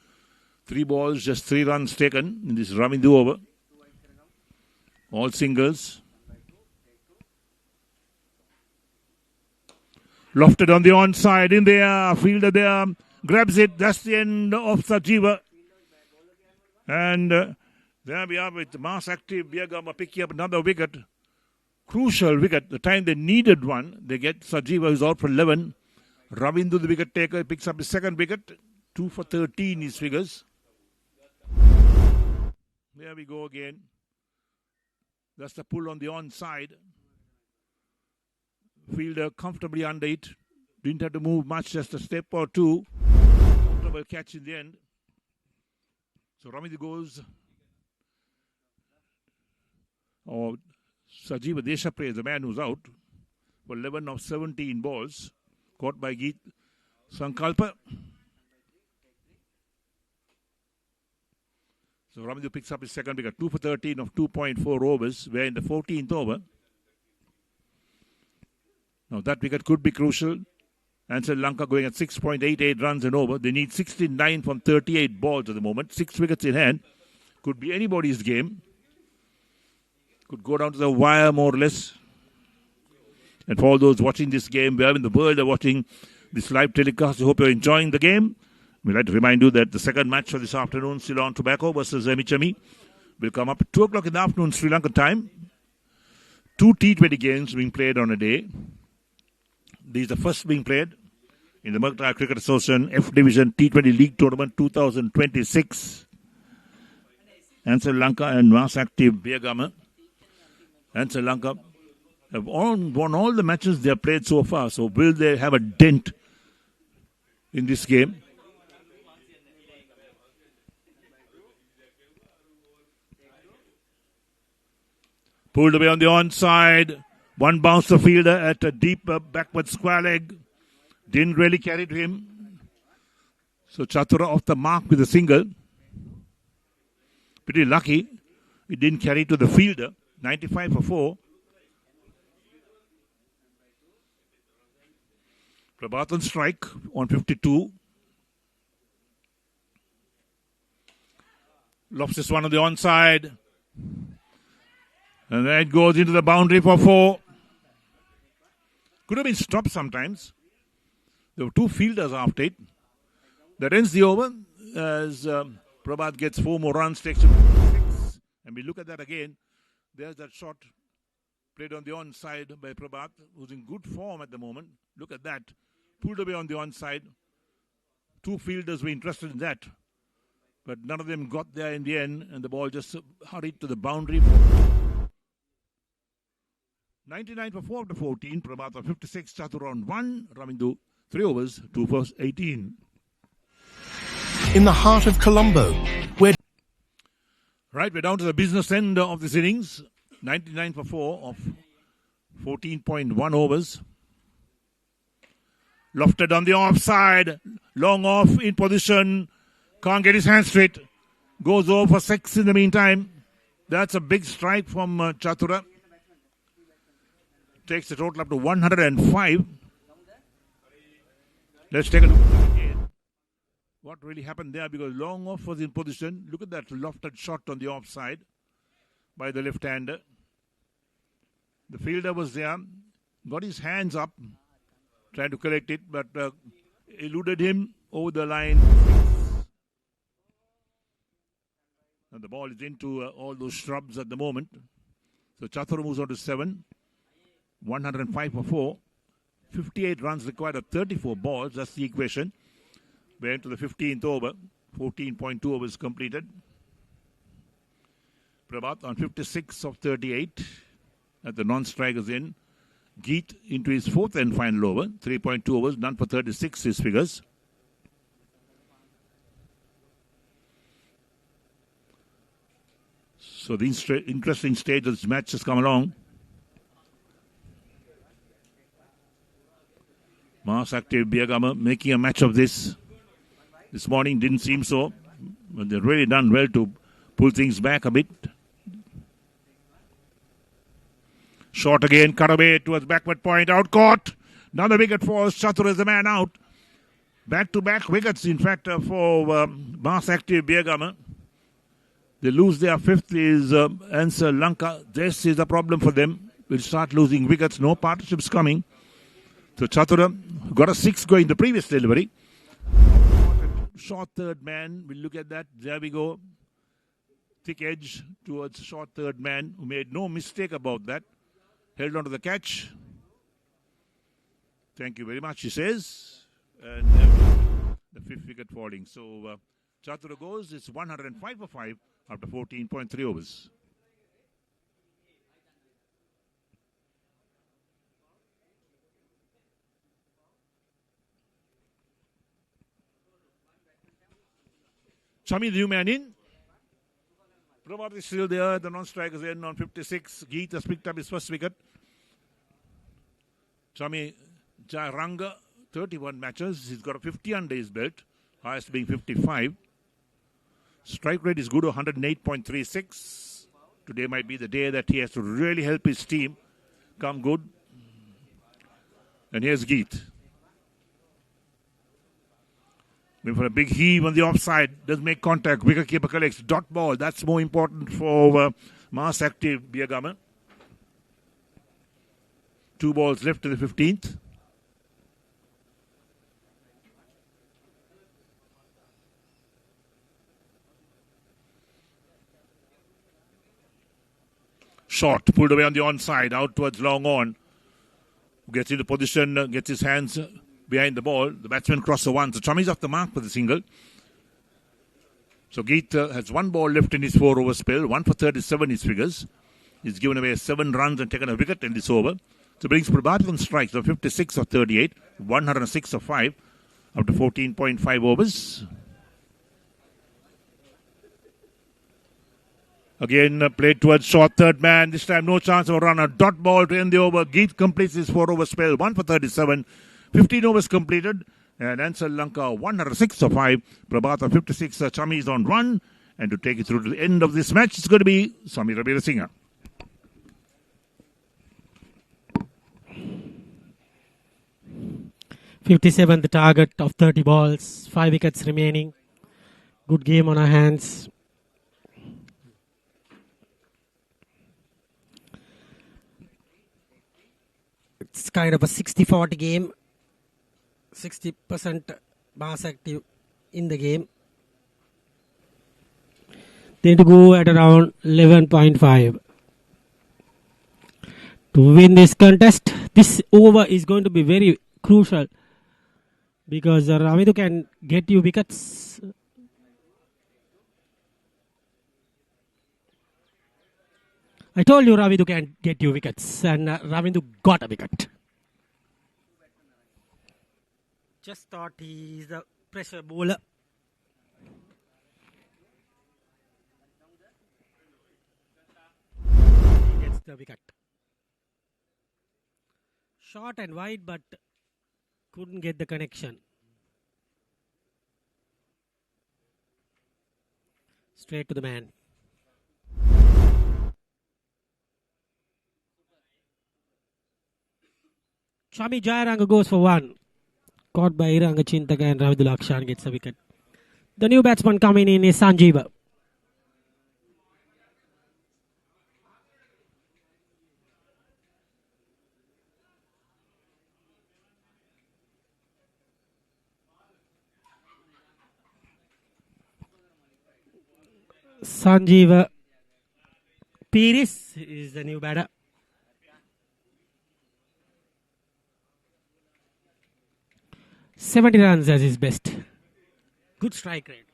3 balls, just 3 runs taken in this Ravindu over. All singles. Lofted on the onside, in there, fielder there, grabs it. That's the end of Sajiva. And there we are with mass active Biyagama picking up another wicket. Crucial wicket. The time they needed one, they get Sajiva, who's out for 11. Ravindu, the wicket taker, picks up his second wicket. 2 for 13 his figures. There we go again. That's the pull on the onside. Fielder comfortably under it. Didn't have to move much, just a step or two. Comfortable catch in the end. So Ravindu goes. Sajiva Deshapre is the man who's out for 11 of 17 balls. Caught by Geet Sankalpa. So Ravindu picks up his second wicket. 2 for 13 of 2.4 overs. We're in the 14th over. Now that wicket could be crucial. Ansell Lanka going at 6.88 runs and over. They need 69 from 38 balls at the moment. 6 wickets in hand. Could be anybody's game. Could go down to the wire more or less. And for all those watching this game, wherever in the world are watching this live telecast, I hope you're enjoying the game. We'd like to remind you that the second match for this afternoon, Ceylon Tobacco versus Emichami, will come up at 2 o'clock in the afternoon, Sri Lanka time. 2 T20 games being played on a day. This is the first being played in the Mercantile Cricket Association F Division T20 League Tournament 2026. Ansell Lanka and mass active Biyagama. Ansell Lanka have won all the matches they have played so far. So will they have a dent in this game? Pulled away on the onside. One bounce the fielder at a deep backward square leg. Didn't really carry to him. So Chatura off the mark with a single. Pretty lucky. It didn't carry to the fielder. 95 for 4. Prabhat on strike on 52. Lofts this one on the onside. And then it goes into the boundary for 4. Could have been stopped sometimes. There were 2 fielders after it. That ends the over as Prabhat gets 4 more runs, takes him to 6. And we look at that again. There's that shot played on the onside by Prabhat, who's in good form at the moment. Look at that. Pulled away on the onside. 2 fielders were interested in that. But none of them got there in the end, and the ball just hurried to the boundary. 99 for 4 after 14. Prabhat on 56. Chatur on 1. Ravindu 3 overs, 2 for 18. In the heart of Colombo, where... Right, we're down to the business end of this innings. 99 for 4 of 14.1 overs. Lofted on the offside. Long off in position. Can't get his hands straight. Goes over for 6 in the meantime. That's a big strike from Chatura. Takes the total up to 105. Let's take a look at it again. What really happened there, because long off was in position. Look at that lofted shot on the offside by the left-hander. The fielder was there, got his hands up, trying to collect it, but eluded him over the line. And the ball is into all those shrubs at the moment. So Chatur moves on to 7. 105 for 4. 58 runs required of 34 balls. That's the equation. We're into the 15th over. 14.2 overs completed. Prabhat on 56 of 38 at the non-strikers in. Geet into his 4th and final over. 3.2 overs, done for 36 his figures. So the interesting stage of this match has come along. Mass active Biyagama making a match of this. This morning didn't seem so, but they've really done well to pull things back a bit. Short again, cut away towards backward point, out caught. Another wicket falls. Chatur is the man out. Back-to-back wickets, in fact, for mass active Biyagama. They lose their fifth is Ansell Lanka. This is a problem for them. Will start losing wickets. No partnerships coming. So Chatura got a 6 going the previous delivery. Short third man. We'll look at that. There we go. Thick edge towards short third man who made no mistake about that. Held on to the catch. Thank you very much, he says. And the fifth wicket falling. So Chatura goes. It's 105 for 5 after 14.3 overs. Chami, the new man in. Prabhat is still there. The non-strikers end on 56. Geet has picked up his first wicket. Chami Jairanga, 31 matches. He's got a 50 under his belt. Highest being 55. Strike rate is good, 108.36. Today might be the day that he has to really help his team come good. And here's Geet. Went for a big heave on the offside. Doesn't make contact. Wicketkeeper collects. Dot ball. That's more important for mass active Biyagama. 2 balls left to the 15th. Short. Pulled away on the onside. Out towards long on. Gets into position. Gets his hands behind the ball. The batsman crossed the one. So Chami's off the mark for the single. So Geet has 1 ball left in his 4 over spell. 1 for 37 his figures. He's given away 7 runs and taken a wicket in this over. So brings Prabhat on strikes of 56 of 38. 106 of 5 after 14.5 overs. Again played towards short third man. This time no chance of a run. A dot ball to end the over. Geet completes his 4 over spell. 1 for 37. 15 overs completed, and Ansell Lanka 106 of 5. Prabhat 56. Chami is on 1, and to take it through to the end of this match, it's going to be Samir Abirasinghe. .57 the target of 30 balls, 5 wickets remaining. Good game on our hands. It's kind of a 60-40 game. 60% mass active in the game. They need to go at around 11.5 to win this contest. This over is going to be very crucial because Ravidu can get you wickets. I told you Ravidu can get you wickets, and Ravidu got a wicket. Just thought he's a pressure bowler. He gets the wicket. Short and wide, but couldn't get the connection. Straight to the man. Chami Jairanga goes for 1. Caught by Iranga Chintaka, and Ravidul Akshan gets a wicket. The new batsman coming in is Sanjeeva. Sanjeeva Piris is the new batter. .70 runs as his best. Good strike rate.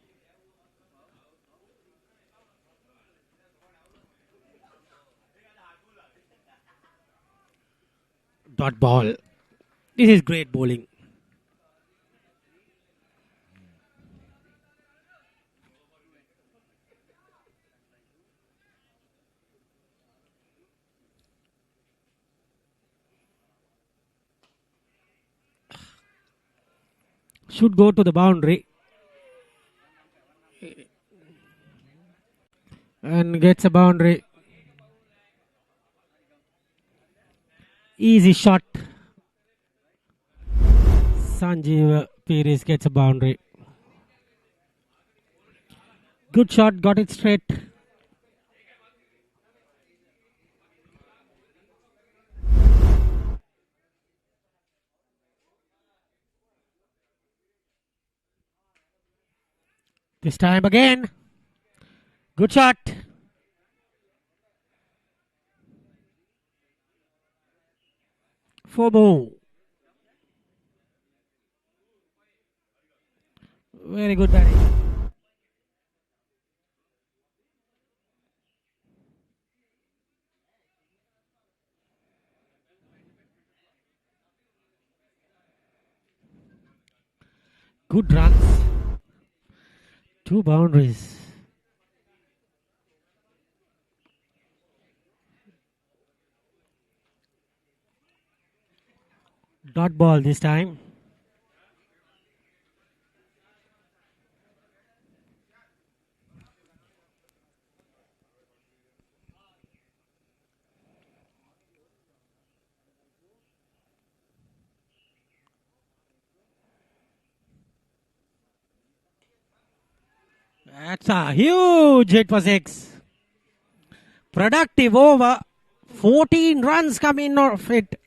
Dot ball. This is great bowling. Should go to the boundary and gets a boundary. Easy shot. Sanjeev Pires gets a boundary. Good shot, got it straight. This time again. Good shot. Four more. Very good batting. Good runs. 2 boundaries. Dot ball this time. That's a huge hit for 6. Productive over. 14 runs coming off it.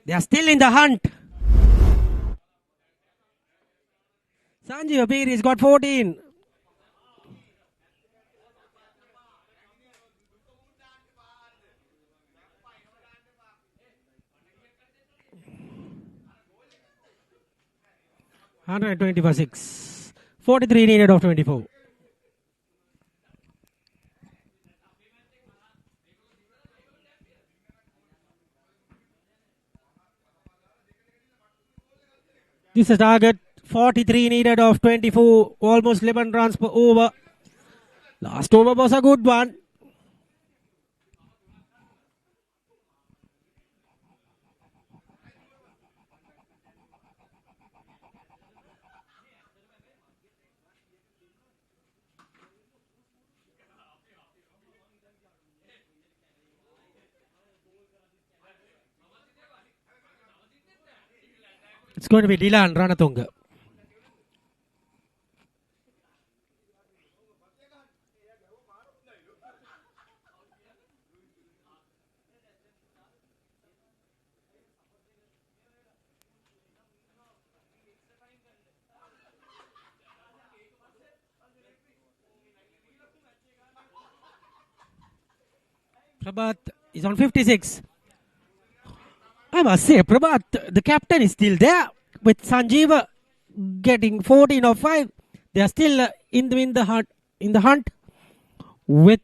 They are still in the hunt. Sanjeev Pires got 14. $120 for 6. 43 needed of 24. This is target. 43 needed of 24. Almost 11 runs per over. Last over was a good one. It's going to be Dilan Ranatunga. Prabhat is on 56. I must say, Prabhat, the captain is still there with Sanjeev getting 14 of 5. They are still in the hunt with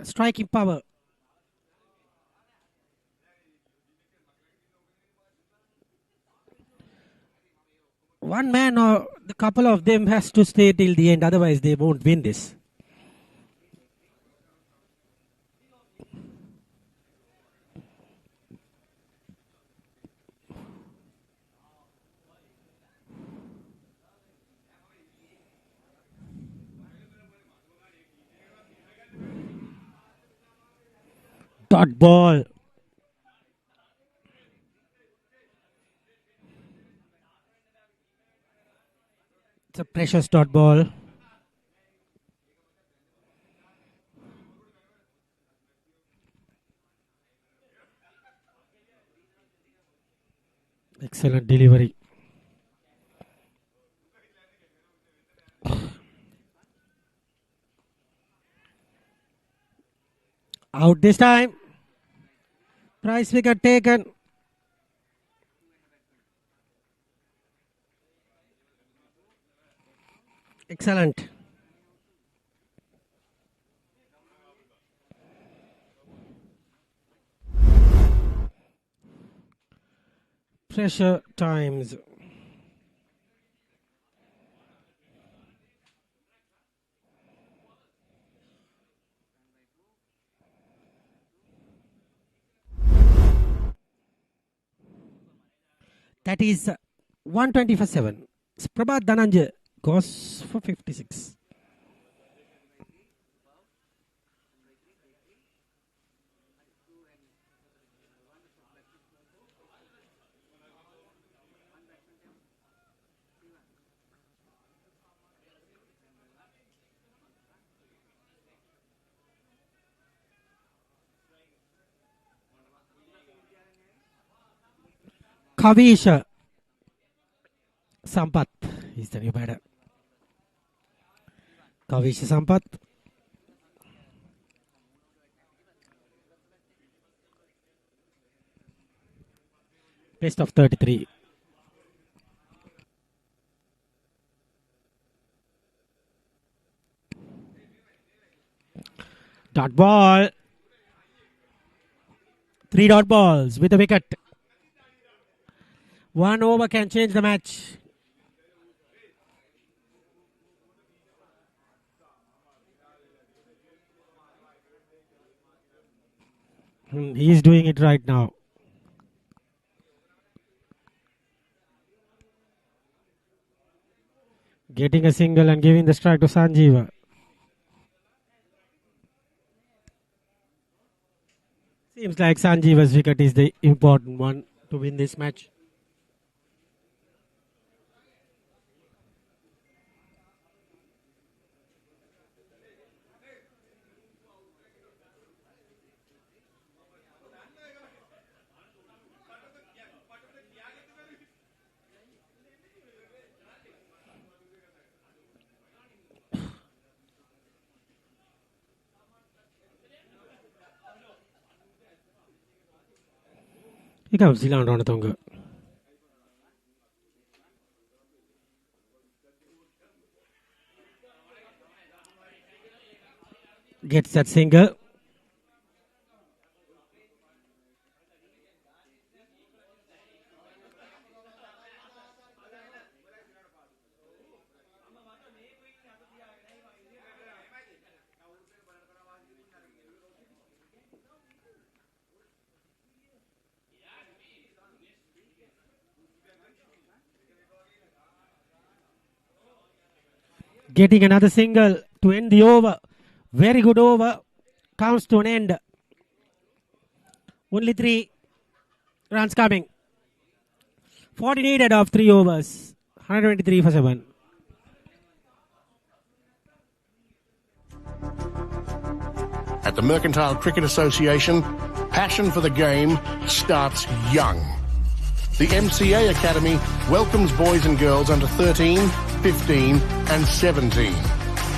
striking power. One man or the couple of them has to stay till the end, otherwise they won't win this. Dot ball. It's a precious dot ball. Excellent delivery. Out this time. Price wicket taken. Excellent. Pressure times. That is 120 for 7. Prabhat Dhananjay goes for 56. Kavisha Sampath is the new batter. Kavisha Sampath. Best of 33. Dot ball. 3 dot balls with a wicket. 1 over can change the match. He is doing it right now. Getting a single and giving the strike to Sanjeeva. Seems like Sanjeeva's wicket is the important one to win this match. Here comes Zilan Ranatunga. Gets that single. Getting another single to end the over. Very good over. Comes to an end. Only 3 runs coming. 40 needed of 3 overs. 123 for 7. At the Mercantile Cricket Association, passion for the game starts young. The MCA Academy welcomes boys and girls under 13, 15 and 17.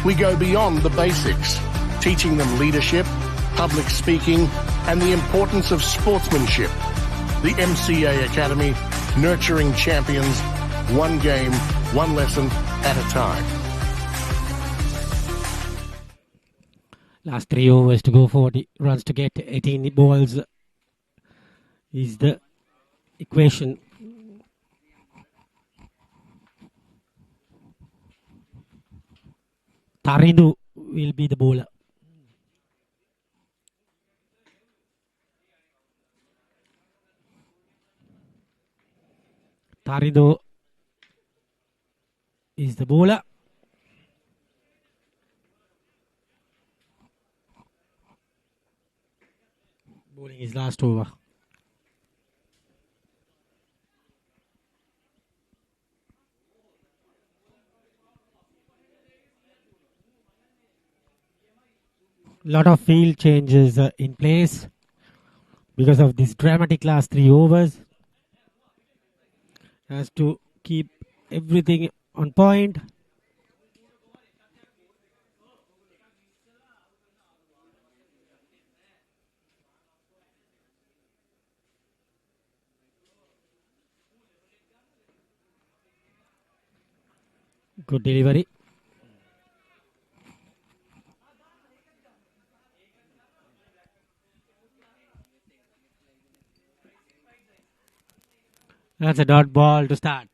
We go beyond the basics, teaching them leadership, public speaking and the importance of sportsmanship. The MCA Academy, nurturing champions, one game, one lesson at a time. Last 3 overs to go, 40 runs to get, 18 balls is the equation. Taridu will be the bowler. Taridu is the bowler. Bowling his last over. Lot of field changes in place because of this dramatic last 3 overs. Has to keep everything on point. Good delivery. That's a dot ball to start.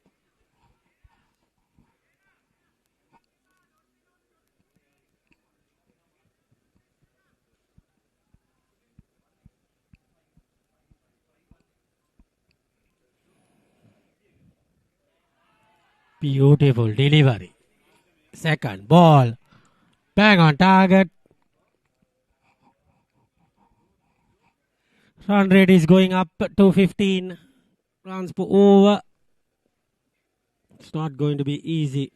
Beautiful delivery. Second ball. Bang on target. Run rate is going up to 15 runs per over. It's not going to be easy.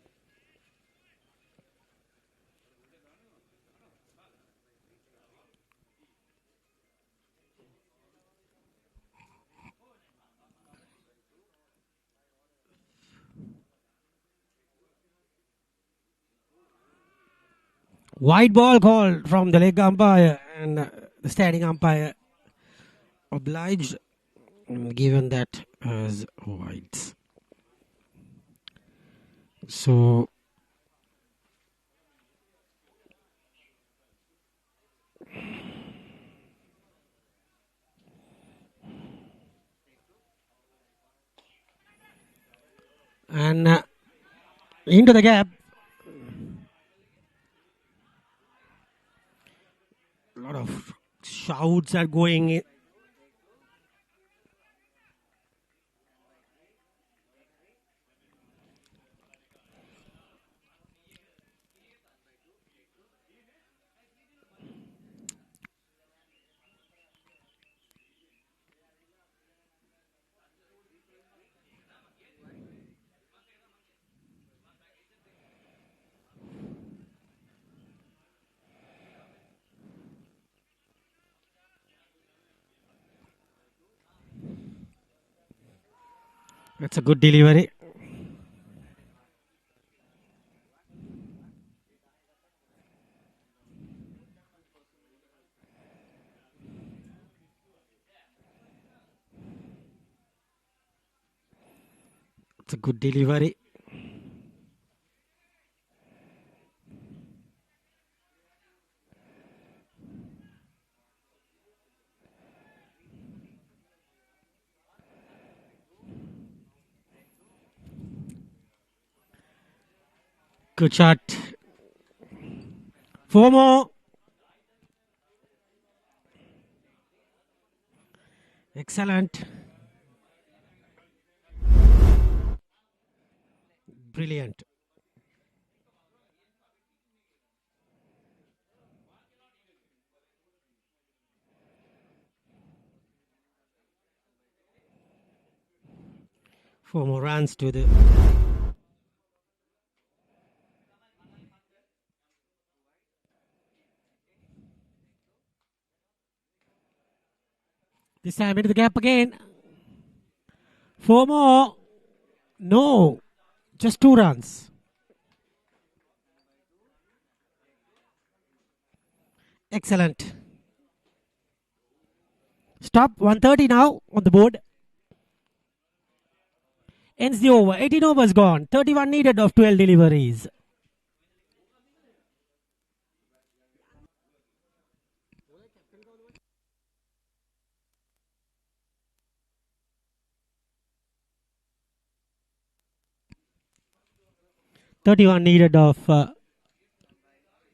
White ball called from the leg umpire, and the standing umpire obliged, given that as whites. So and into the gap. A lot of shouts are going. That's a good delivery. It's a good delivery. Good shot. 4 more. Excellent. Brilliant. Four more runs to the... This time into the gap again. 4 more. No. Just 2 runs. Excellent. Stop. 130 now on the board. Ends the over. 18 overs gone. 31 needed of 12 deliveries. (31 needed of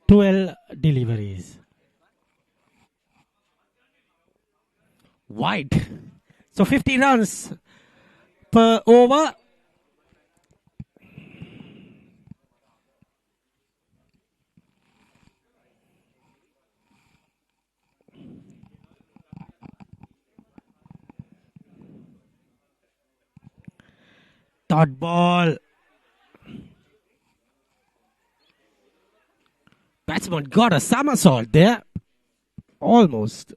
12 deliveries. Wide. So 50 runs per over. Dot ball. Batsman got a somersault there. Almost.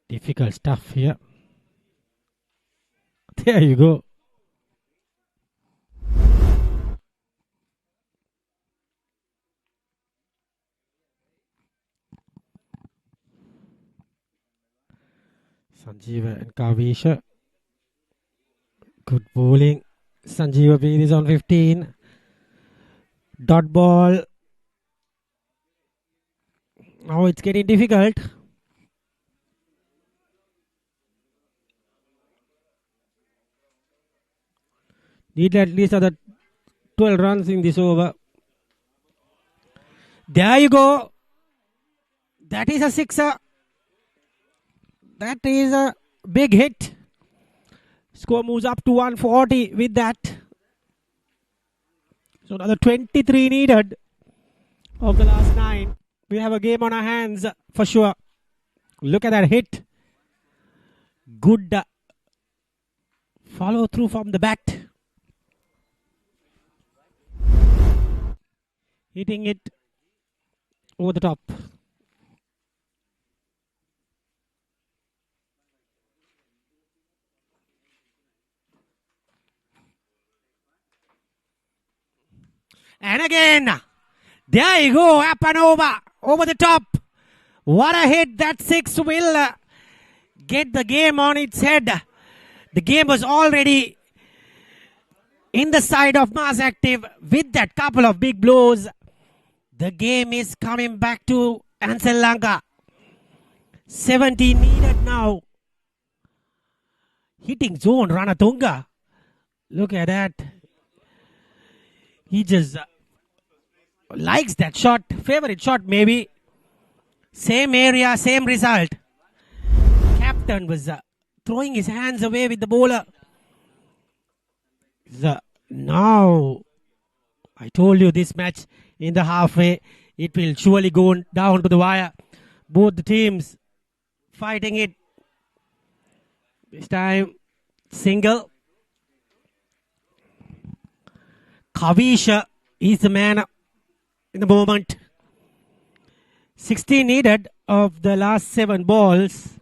Difficult stuff here. There you go. Sanjeeva and Kavisha. Good bowling. Sanjeeva Beed is on 15. Dot ball. Now it's getting difficult. Need at least other 12 runs in this over. There you go. That is a sixer. That is a big hit. Score moves up to 140 with that. So another 23 needed of the last 9. We have a game on our hands for sure. Look at that hit. Good follow through from the bat. Hitting it over the top. And again, there you go, up and over the top. What a hit. That 6 will get the game on its head. The game was already in the side of Mass Active with that couple of big blows. The game is coming back to Ansell Lanka. 70 needed now. Hitting zone, Ranatunga. Look at that. He just likes that shot. Favorite shot maybe. Same area, same result. Captain was throwing his hands away with the bowler. Now, I told you this match in the halfway, it will surely go down to the wire. Both the teams fighting it. This time, single. Kavisha is the man in the moment. 16 needed of the last 7 balls.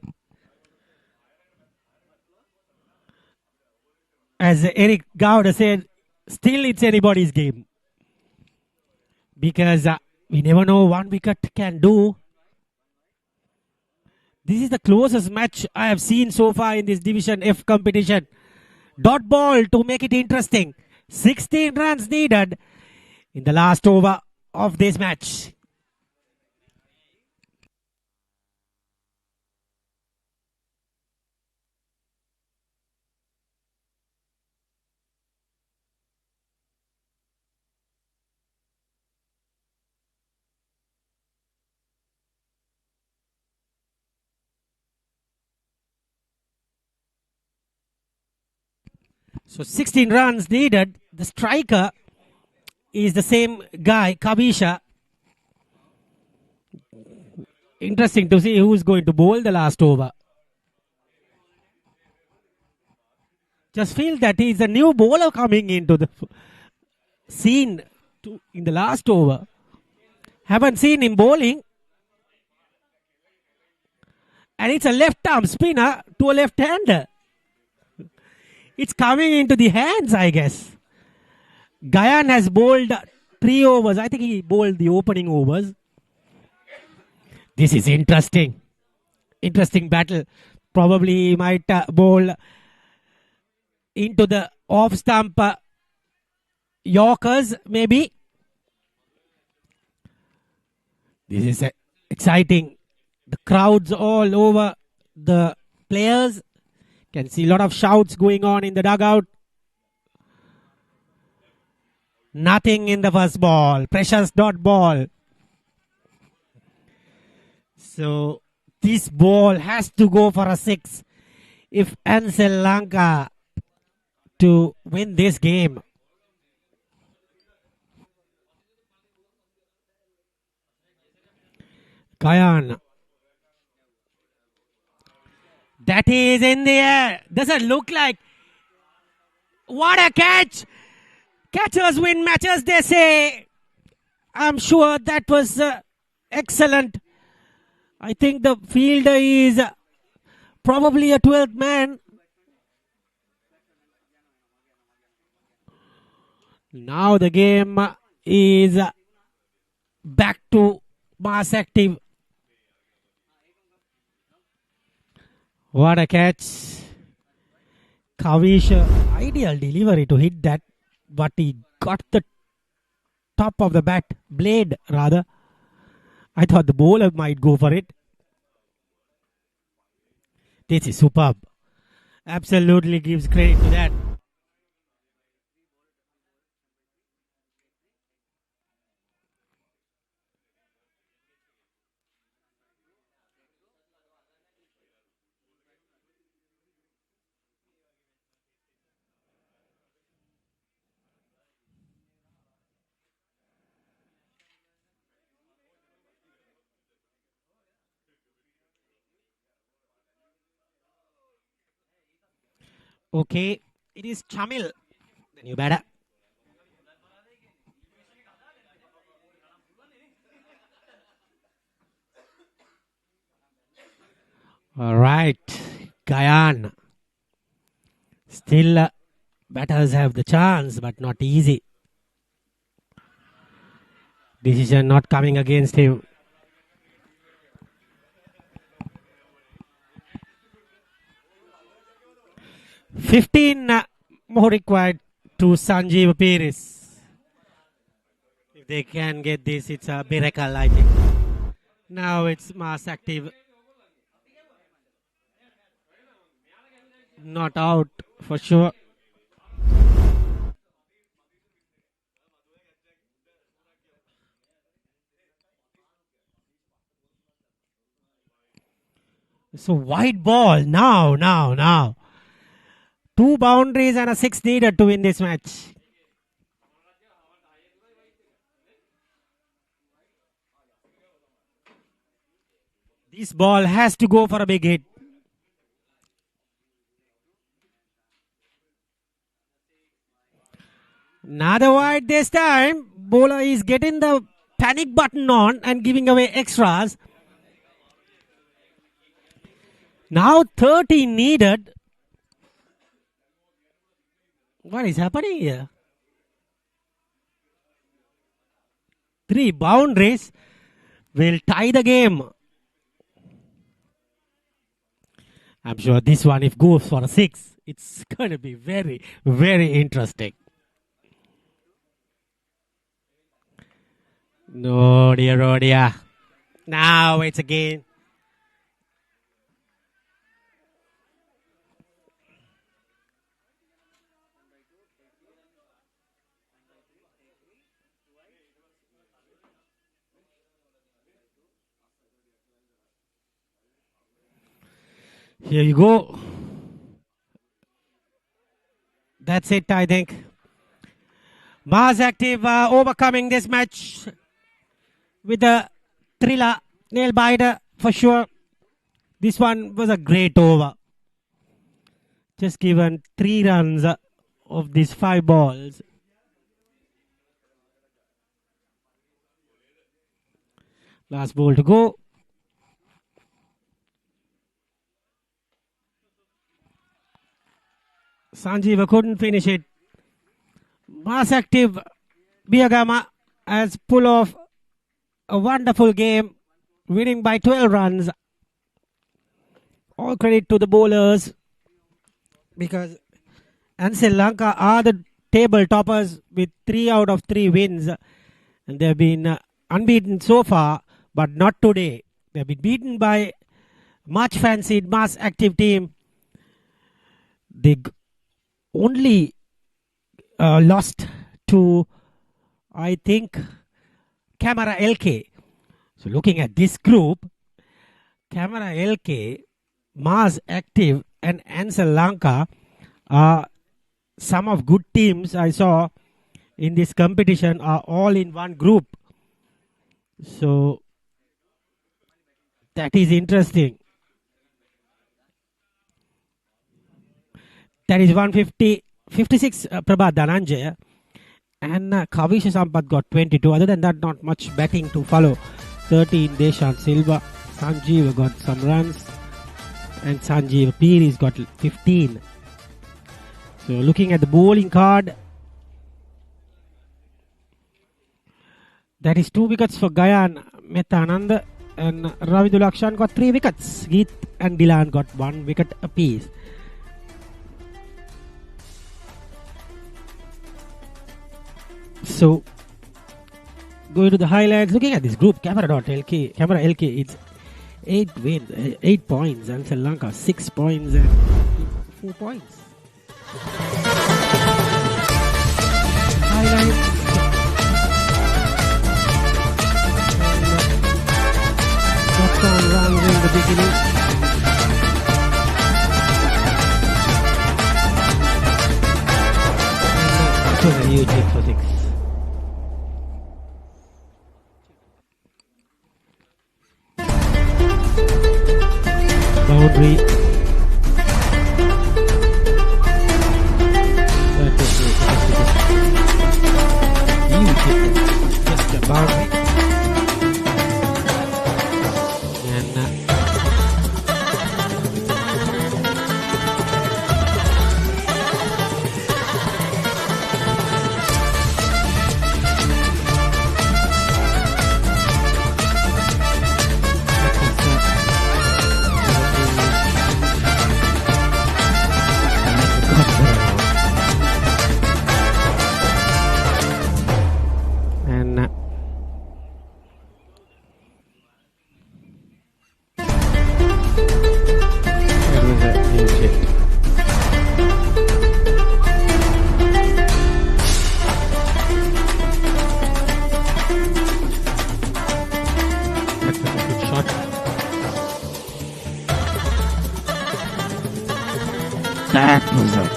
As Eric Gowda said, still it's anybody's game. Because we never know 1 wicket can do. This is the closest match I have seen so far in this Division F competition. Dot ball to make it interesting. 16 runs needed in the last over of this match. So 16 runs needed. The striker is the same guy, Kavisha. Interesting to see who's going to bowl the last over. Just feel that he's a new bowler coming into the scene in the last over. Haven't seen him bowling. And it's a left arm spinner to a left hander. It's coming into the hands, I guess. Gayan has bowled 3 overs. I think he bowled the opening overs. This is interesting. Interesting battle. Probably he might bowl into the off stump Yorkers, maybe. This is exciting. The crowds all over the players. Can see a lot of shouts going on in the dugout. Nothing in the first ball. Precious dot ball. So this ball has to go for a 6 if Ansell Lanka to win this game. Gayan. That is in the air. Doesn't look like. What a catch. Catchers win matches, they say. I'm sure that was excellent. I think the fielder is probably a 12th man. Now the game is back to Mass Active. What a catch. Kavish, ideal delivery to hit that, but he got the top of the bat, blade rather. I thought the bowler might go for it. This is superb. Absolutely gives credit to that. Okay, it is Chamil, the new batter. All right, Gayan. Still, batters have the chance, but not easy. Decision not coming against him. $15 more required to Sanjeev Peris. If they can get this, it's a miracle, I think. Now it's mass active. Not out for sure. So wide ball. Now. 2 boundaries and a 6 needed to win this match. This ball has to go for a big hit. Another wide this time. Bowler is getting the panic button on and giving away extras. Now 30 needed. What is happening here? 3 boundaries will tie the game. I'm sure this one, if goes for a 6, it's going to be very, very interesting. No, dear, oh dear. Now it's again. Here you go. That's it, I think. Mars Active overcoming this match with a thriller, nail biter for sure. This one was a great over. Just given 3 runs of these 5 balls. Last ball to go. Sanjeev couldn't finish it. Mass Active Biyagama has pulled off a wonderful game, winning by 12 runs. All credit to the bowlers, because Ansell Lanka are the table toppers with 3 out of 3 wins. And they've been unbeaten so far, but not today. They've been beaten by much fancied Mass Active team. They only lost to, I think, Camera-LK. So looking at this group, Camera-LK, Mars Active and Ansell Lanka are some of good teams I saw in this competition, are all in one group. So that is interesting. That is 56 Prabhat Dhananjaya, and Kavisha Sampath got 22. Other than that, not much batting to follow. 13 Deshant Silva. Sanjeev got some runs, and Sanjeev Peris got 15. So looking at the bowling card, that is 2 wickets for Gayan Mehta, and Ravindra Lakshan got 3 wickets. Geet and Dilan got 1 wicket apiece. So, going to the highlights, looking at this group, Camera-LK, it's 8 wins, 8 points, Ansell Lanka 6 points and 4 points. Highlights. Got some runs in the beginning. And so a huge hit for 6. Boundary. Just a boundary. And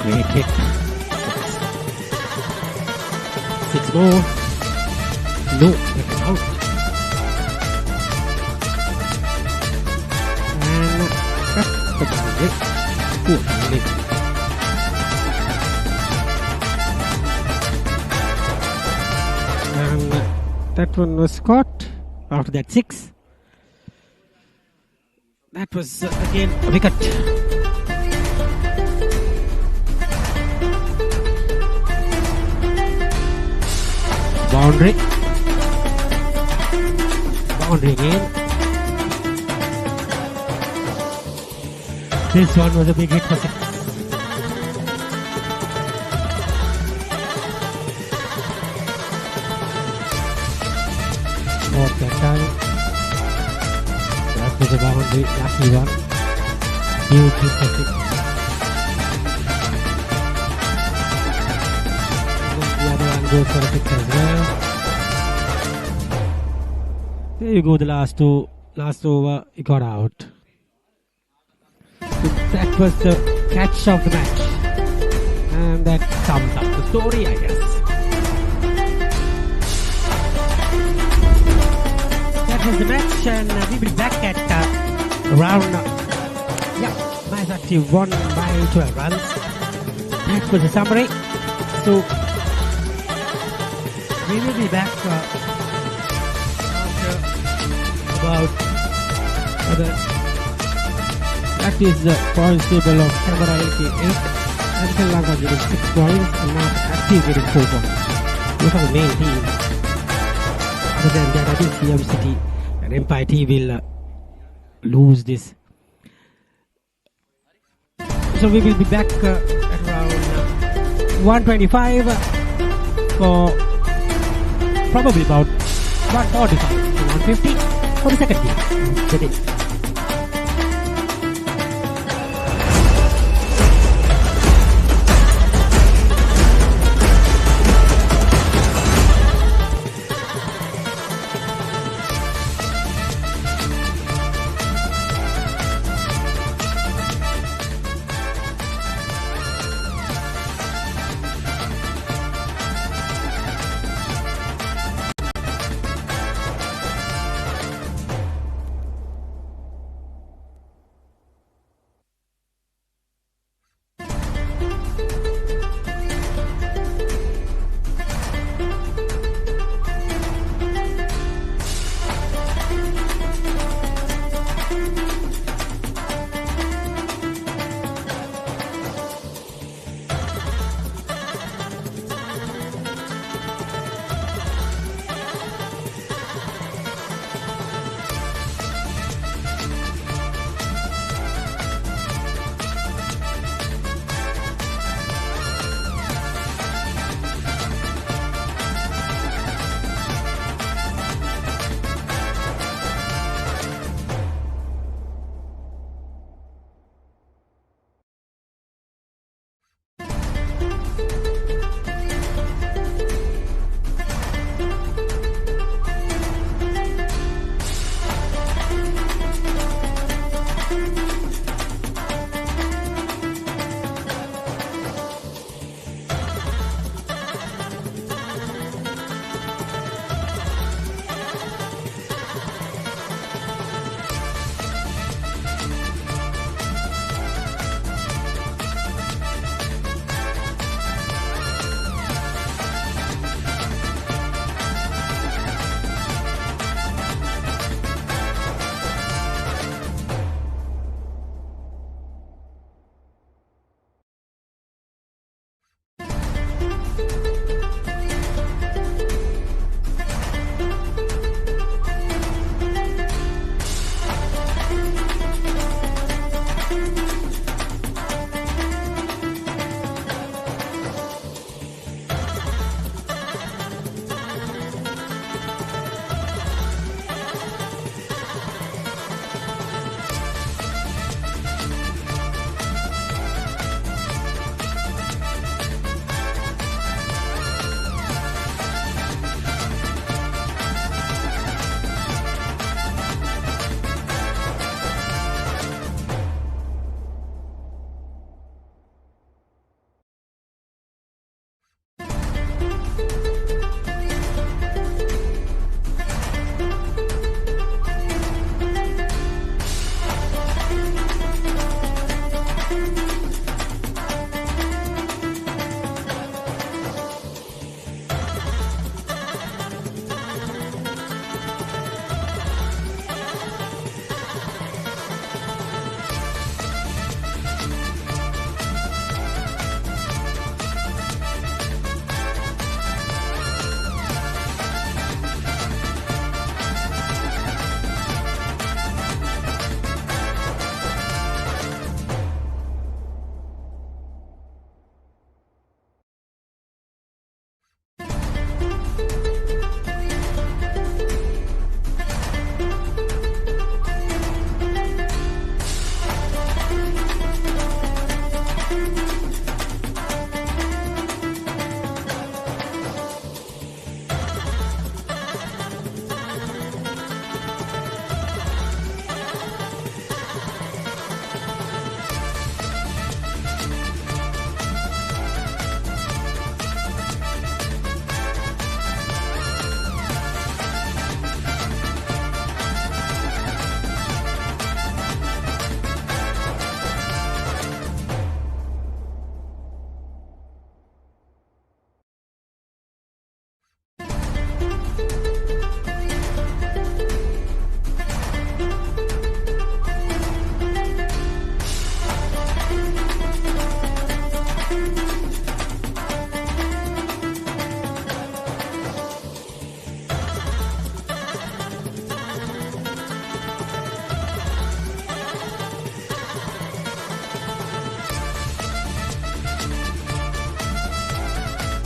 Great hit. 6 more. No, that's out. And that's the boundary. And that one was caught. After that 6. That was again a wicket. Boundary. Boundary again. This one was a big hit for 6. Fourth that time. That was a boundary, lucky one. Huge hit for 6. The other one goes for a 6 as well. There you go, the last over, he got out. So that was the catch of the match. And that sums up the story, I guess. That was the match, and we'll be back at around, nice active, won by 12 runs. That was the summary. So, we will be back about that is the points table of Camera 88. Ansell Lanka getting 6 points and not active getting 4 points. Those are the main teams. Other than that, I think CM City and Empire T will lose this. So we will be back at around 125 for probably about 145 to 150 for the second game.